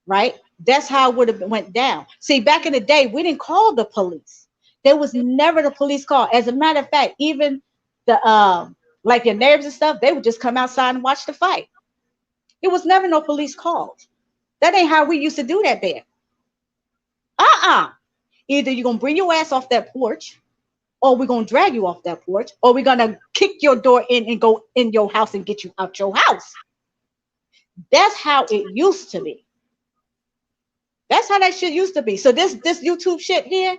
right? That's how it would have went down. See, back in the day, we didn't call the police. There was never the police call. As a matter of fact, even the like your neighbors and stuff, they would just come outside and watch the fight. It was never no police calls. That ain't how we used to do that there. Either you're gonna bring your ass off that porch, or we're gonna drag you off that porch, or we're gonna kick your door in and go in your house and get you out your house. That's how it used to be. That's how that shit used to be. So this YouTube shit here,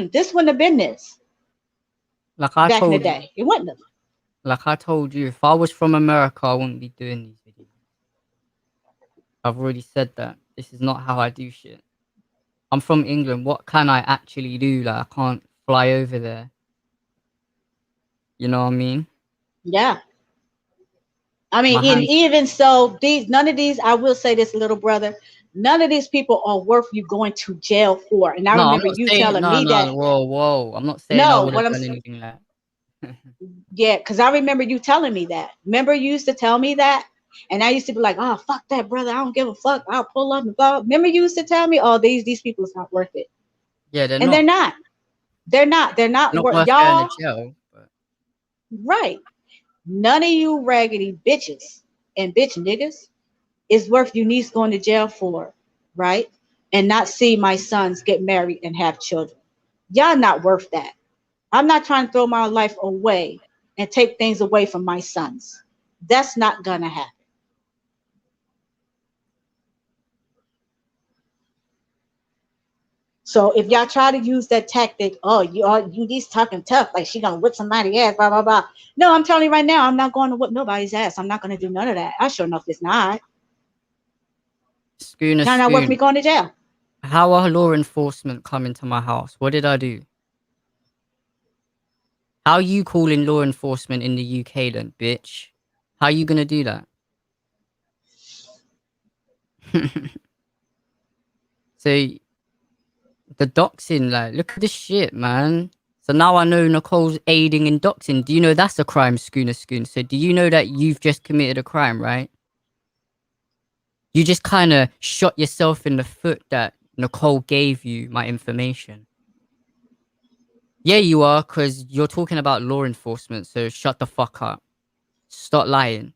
this wouldn't have been this. Like I back told in the day, it wouldn't have. Like I told you, if I was from America, I wouldn't be doing these videos. I've already said that. This is not how I do shit. I'm from England. What can I actually do? Like, I can't fly over there. You know what I mean? Yeah. I mean, even so, none of these, I will say this, little brother, none of these people are worth you going to jail for. And I remember you telling me that. Whoa. I'm not saying I would have done anything like that. Yeah, because I remember you telling me that. Remember you used to tell me that? And I used to be like, oh, fuck that, brother. I don't give a fuck. I'll pull up and go. Remember you used to tell me, oh, these people is not worth it. Yeah, they're not. They're not. They're not worth y'all. In jail, but... Right. None of you raggedy bitches and bitch niggas is worth you needs going to jail for, right? And not see my sons get married and have children. Y'all not worth that. I'm not trying to throw my life away and take things away from my sons. That's not gonna happen. So if y'all try to use that tactic, oh, you these talking tough, like she gonna whip somebody's ass, blah blah blah. No, I'm telling you right now, I'm not going to whip nobody's ass. I'm not gonna do none of that. I sure enough it's not. Not worth me going to jail. How are law enforcement coming to my house? What did I do? How are you calling law enforcement in the UK then, bitch? How are you gonna do that? So the doxing, like, look at this shit, man. So now I know Nicole's aiding in doxing. Do you know that's a crime, Schooner Schoon? So do you know that you've just committed a crime, right? You just kind of shot yourself in the foot that Nicole gave you my information. Yeah, you are, because you're talking about law enforcement, so shut the fuck up. Stop lying.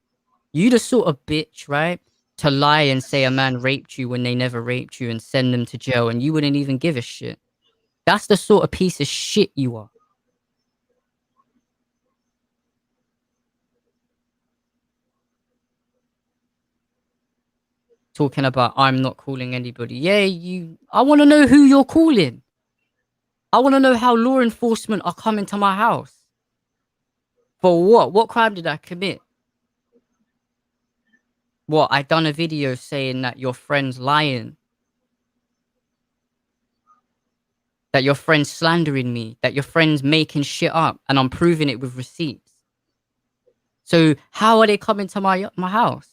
You the sort of bitch, right? To lie and say a man raped you when they never raped you and send them to jail and you wouldn't even give a shit. That's the sort of piece of shit you are. Talking about I'm not calling anybody. Yeah, I want to know who you're calling. I want to know how law enforcement are coming to my house. For what? What crime did I commit? What? I done a video saying that your friend's lying. That your friend's slandering me. That your friend's making shit up. And I'm proving it with receipts. So how are they coming to my house?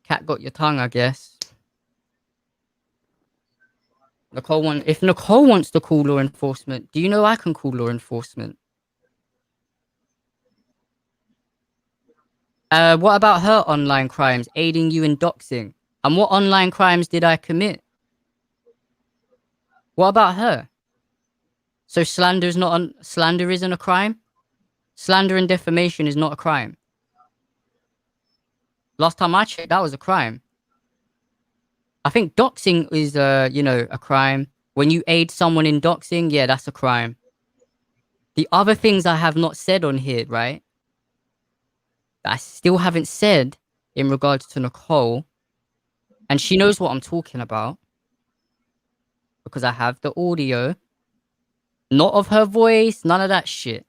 Cat got your tongue, I guess. If Nicole wants to call law enforcement, do you know I can call law enforcement? What about her online crimes, aiding you in doxing? And what online crimes did I commit? What about her? So slander isn't a crime? Slander and defamation is not a crime. Last time I checked, that was a crime. I think doxing is a crime. When you aid someone in doxing, yeah, that's a crime. The other things I have not said on here, right? I still haven't said in regards to Nicole, and she knows what I'm talking about because I have the audio, not of her voice, none of that shit.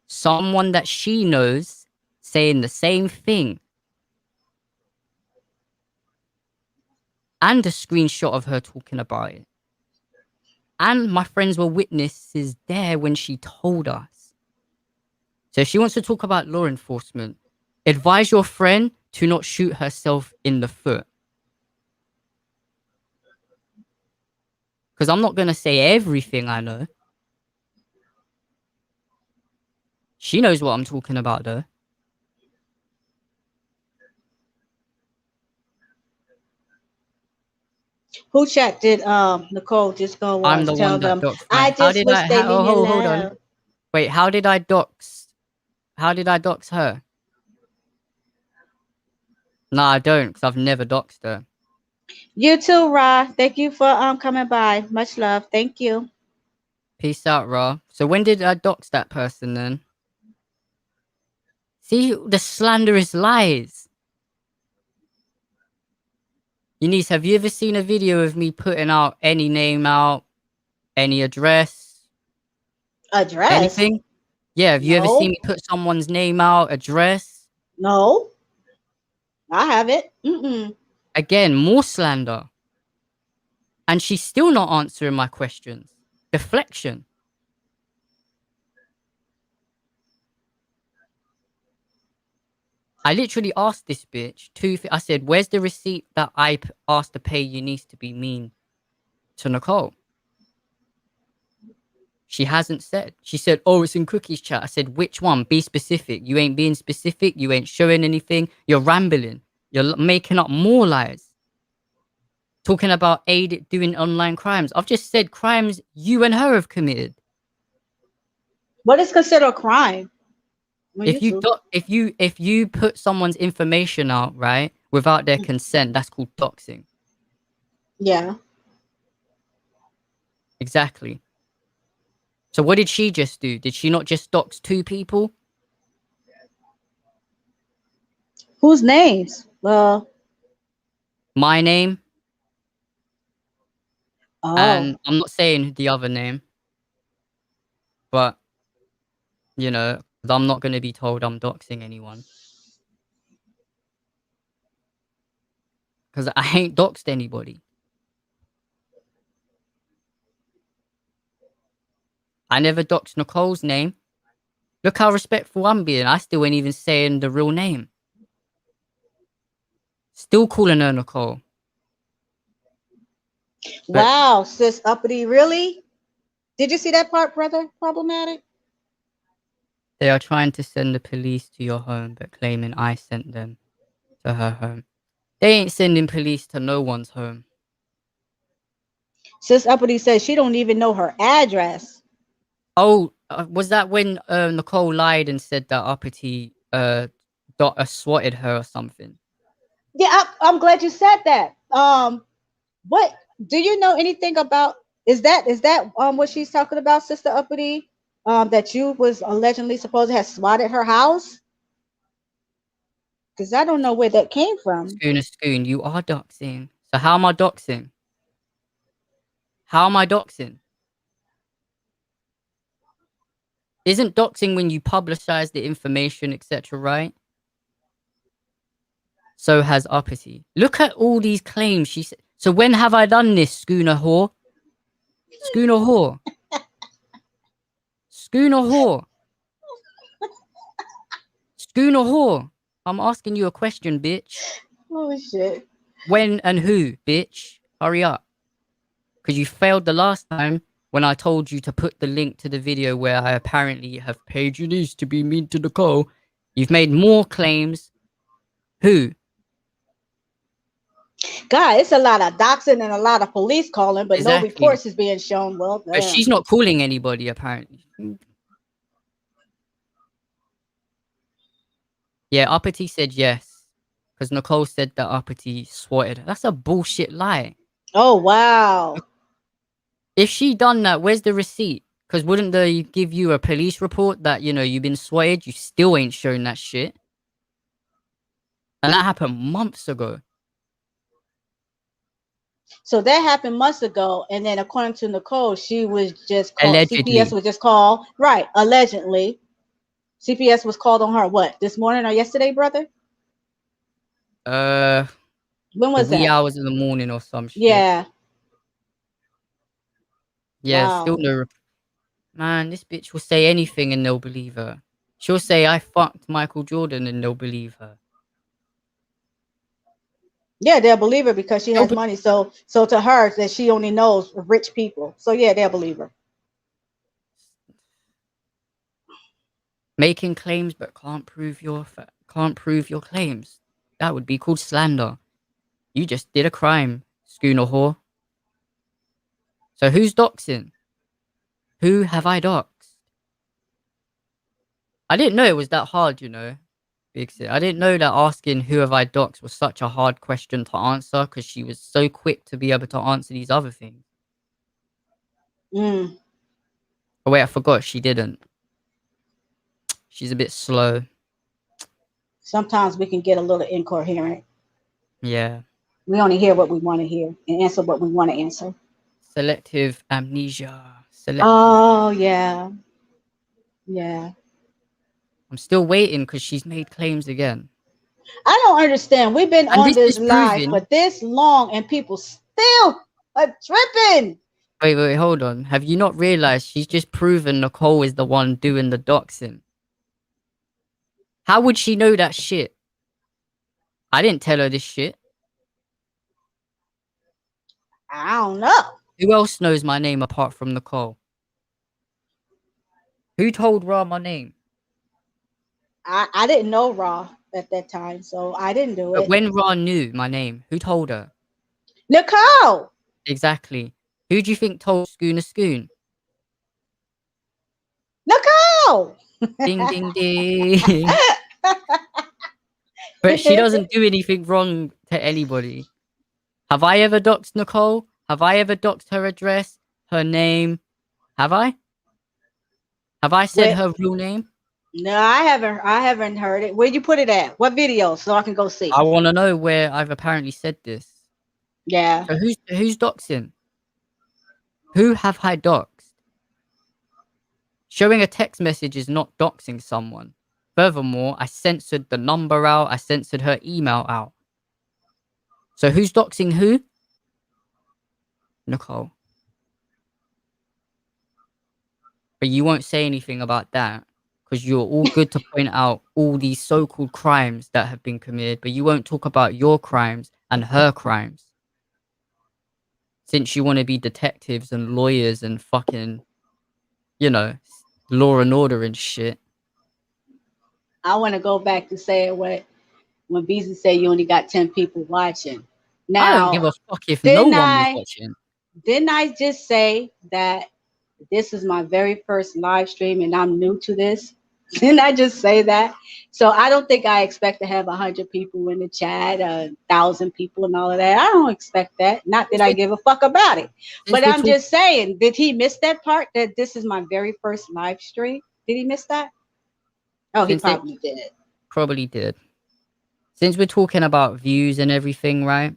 Someone that she knows saying the same thing, and a screenshot of her talking about it. And my friends were witnesses there when she told us. So if she wants to talk about law enforcement, advise your friend to not shoot herself in the foot. Because I'm not going to say everything I know. She knows what I'm talking about, though. Who chat did Nicole just go I'm was? the Tell one that them doxed I her. How just did wish I? they leave me Hold on. alone. Wait, how did I dox? How did I dox her? No, I don't, because I've never doxed her. You too, Ra. Thank you for coming by. Much love. Thank you. Peace out, Ra. So when did I dox that person then? See, the slanderous lies. Eunice, have you ever seen a video of me putting out any name out, any address? Address? Anything? Yeah, have you ever No. seen me put someone's name out, address? No. I haven't. Mm-mm. Again, more slander. And she's still not answering my questions. Deflection. I literally asked this bitch I said, where's the receipt that I asked to pay Eunice to be mean to Nicole? She hasn't said. She said, oh, it's in Cookie's chat. I said, which one? Be specific. You ain't being specific. You ain't showing anything. You're rambling. You're making up more lies. Talking about aid doing online crimes. I've just said crimes you and her have committed. What is considered a crime? If you put someone's information out, right, without their consent, that's called doxing. Yeah. Exactly. So what did she just do? Did she not just dox 2 people? Whose names? My name. Oh. And I'm not saying the other name. But, you know, I'm not going to be told I'm doxing anyone. Because I ain't doxed anybody. I never doxed Nicole's name. Look how respectful I'm being. I still ain't even saying the real name. Still calling her Nicole. But wow, sis uppity, really? Did you see that part, brother? Problematic? they are trying to send the police to your home, but claiming I sent them to her home. They ain't sending police to no one's home. Sis uppity says she don't even know her address. Oh, was that when Nicole lied and said that Uppity swatted her or something? Yeah, I'm glad you said that. What do you know anything about? Is that what she's talking about, Sister Uppity? That you was allegedly supposed to have swatted her house? Because I don't know where that came from. Schoon, you are doxing. So how am I doxing? How am I doxing? Isn't doxing when you publicize the information, etc., right? So has Uppity. Look at all these claims she said. So when have I done this, Schooner whore? Schooner whore. Schooner whore. Schooner whore. I'm asking you a question, bitch. Oh shit. When and who, bitch? Hurry up. Because you failed the last time when I told you to put the link to the video where I apparently have paid Eunice to be mean to Nicole. You've made more claims. Who? God, it's a lot of doxing and a lot of police calling, but no Exactly. reports is being shown. Well, But damn. she's not calling anybody, apparently. Yeah, Uppity said yes. Because Nicole said that Uppity swatted her. That's a bullshit lie. Oh, wow. If she done that, where's the receipt? Because wouldn't they give you a police report that, you know, you've been swatted? You still ain't shown that shit. And that happened months ago. So that happened months ago. And then according to Nicole, she was just called, CPS Allegedly. was just called, right, allegedly. CPS was called on her, what, this morning or yesterday, brother? Uh, When the was wee that? hours of the morning or some shit. Yeah. Yeah, still Wow. no. Man, this bitch will say anything and they'll believe her. She'll say, I fucked Michael Jordan and they'll believe her. Yeah, they'll believe her because she They'll has be- money. So to her, that she only knows rich people. So yeah, they'll believe her. Making claims but can't prove your claims. That would be called slander. You just did a crime, schooner whore. So who's doxing? Who have I doxed? I didn't know it was that hard, you know. Big Sis. I didn't know that asking who have I doxed was such a hard question to answer because she was so quick to be able to answer these other things. Mm. Oh wait, I forgot she didn't. She's a bit slow. Sometimes we can get a little incoherent. Yeah. We only hear what we want to hear and answer what we want to answer. Selective amnesia. Selective. Oh yeah, yeah. I'm still waiting because she's made claims again. I don't understand. We've been And on this this is live for proving. this long, and people still are tripping. Wait, hold on. Have you not realized she's just proven Nicole is the one doing the doxing? How would she know that shit? I didn't tell her this shit. I don't know. Who else knows my name apart from Nicole? Who told Ra my name? I didn't know Raw at that time, so I didn't do But it. when Ra knew my name, who told her? Nicole, Exactly. Who do you think told Schooner Schoon? Nicole. Ding, ding, ding. But she doesn't do anything wrong to anybody. Have I ever doxed Nicole? Have I ever doxed her address, her name? Have I? Have I said Where, her real name? no, I haven't. I haven't heard it. Where'd you put it at? What video? So I can go see. I want to know where I've apparently said this. Yeah. So who's doxing? Who have I doxed? Showing a text message is not doxing someone. Furthermore, I censored the number out. I censored her email out. So who's doxing who? Nicole. But you won't say anything about that because you're all good to point out all these so-called crimes that have been committed, but you won't talk about your crimes and her crimes. Since you want to be detectives and lawyers and fucking, you know, law and order and shit. I want to go back to saying what when Beezy said you only got 10 people watching. I don't give Now, a fuck if no didn't one was I watching. didn't I just say that this is my very first live stream and I'm new to this? Didn't I just say that? So I don't think I expect to have 100 people in the chat, 1,000 people, and all of that. I don't expect that. Not that Since I we're, give a fuck about it. since But we're I'm talking, just saying, did he miss that part? That this is my very first live stream? Did he miss that? Oh, he since they probably did. probably did. Since we're talking about views and everything, right?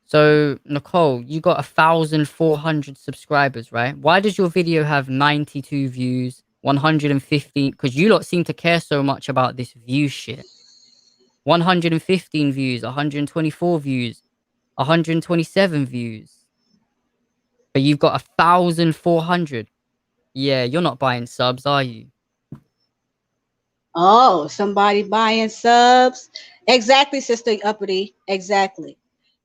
So, Nicole, you got 1,400 subscribers, right? Why does your video have 92 views, 115? Because you lot seem to care so much about this view shit. 115 views, 124 views, 127 views. But you've got 1,400. Yeah, you're not buying subs, are you? Oh, somebody buying subs. Exactly, Sister Uppity. Exactly.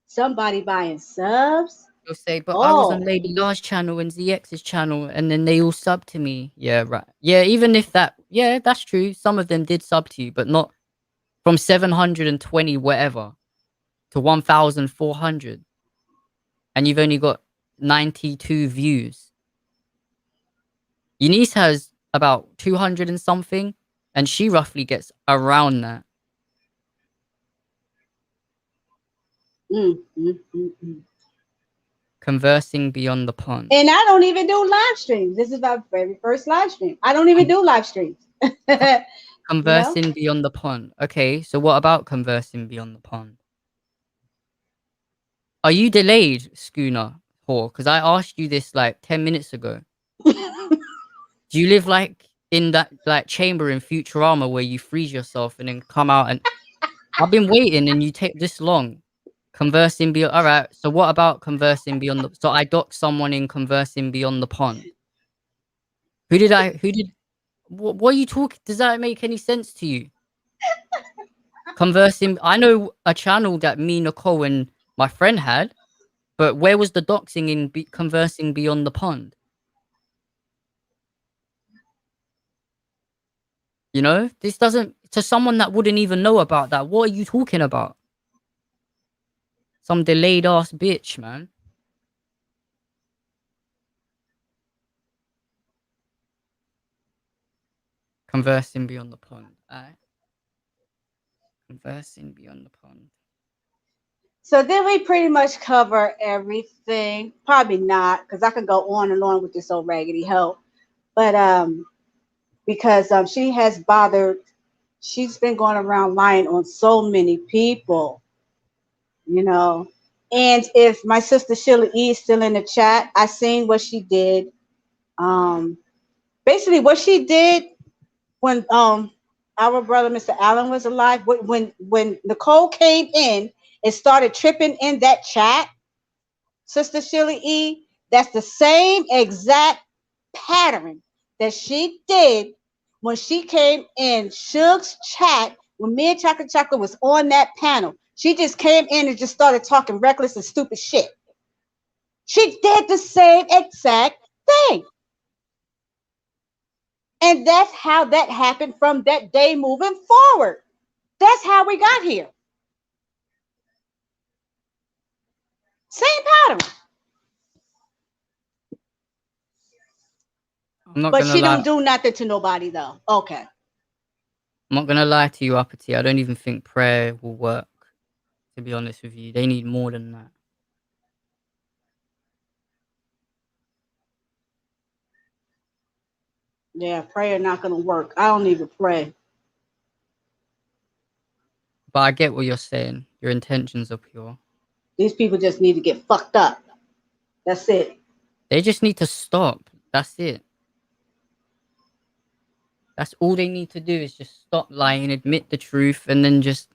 Somebody buying subs. You'll say, but I was on Oh, Lady Lar's channel and ZX's channel, and then they all subbed to me. Yeah, right. Yeah, even if that, yeah, that's true. Some of them did sub to you, but not from 720 whatever to 1,400, and you've only got 92 views. Your niece has about 200 and something, and she roughly gets around that. Conversing beyond the pond. And I don't even do live streams. This is my very first live stream. I don't even do live streams. Conversing beyond the pond. Okay, so what about conversing beyond the pond? Are you delayed, Schooner whore? Because I asked you this like 10 minutes ago. Do you live like in that like chamber in Futurama where you freeze yourself and then come out? And I've been waiting and you take this long. Conversing beyond. All right. So what about conversing beyond the? So I docked someone in conversing beyond the pond. Who did? What are you talking? Does that make any sense to you? Conversing. I know a channel that me, Nicole, and my friend had, but where was the doxing in conversing beyond the pond? You know, this doesn't, to someone that wouldn't even know about that. What are you talking about? Some delayed ass bitch, man. Conversing beyond the pond. Alright. Conversing beyond the pond. So then we pretty much cover everything. Probably not, because I could go on and on with this old raggedy hoe. But because she has bothered, she's been going around lying on so many people, you know. And if my sister Sheila E is still in the chat, I seen what she did. Basically what she did when our brother Mr. Allen was alive, when Nicole came in and started tripping in that chat, Sister Sheila E, that's the same exact pattern that she did when she came in Suge's chat when me and Chocolate was on that panel. She just came in and just started talking reckless and stupid shit. She did the same exact thing. And that's how that happened from that day moving forward. That's how we got here. Same pattern. But she don't do nothing to nobody though. Okay. I'm not gonna lie to you, Uppity. I don't even think prayer will work. To be honest with you, they need more than that. Yeah, prayer not gonna work. I don't even pray. But I get what you're saying. Your intentions are pure. These people just need to get fucked up. That's it. They just need to stop. That's it. That's all they need to do is just stop lying, admit the truth, and then just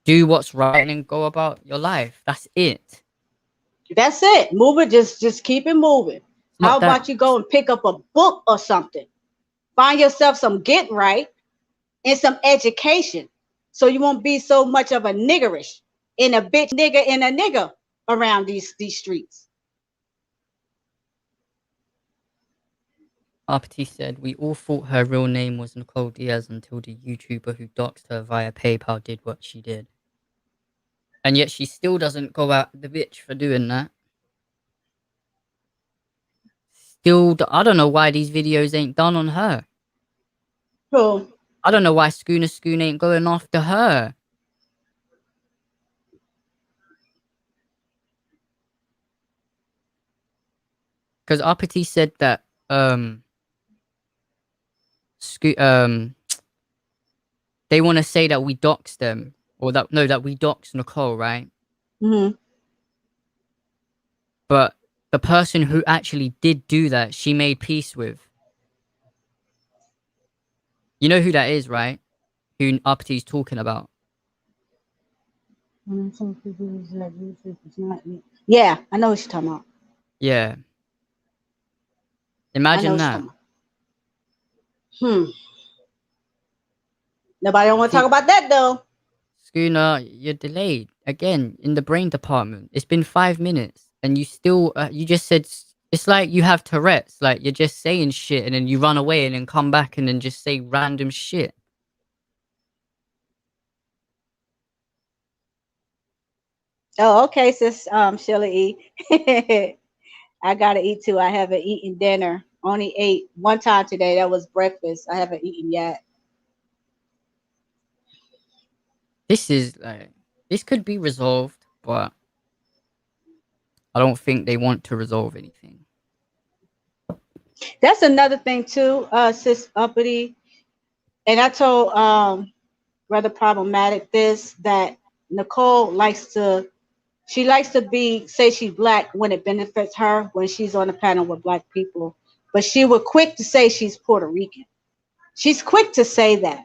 do what's right and then go about your life. That's it. That's it. Move it. Just keep it moving. How about you go and pick up a book or something? Find yourself some get right and some education, so you won't be so much of a niggerish and a bitch nigger and a nigger around these streets. Uppity said, we all thought her real name was Nicole Diaz until the YouTuber who doxed her via PayPal did what she did. And yet she still doesn't go out the bitch for doing that. Still, I don't know why these videos ain't done on her. Who? I don't know why Schooner ain't going after her. Because Uppity said that they want to say that we doxed them, or that we doxed Nicole, right? Mm-hmm. But the person who actually did do that, she made peace with. You know who that is, right? Who Uppty's talking about? Yeah, I know what you're talking about. Yeah. Imagine that. Nobody don't want to talk about that though. Schooner, you're delayed again in the brain department. It's been 5 minutes, and you still you just said it's like you have Tourette's. Like you're just saying shit, and then you run away, and then come back, and then just say random shit. Oh, okay, sis. Sheila E. I gotta eat too. I haven't eaten dinner. Only ate one time today. That was breakfast. I haven't eaten yet. This is like this could be resolved, but I don't think they want to resolve anything. That's another thing too, sis uppity. And I told Brother Problematic this that Nicole likes to she likes to be say she's black when it benefits her when she's on a panel with black people. But she was quick to say she's Puerto Rican. She's quick to say that.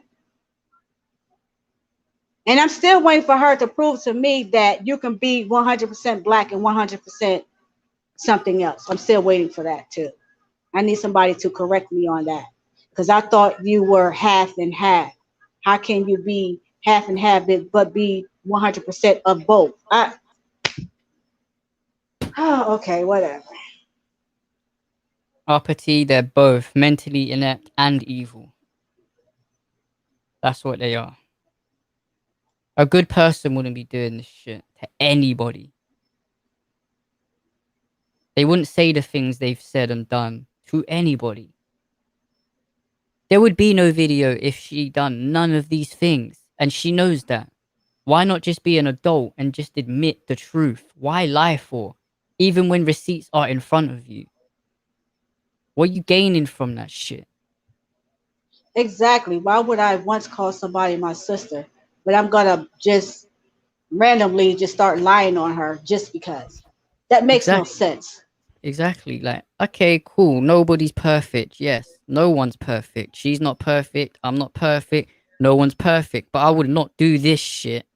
And I'm still waiting for her to prove to me that you can be 100% black and 100% something else. I'm still waiting for that too. I need somebody to correct me on that because I thought you were half and half. How can you be half and half but be 100% of both? Oh, okay, whatever. Uppity, they're both mentally inept and evil. That's what they are. A good person wouldn't be doing this shit to anybody. They wouldn't say the things they've said and done to anybody. There would be no video if she done none of these things, and she knows that. Why not just be an adult and just admit the truth? Why lie for? Even when receipts are in front of you. What are you gaining from that shit? Exactly. Why would I once call somebody my sister, but I'm gonna just randomly just start lying on her just because? That makes no Exactly. sense. Exactly. Like, okay, cool. Nobody's perfect. Yes, no one's perfect. She's not perfect. I'm not perfect. No one's perfect. But I would not do this shit.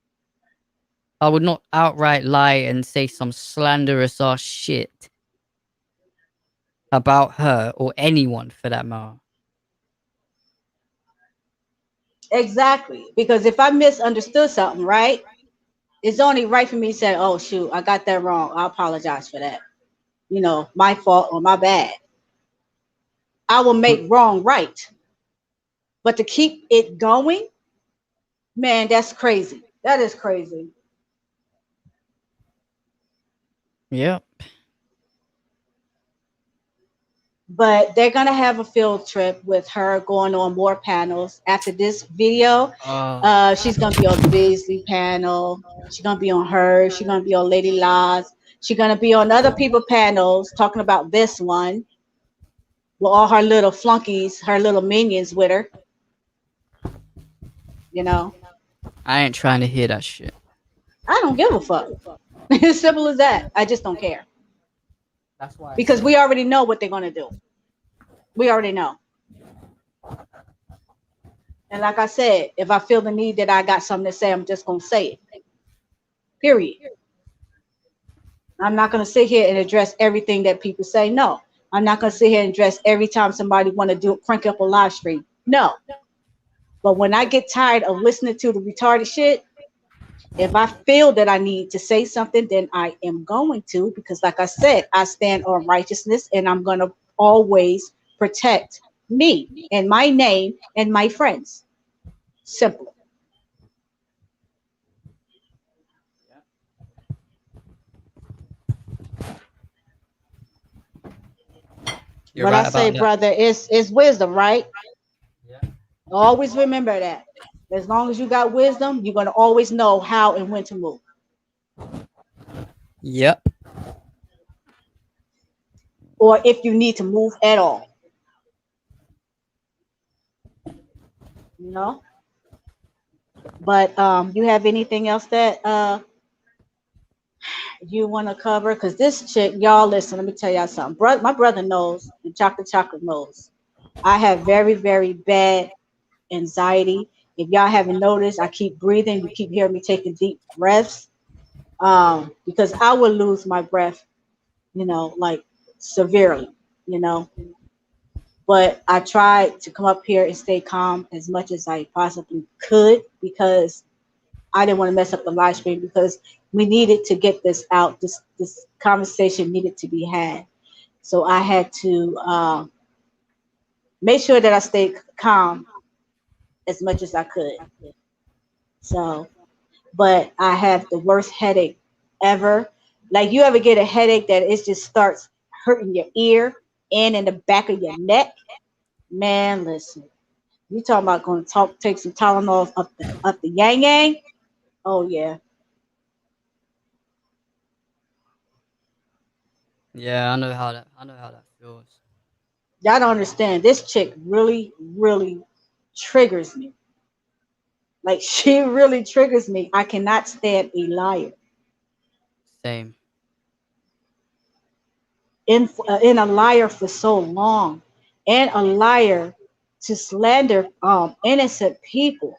I would not outright lie and say some slanderous ass shit about her or anyone for that matter. Exactly. Because if I misunderstood something, right? It's only right for me to say, oh shoot, I got that wrong. I apologize for that. My fault or my bad. I will But make wrong right. But to keep it going, man, that's crazy. That is crazy. yeah. But they're gonna have a field trip with her going on more panels after this video. She's gonna be on the Beasley panel. She's gonna be on her. She's gonna be on Lady Laws. She's gonna be on other people panels talking about this one with all her little flunkies, her little minions with her. You know, I ain't trying to hear that shit. I don't give a fuck. As simple as that. I just don't care That's why I because said. we already know what they're gonna do. We already know. And like I said, if I feel the need that I got something to say, I'm just gonna say it. Period. I'm not gonna sit here and address everything that people say. No. I'm not gonna sit here and address every time somebody want to do crank up a live stream. No. But when I get tired of listening to the retarded shit, if I feel that I need to say something, then I am going to because, like I said, I stand on righteousness and I'm gonna always protect me and my name and my friends. Simple. You're But I right say, about that. brother, it's wisdom, right? Yeah. Always remember that. As long as you got wisdom, you're gonna always know how and when to move, Yep. or if you need to move at all. You know. But you have anything else that you want to cover? Because this chick, y'all, listen. Let me tell y'all something. My brother knows, and Chocolate knows. I have very, very bad anxiety. If y'all haven't noticed, I keep breathing. You keep hearing me taking deep breaths because I will lose my breath, like severely, you know. But I tried to come up here and stay calm as much as I possibly could because I didn't want to mess up the live stream because we needed to get this out. This conversation needed to be had. So I had to make sure that I stayed calm as much as I could. So, but I have the worst headache ever. Like you ever get a headache that it just starts hurting your ear and in the back of your neck? Man, listen. You talking about going to take some Tylenol up the yang yang? Oh yeah. Yeah, I know how that feels. Y'all don't understand. This chick really, really triggers me. Like she really triggers me. I cannot stand a liar. Same. In a liar for so long, and a liar to slander innocent people,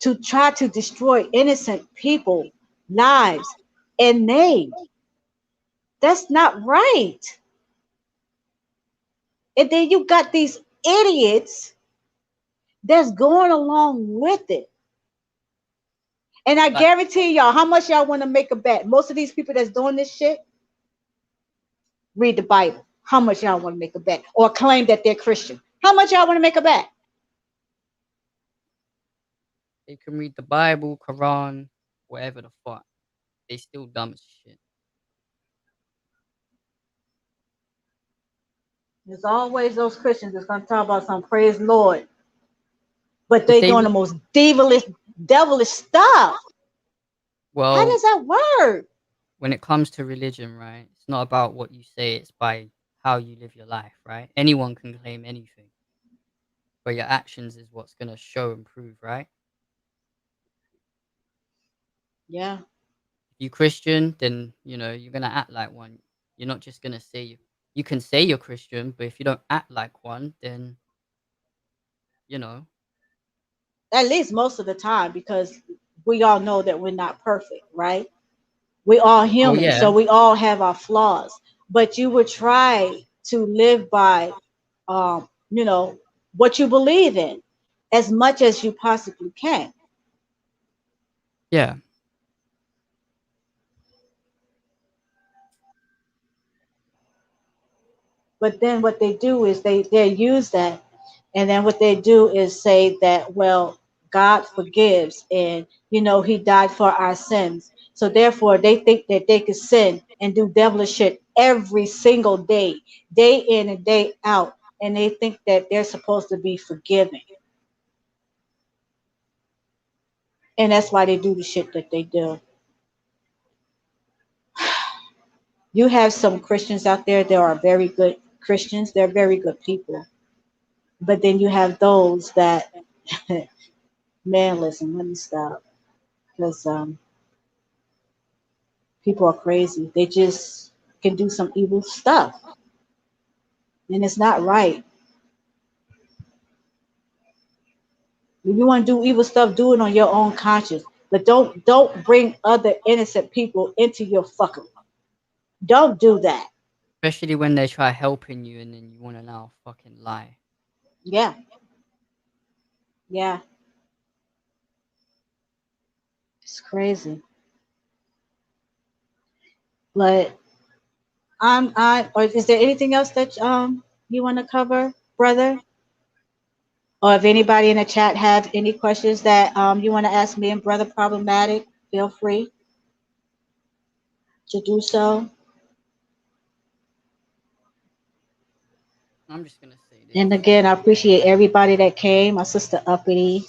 to try to destroy innocent people lives and names. That's not right. And then you got these idiots that's going along with it. And I Like, guarantee y'all, how much y'all want to make a bet? Most of these people that's doing this shit read the Bible. How much y'all want to make a bet? Or claim that they're Christian? How much y'all want to make a bet? they can read the Bible, Quran, whatever the fuck. They still dumb as shit. There's always those Christians that's gonna talk about some praise Lord, but If they they doing the most devilish stuff. How well, does that work? when it comes to religion, right? It's not about what you say, it's by how you live your life, right? Anyone can claim anything, but your actions is what's gonna show and prove, right? Yeah, If you Christian, then you're gonna act like one. You're not just gonna say you can say you're Christian, but if you don't act like one, then you know. at least most of the time, because we all know that we're not perfect, right? We all Well, human, yeah, so we all have our flaws. But you would try to live by, you know, what you believe in, as much as you possibly can. yeah, But then what they do is they use that, and then what they do is say that, well, God forgives, and he died for our sins, so therefore they think that they could sin and do devilish shit every single day in and day out, and they think that they're supposed to be forgiven, and that's why they do the shit that they do. You have some Christians out there, there are very good Christians, they're very good people, but then you have those that man, listen, let me stop. Because people are crazy. They just can do some evil stuff, and it's not right. If you want to do evil stuff, do it on your own conscience. But don't bring other innocent people into your fuckery. Don't do that. especially when they try helping you and then you want to now fucking lie. Yeah, yeah, it's crazy. But or is there anything else that you want to cover, brother? Or if anybody in the chat have any questions that you want to ask me and brother problematic, feel free to do so. I'm just gonna say And this. again, I appreciate everybody that came. My sister Uppity,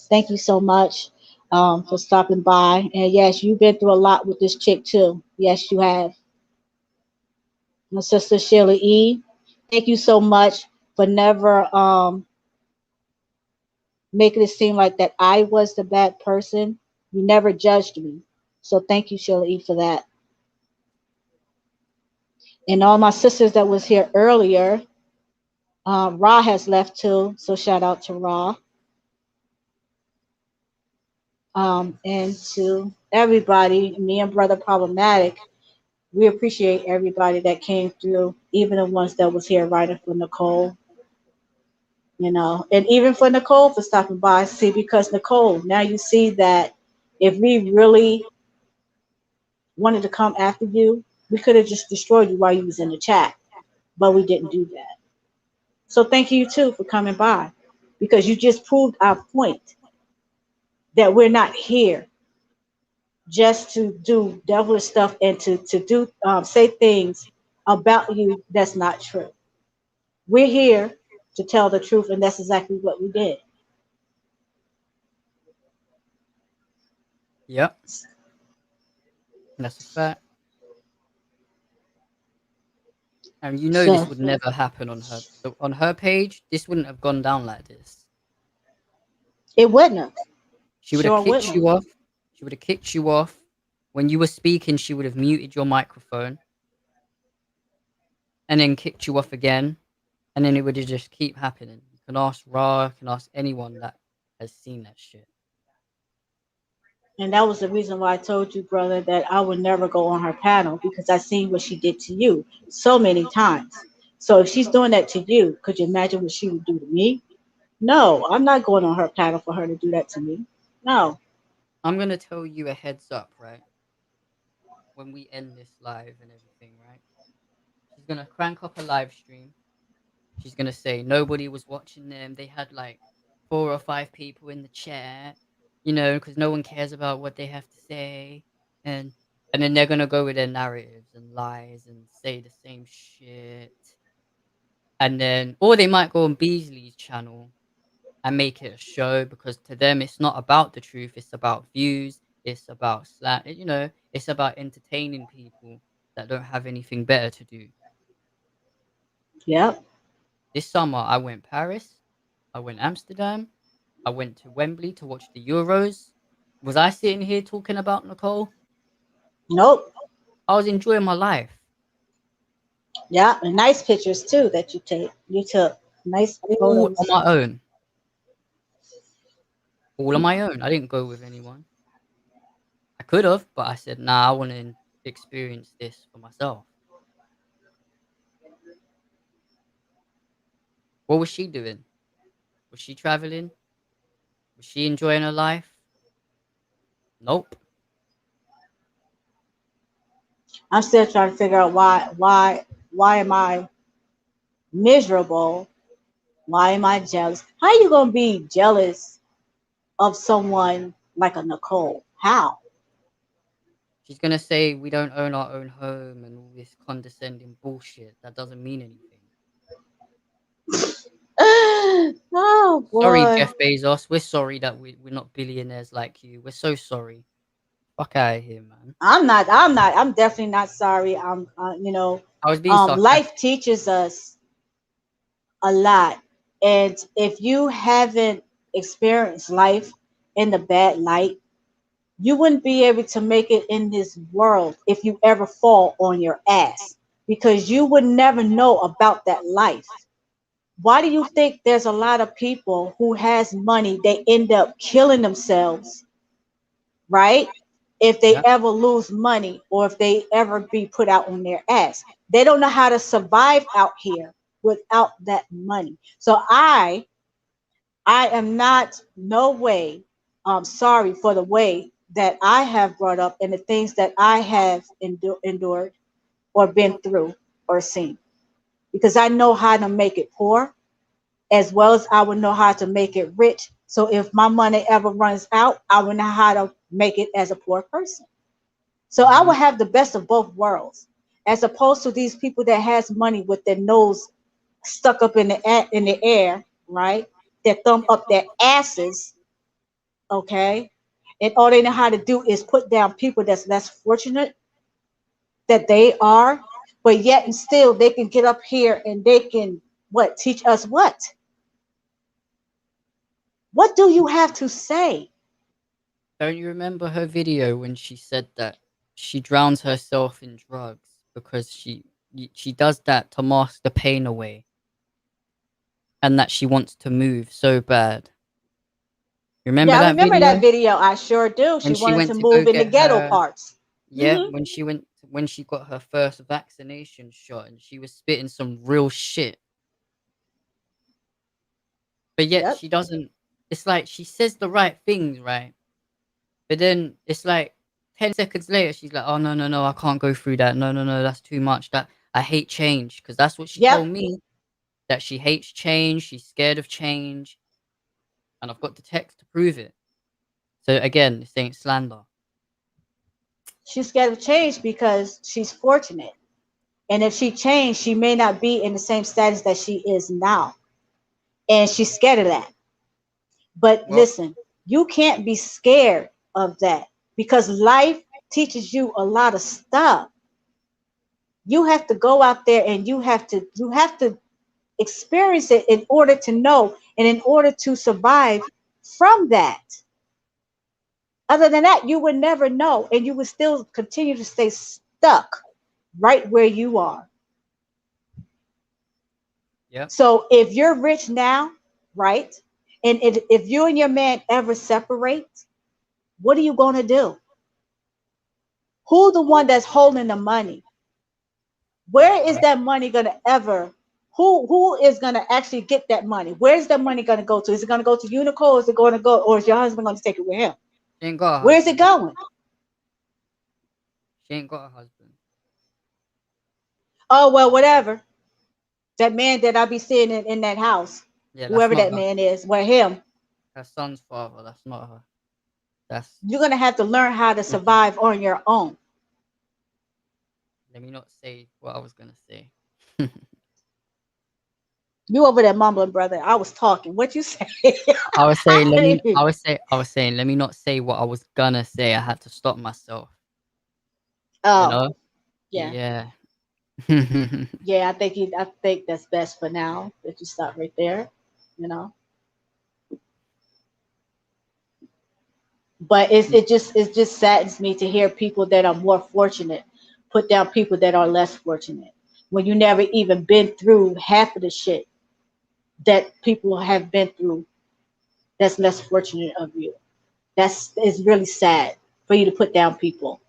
thank you so much for stopping by. And yes, you've been through a lot with this chick too. Yes, you have. My sister Sheila E, thank you so much for never making it seem like that I was the bad person. You never judged me. So thank you, Sheila E, for that. And all my sisters that was here earlier, Ra has left too. So shout out to Ra. And to everybody, me and Brother Problematic, we appreciate everybody that came through, even the ones that was here writing for Nicole, and even for Nicole for stopping by. See, because Nicole, now you see that if we really wanted to come after you, we could have just destroyed you while you was in the chat, but we didn't do that. So thank you too for coming by, because you just proved our point that we're not here just to do devilish stuff and to do say things about you that's not true. We're here to tell the truth, and that's exactly what we did. Yep, that's a fact. And you know this So would never happen on her. So on her page, this wouldn't have gone down like this. it wouldn't have. She would have Sure kicked wouldn't you have. off. She would have kicked you off. When you were speaking, she would have muted your microphone and then kicked you off again. And then it would just keep happening. You can ask Ra, you can ask anyone that has seen that shit. And that was the reason why I told you, brother, that I would never go on her panel because I seen what she did to you so many times. So if she's doing that to you, could you imagine what she would do to me? No, I'm not going on her panel for her to do that to me. No. I'm gonna tell you a heads up, right? When we end this live and everything, right? She's gonna crank up a live stream. She's gonna say nobody was watching them. They had like 4 or 5 people in the chat, because no one cares about what they have to say, and and then they're gonna go with their narratives and lies and say the same shit, and then or they might go on Beasley's channel and make it a show because to them it's not about the truth. It's about views. It's about it's about entertaining people that don't have anything better to do. Yep. This summer, I went Paris, I went Amsterdam, I went to Wembley to watch the Euros. Was I sitting here talking about Nicole? Nope. I was enjoying my life. Yeah. And nice pictures too that you take. You took nice All on photos. my own. All on my own. I didn't go with anyone. I could have, but I said, nah, I want to experience this for myself. What was she doing? Was she traveling? Was she enjoying her life? Nope. I'm still trying to figure out why am I miserable? Why am I jealous? How you gonna be jealous of someone like a Nicole? How? She's going to say we don't own our own home and all this condescending bullshit. That doesn't mean anything. Oh Sorry, boy. Jeff Bezos. We're sorry that we're not billionaires like you. We're so sorry. Fuck out of here, man. I'm not. I'm definitely not sorry. I was being Life sarcastic. teaches us a lot. And if you haven't experienced life in the bad light, you wouldn't be able to make it in this world if you ever fall on your ass because you would never know about that life. Why do you think there's a lot of people who has money they end up killing themselves, right? If they Yeah. ever lose money or if they ever be put out on their ass. They don't know how to survive out here without that money. So I am not no way sorry for the way that I have brought up and the things that I have endured or been through or seen because I know how to make it poor as well as I would know how to make it rich. So if my money ever runs out, I would know how to make it as a poor person. So I will Hmm. have the best of both worlds, as opposed to these people that has money with their nose stuck up in the air, right? Their thumb up their asses, okay? And all they know how to do is put down people that's less fortunate that they are, but yet and still they can get up here and they can what teach us what? What do you have to say? Don't you remember her video when she said that she drowns herself in drugs because she does that to mask the pain away and that she wants to move so bad. Remember Yeah, I that remember video that video. I sure do. when She she wanted went to to go move in the get ghetto her. parts. Yeah, Hmm. when she got her first vaccination shot and she was spitting some real shit. But yet Yep. she doesn't. It's like she says the right things, right? But then it's like 10 seconds later she's like, "Oh no, no, no, I can't go through that. No, no, no, that's too much. That I hate change." Because that's what she told Yep. me, that she hates change, she's scared of change, and I've got the text to prove it. So again, this ain't slander. She's scared of change because she's fortunate. And if she changed, she may not be in the same status that she is now. And she's scared of that. But Well, listen, you can't be scared of that because life teaches you a lot of stuff. You have to go out there and you have to experience it in order to know and in order to survive from that. Other than that, you would never know and you would still continue to stay stuck right where you are. yeah, So if you're rich now, right? And if you and your man ever separate, what are you going to do? Who the one that's holding the money? Where is that money going to ever? Who is going to actually get that money? Where's that money going to go to? Is it going to go to Unico? Or is it going to go, or is your husband going to take it with him? she ain't got a Where's it husband. going? She ain't got a husband. Oh well, whatever. That man that I be seeing in that house, Yeah, that's whoever not that her. man is, where him, Her son's father. That's not her. That's. you're gonna have to learn how to survive on your own. Let me not say what I was gonna say. You over there mumbling, brother. I was talking. What you say? I was I saying, let me. didn't even- I was saying, let me not say what I was gonna say. I had to stop myself. You Oh, know? yeah. Yeah. Yeah, I think that's best for now that you stop right there, you know. But it just saddens me to hear people that are more fortunate put down people that are less fortunate when you never even been through half of the shit that people have been through that's less fortunate of you. That's it's really sad for you to put down people.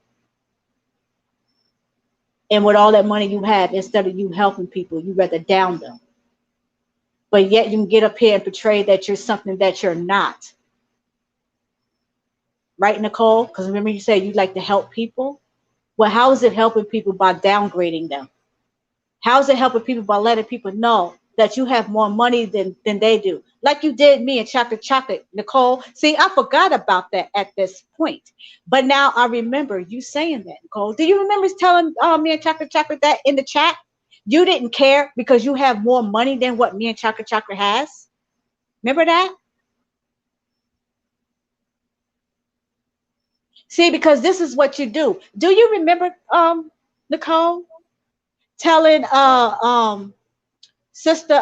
And with all that money you have, instead of you helping people, you rather down them. But yet you can get up here and portray that you're something that you're not. Right, Nicole? Because remember you said you like to help people. Well, how is it helping people by downgrading them? How is it helping people by letting people know that you have more money than they do? Like you did me and Chocolate, Nicole. See, I forgot about that at this point. But now I remember you saying that, Nicole. Do you remember telling me and Chocolate that in the chat? You didn't care because you have more money than what me and Chocolate has. Remember that? See, because this is what you do. Do you remember, Nicole, telling sister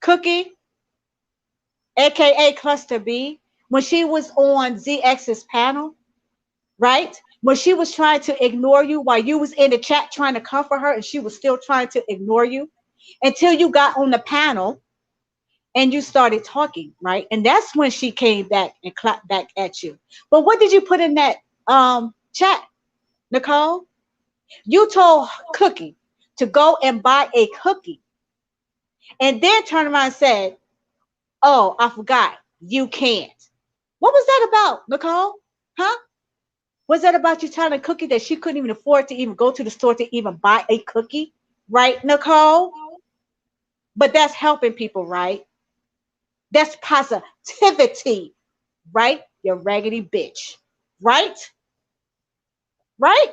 Cookie, aka Cluster B, when she was on ZX's panel, right? When she was trying to ignore you while you was in the chat trying to comfort her, and she was still trying to ignore you until you got on the panel and you started talking, right? And that's when she came back and clapped back at you. But what did you put in that chat, Nicole? You told Cookie to go and buy a cookie and then turn around and said, "Oh, I forgot. You can't." What was that about, Nicole? Huh? Was that about you telling Cookie that she couldn't even afford to even go to the store to even buy a cookie? Right, Nicole? But that's helping people, right? That's positivity, right? You raggedy bitch. Right? Right?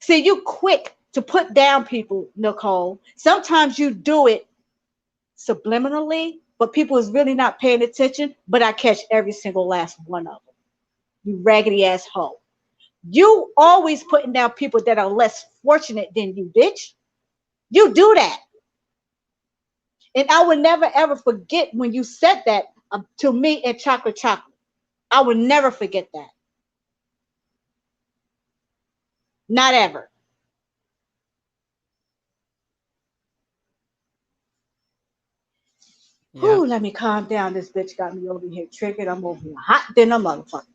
See, you quick to put down people, Nicole. Sometimes you do it subliminally, but people is really not paying attention. But I catch every single last one of them. You raggedy ass hoe. You always putting down people that are less fortunate than you, bitch. You do that. And I will never ever forget when you said that to me and Chocolate. I will never forget that. Not ever. Yeah. Whew, let me calm down. This bitch got me over here triggered. I'm over here hot than a motherfucker.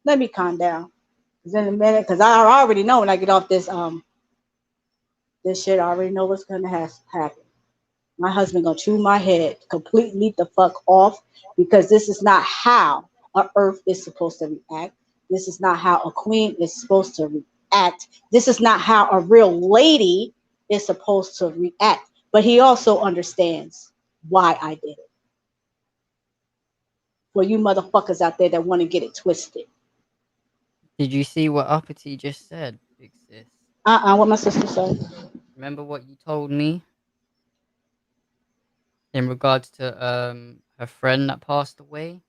Let me calm down. Cause in a minute, cause I already know when I get off this shit, I already know what's gonna happen. My husband gonna chew my head completely the fuck off because this is not how a earth is supposed to react. This is not how a queen is supposed to react. This is not how a real lady is supposed to react. But he also understands why I did it. For you motherfuckers out there that want to get it twisted. Did you see what Uppity just said, Big Sis? What my sister said. Remember what you told me in regards to her friend that passed away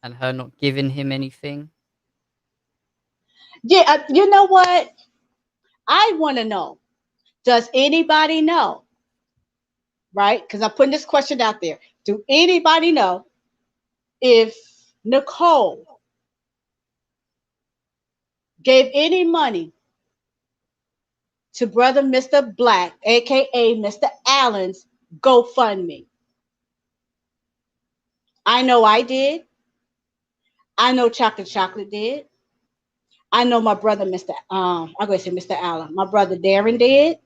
and her not giving him anything? Yeah, you know what? I want to know. Does anybody know? Right? Because I'm putting this question out there. Do anybody know if Nicole gave any money to brother Mr. Black, aka Mr. Allen's GoFundMe? I know I did. I know Chocolate did. I know my brother, I'm gonna say Mr. Allen. My brother Darren did.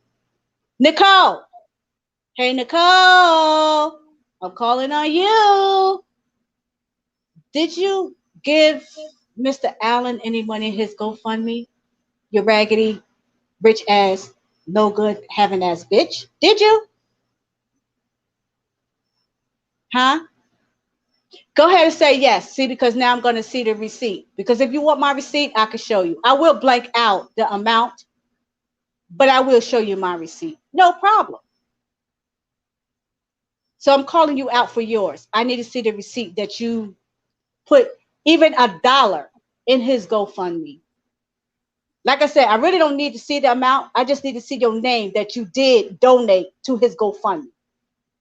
Nicole. Hey Nicole. I'm calling on you. Did you give Mr. Allen any money in his GoFundMe? You raggedy, rich ass, no good having ass bitch. Did you? Huh? Go ahead and say yes. See, because now I'm going to see the receipt. Because if you want my receipt, I can show you. I will blank out the amount, but I will show you my receipt. No problem. So I'm calling you out for yours. I need to see the receipt that you put even $1 in his GoFundMe. Like I said, I really don't need to see the amount. I just need to see your name that you did donate to his GoFundMe.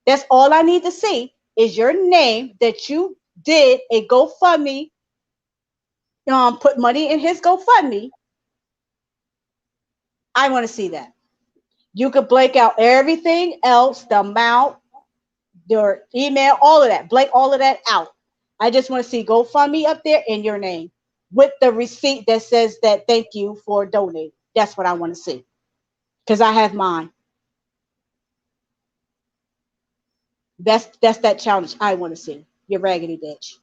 That's all I need to see is your name that you did a GoFundMe, put money in his GoFundMe. I want to see that. You could blank out everything else, the amount, your email, all of that. Blank all of that out. I just want to see GoFundMe up there in your name with the receipt that says that thank you for donating. That's what I want to see because I have mine. That's that challenge I want to see. You raggedy bitch.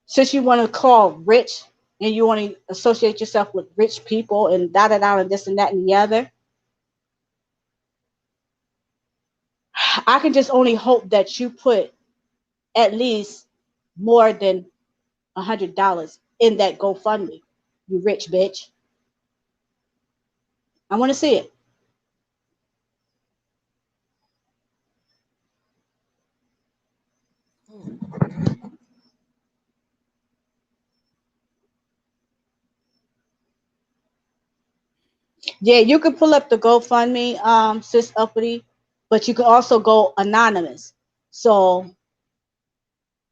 Since you want to call rich and you want to associate yourself with rich people and da da da and this and that and the other, I can just only hope that you put at least more than $100 in that GoFundMe. You rich bitch. I want to see it. Yeah, you can pull up the GoFundMe, sis uppity, but you can also go anonymous. So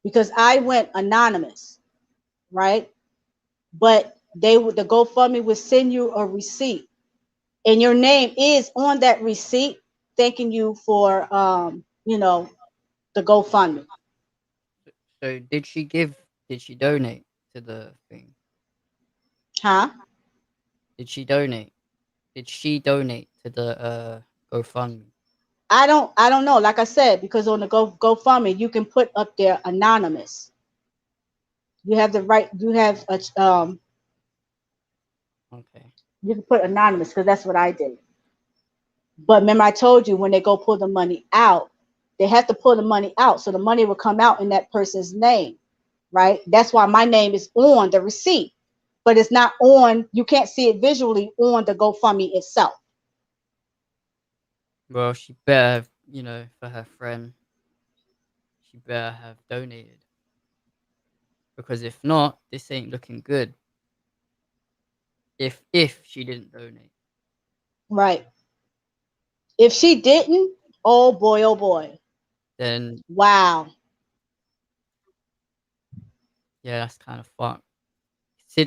because I went anonymous, right? But the GoFundMe would send you a receipt, and your name is on that receipt, thanking you for the GoFundMe. So did she donate to the thing? Huh? Did she donate? Did she donate to the GoFundMe? I don't know. Like I said, because on the GoFundMe, you can put up there anonymous. You have the right. Okay. You can put anonymous because that's what I did. But remember, I told you when they go pull the money out, they have to pull the money out, so the money will come out in that person's name, right? That's why my name is on the receipt, but it's not on. You can't see it visually on the GoFundMe itself. Well, she better have, for her friend, she better have donated. Because if not, this ain't looking good. If she didn't donate. Right. If she didn't, oh boy, oh boy. Then Wow. yeah, that's kind of fucked.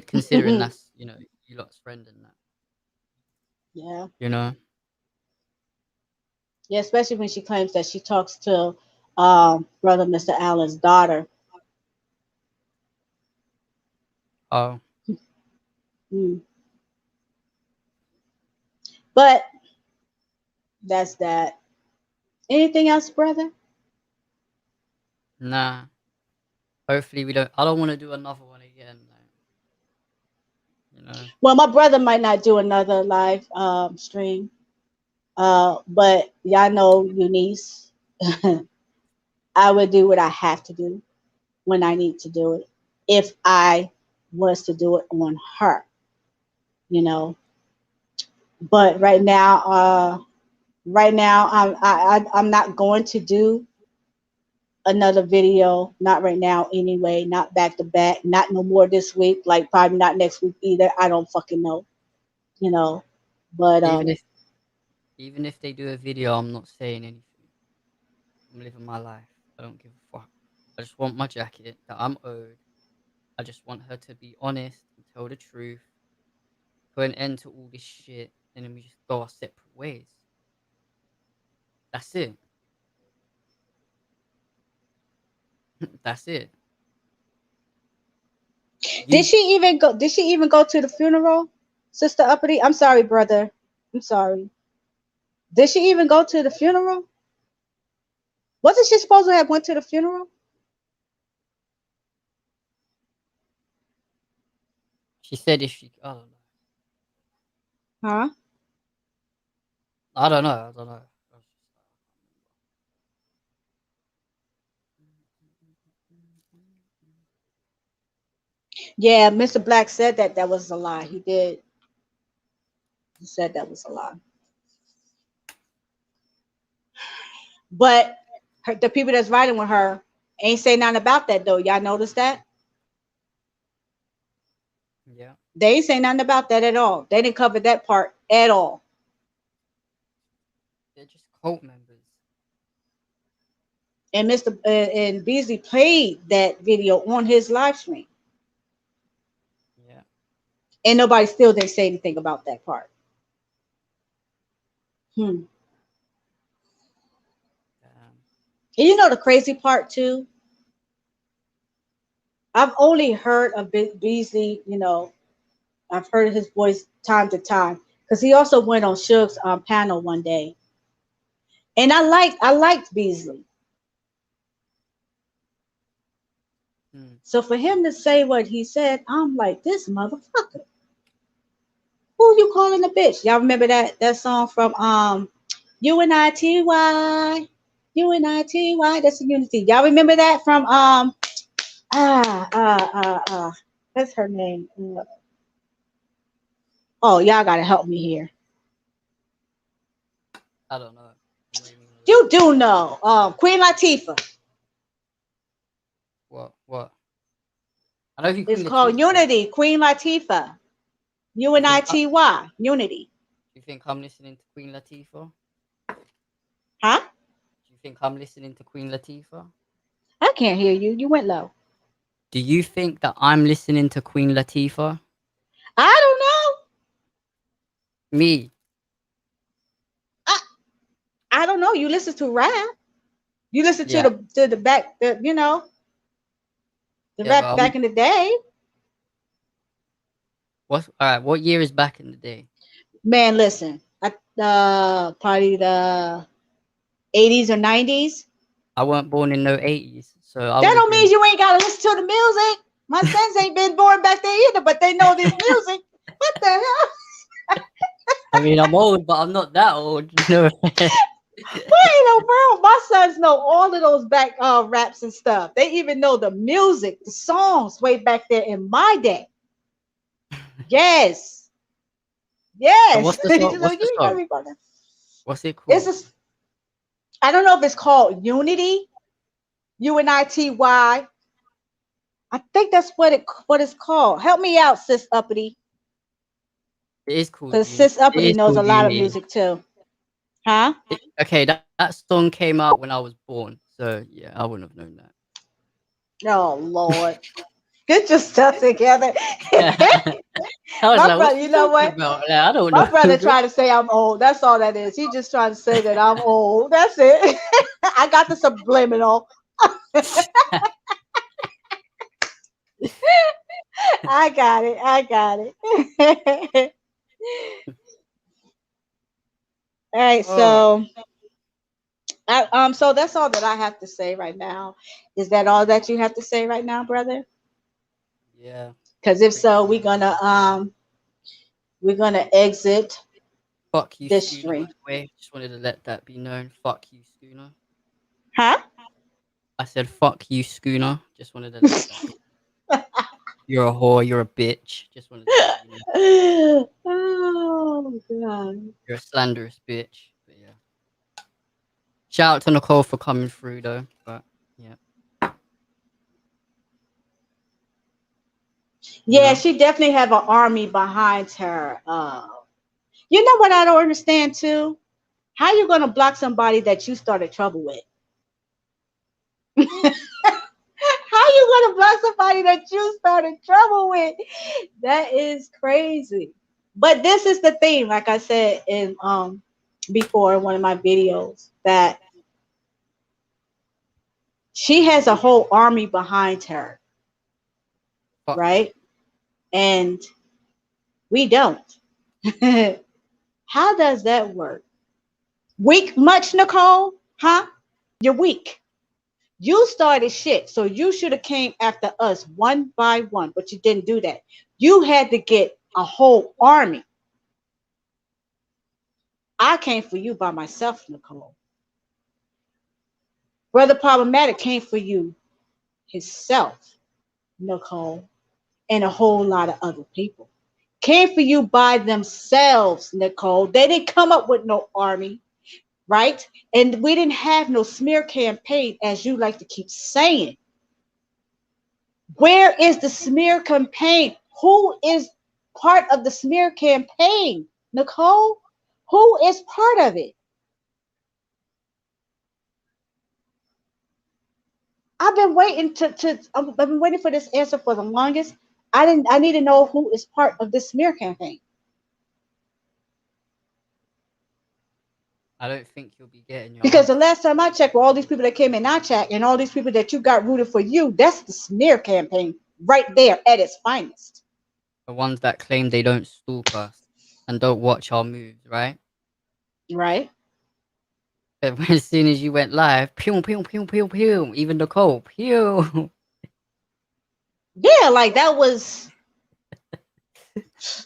Considering that's, you lot's friend and that. Yeah. You know? Yeah, especially when she claims that she talks to brother Mr. Allen's daughter. Oh. Mm. But that's that. Anything else, brother? Nah. Hopefully we don't I don't want to do another one again, like. Well, my brother might not do another live stream. But y'all know Eunice. I would do what I have to do. when I need to do it. If I was to do it on her, you know. But right now, I'm not going to do another video. Not right now, anyway. Not back to back. Not no more this week. Like probably not next week either. I don't fucking know, you know. But Even if even if they do a video, I'm not saying anything. I'm living my life. I don't give a fuck. I just want my jacket that I'm owed. I just want her to be honest and tell the truth. Put an end to all this shit, and then we just go our separate ways. That's it. That's it. did You, she even go? Did she even go to the funeral, Sister Uppity? I'm sorry, brother. I'm sorry. Did she even go to the funeral? Wasn't she supposed to have went to the funeral? she said if she, I don't know. Huh? I don't know. I don't know. Yeah, Mr. Black said that that was a lie. He did. He said that was a lie. But the people that's riding with her ain't say nothing about that though. Y'all notice that? Yeah, They ain't say nothing about that at all. They didn't cover that part at all. they're just cult members. And and Beasley played that video on his live stream, Yeah. and nobody still didn't say anything about that part. Hmm. Damn. And you know the crazy part too. I've only heard of Beasley. You know, I've heard his voice time to time because he also went on Suge's panel one day, and I liked Beasley. Hmm. So for him to say what he said, I'm like, this motherfucker. Who you calling a bitch? Y'all remember that song from UNITY? UNITY. That's a unity. Y'all remember that from ah ah ah ah. That's her name. Oh, y'all gotta help me here. I don't know. I'm not even gonna lie. You do know. Queen Latifah. What? What? I know who It's Queen called Latifah is. Unity. Queen Latifah. You think? Do UNITY. Unity. you think I'm listening to Queen Latifah? Huh? Do you think I'm listening to Queen Latifah? I can't hear you. You went low. Do you think that I'm listening to Queen Latifah? I don't know. Me? I, I don't know. You listen to rap. You listen to Yeah. the back, the Yeah, rap but back in the day. what's all right? What year is back in the day? Man, listen. Probably the 80s or 90s. I weren't born in no 80s, so I That would have don't mean been. you ain't gotta listen to the music. My sons ain't been born back there either, but they know this music. What the hell? I mean, I'm old, but I'm not that old. You know. Well, you know, bro, my sons know all of those back raps and stuff. They even know the music, the songs way back there in my day. Yes, So yes. what's the So song? you What's the ain't gotta song? be about that. What's it It's called? a, I don't know if it's called Unity, UNITY. I think that's what it's called. Help me out, Sis Uppity, It is called because Unity. Sis It Uppity is knows a called lot of Unity. music too. Huh? Okay, that song came out when I was born, so yeah, I wouldn't have known Oh Lord, get your stuff together. that. I was My like, brother, "What's she you know talking what? about?" Like, I don't know. My brother trying to say I'm old. That's all that is. He just trying to say that I'm old. That's it. I got the subliminal. I got it. I got it. All right, Oh, so that's all that I have to say right now. Is that all that you have to say right now, brother? yeah, Because if pretty so, much. we're gonna exit Fuck you, this Schooner. By stream. the way, just wanted to let that be known. Fuck you, Schooner. Huh? I said, fuck you, Schooner. Just wanted to let that be. You're a whore. You're a bitch. Just wanted to let you know. Oh God. You're a slanderous bitch. But yeah. Shout out to Nicole for coming through, though. But yeah. You Yeah, know? she definitely have an army behind her. You know what I don't understand too? How you gonna block somebody that you started trouble with? How you gonna block somebody that you started trouble with? That is crazy. But this is the thing, like I said in before in one of my videos, that she has a whole army behind her, Fuck yeah. right? And we don't. How does that work? Weak much, Nicole? Huh? You're weak. You started shit, so you should have came after us one by one, but you didn't do that. You had to get a whole army. I came for you by myself, Nicole. Brother Problematic came for you himself, Nicole, and a whole lot of other people. Came for you by themselves, Nicole. They didn't come up with no army, right? And we didn't have no smear campaign, as you like to keep saying. Where is the smear campaign? Who is part of the smear campaign, Nicole? Who is part of it? I've been waiting I've been waiting for this answer for the longest. I need to know who is part of this smear campaign. I don't think you'll be getting your Because the answer. last time I checked, with all these people that came in our chat and all these people that you got rooted for you, that's the smear campaign right there at its finest. The ones that claim they don't stalk us and don't watch our moves, right? Right? But as soon as you went live, pew, pew, pew, pew, pew, even Nicole, pew. Yeah, like that was,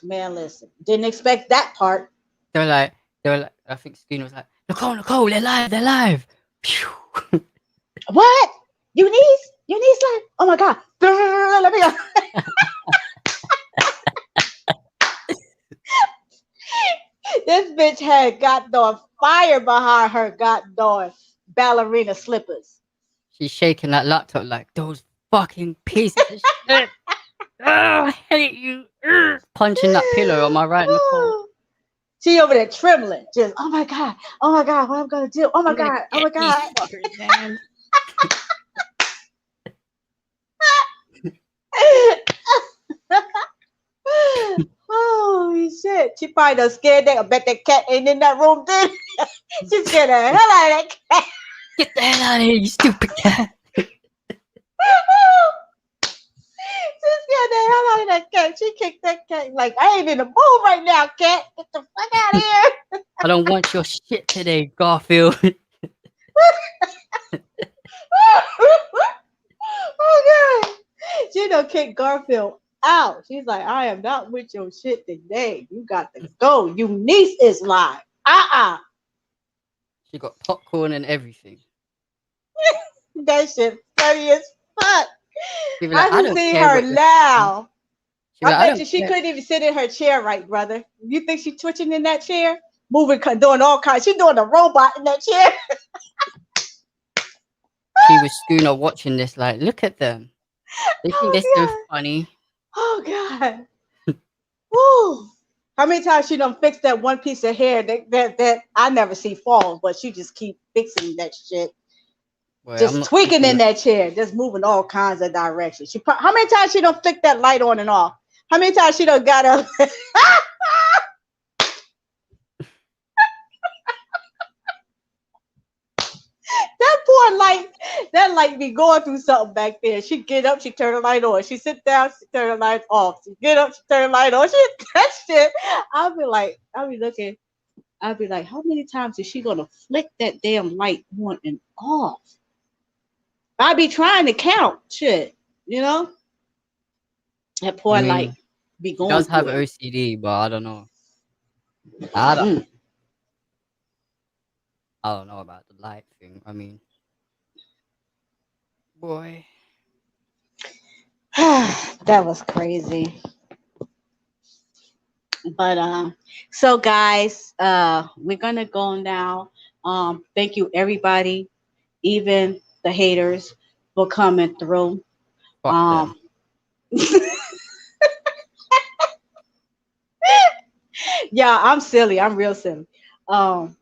man, listen. Didn't expect that part. They were like, I think Schooner was like, Nicole, they're live. Pew. What? Eunice? Eunice like, oh my God. Let me go. This bitch had goddamn fire behind her goddamn ballerina slippers. She's shaking that laptop like, those fucking pieces of shit. I hate you. Punching that pillow on my right, Nicole. She over there trembling, just oh my God, what I'm gonna do? Oh my I'm gonna God, oh get my these God. fuckers, man. Holy shit. She probably done scared that. I bet that cat ain't in that room, then. She scared the hell out of that cat. Get the hell out of here, you stupid cat. She scared the hell out of that cat. She kicked that cat like, I ain't in the mood right now, cat. Get the fuck out of here. I don't want your shit today, Garfield. Oh God. She done kicked Garfield out. She's like, I am not with your shit today. You got to go. Eunice is live. She got popcorn and everything. That shit funny as fuck. She be like, I I just don't see care her what you're saying. now. She be I like, I bet don't you she care. couldn't even sit in her chair right, brother. You think she twitching in that chair? Moving, doing all kinds. She doing a robot in that chair. She was Schooner watching this, like, look at them. They think they're so Oh funny. God. Oh God. Woo. How many times she done fixed that one piece of hair that I never see fall, but she just keep fixing that shit. Boy, I'm Just not tweaking keeping in it. that chair, just moving all kinds of directions. How many times she done flick that light on and off? How many times she done got up? That poor light, that light be going through something back there. She get up, she turn the light on. She sit down, she turn the light off. She get up, she turn the light on. She that shit. I'll be looking. I'll be like, how many times is she gonna flick that damn light on and off? I be trying to count shit, you know. That I poor light mean, be she going does have through it. OCD, but I don't know. I don't, Mm. I don't know about the light thing. I mean, Boy. That was crazy. But so guys, we're gonna go now. Thank you everybody, even the haters, for coming through. Fuck Um them. yeah, I'm silly. I'm real silly.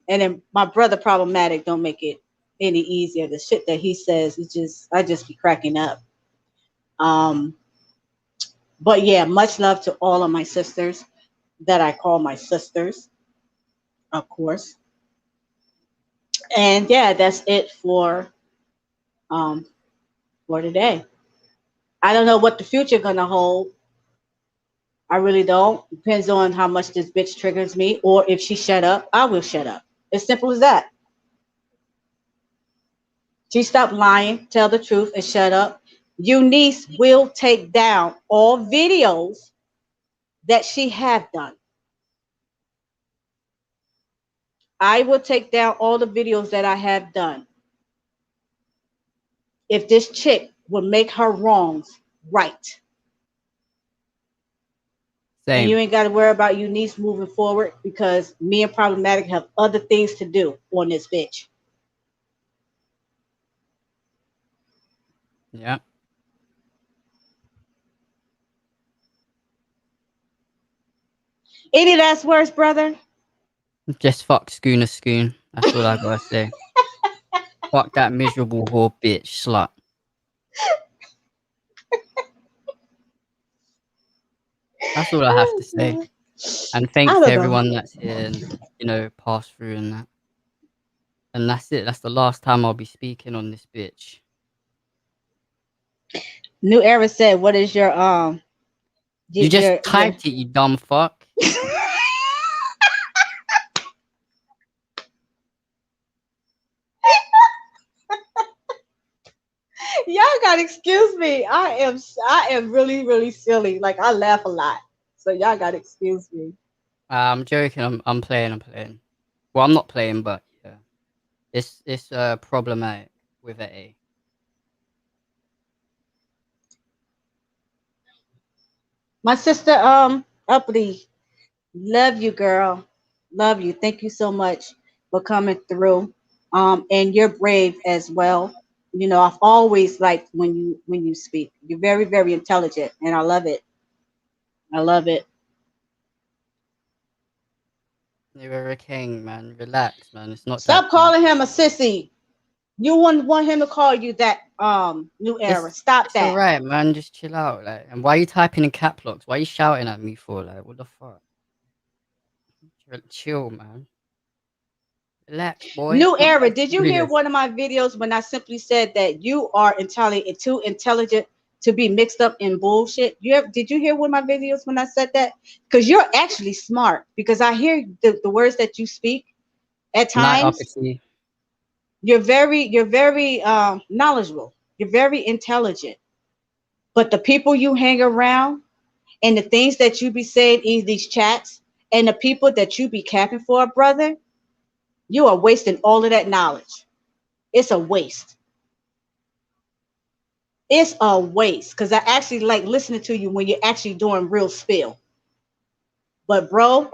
And then my brother problematic don't make it any easier. The shit that he says is just I just be cracking up. Um, but yeah, much love to all of my sisters that I call my sisters, of course. And yeah, that's it um for today. I don't know what the future gonna hold. I really don't. Depends on how much this bitch triggers me, or if she shut up, I will shut up. As simple as that. She stopped lying, tell the truth, and shut up. Eunice will take down all videos that she have done. I will take down all the videos that I have done. If this chick will make her wrongs right. And you Same. ain't got to worry about Eunice moving forward because me and Problematic have other things to do on this bitch. Yeah. Any last words, brother? Just fuck Schooner Schoon. That's all I gotta say. Fuck that miserable whore bitch slut. That's all I have to say. And I thanks to don't know. everyone that's here and, passed through and that. And that's it. That's the last time I'll be speaking on this bitch. New Era said, "What is your You just your?" typed it, you dumb fuck. Y'all gotta excuse me. I am really really silly. Like I laugh a lot, so y'all gotta excuse me. I'm joking. I'm playing. I'm playing. Well, I'm not playing, but yeah, it's problematic with A. My sister Uppity, love you, girl. Love you. Thank you so much for coming through. And you're brave as well. You know, I've always liked when you speak. You're very very intelligent, and I love it. I love it. You're a king, man. Relax, man. It's not that Stop deep. calling him a sissy. You wouldn't want him to call you that. New Era. It's Stop it's that. alright, man. Just chill out, like. And why are you typing in cap locks? Why are you shouting at me for, like? What the fuck? Chill, man. Relax, boy. New It's not Era, that did you hear serious. one of my videos when I simply said that you are entirely too intelligent to be mixed up in bullshit? Did you hear one of my videos when I said that? Because you're actually smart. Because I hear the words that you speak at Good night, times. uppity. You're very knowledgeable. You're very intelligent. But the people you hang around and the things that you be saying in these chats and the people that you be capping for, brother, you are wasting all of that knowledge. It's a waste. It's a waste because I actually like listening to you when you're actually doing real spill. But bro,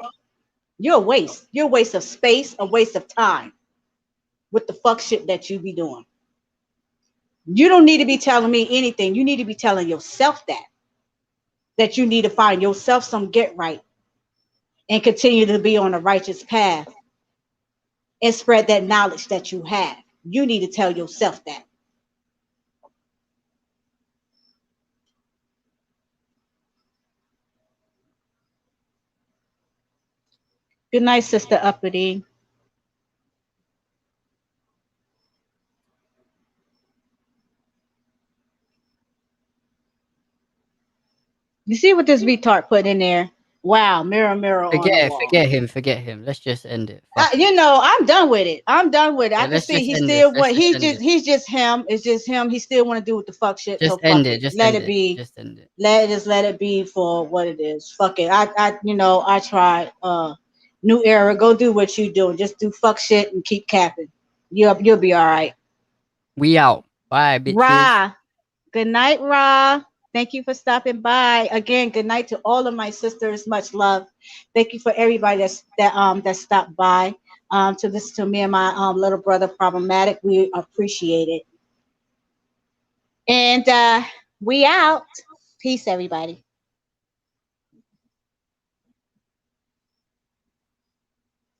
you're a waste. You're a waste of space, a waste of time with the fuck shit that you be doing. You don't need to be telling me anything. You need to be telling yourself that you need to find yourself some get right and continue to be on a righteous path and spread that knowledge that you have. You need to tell yourself that. Good night, Sister Uppity. You see what this retard put in there? Wow, mirror, mirror on the wall. Forget him. Let's just end it. Fuck it. You know, I'm done with it. I'm done with it. I Yeah, can let's see just he end this. still Let's want. just end it. He's just him. It's just him. He still want to do what the fuck shit. So Just end fuck it. it. Just Let end it it. be. Just end it. Let it be for what it is. Fuck it. I tried. New Era. Go do what you do. Just do fuck shit and keep capping. You'll be all right. We out. Bye, bitches. Ra. Good night, Ra. Thank you for stopping by. Again, good night to all of my sisters. Much love. Thank you for everybody that stopped by to listen to me and my little brother Problematic. We appreciate it. And we out. Peace, everybody.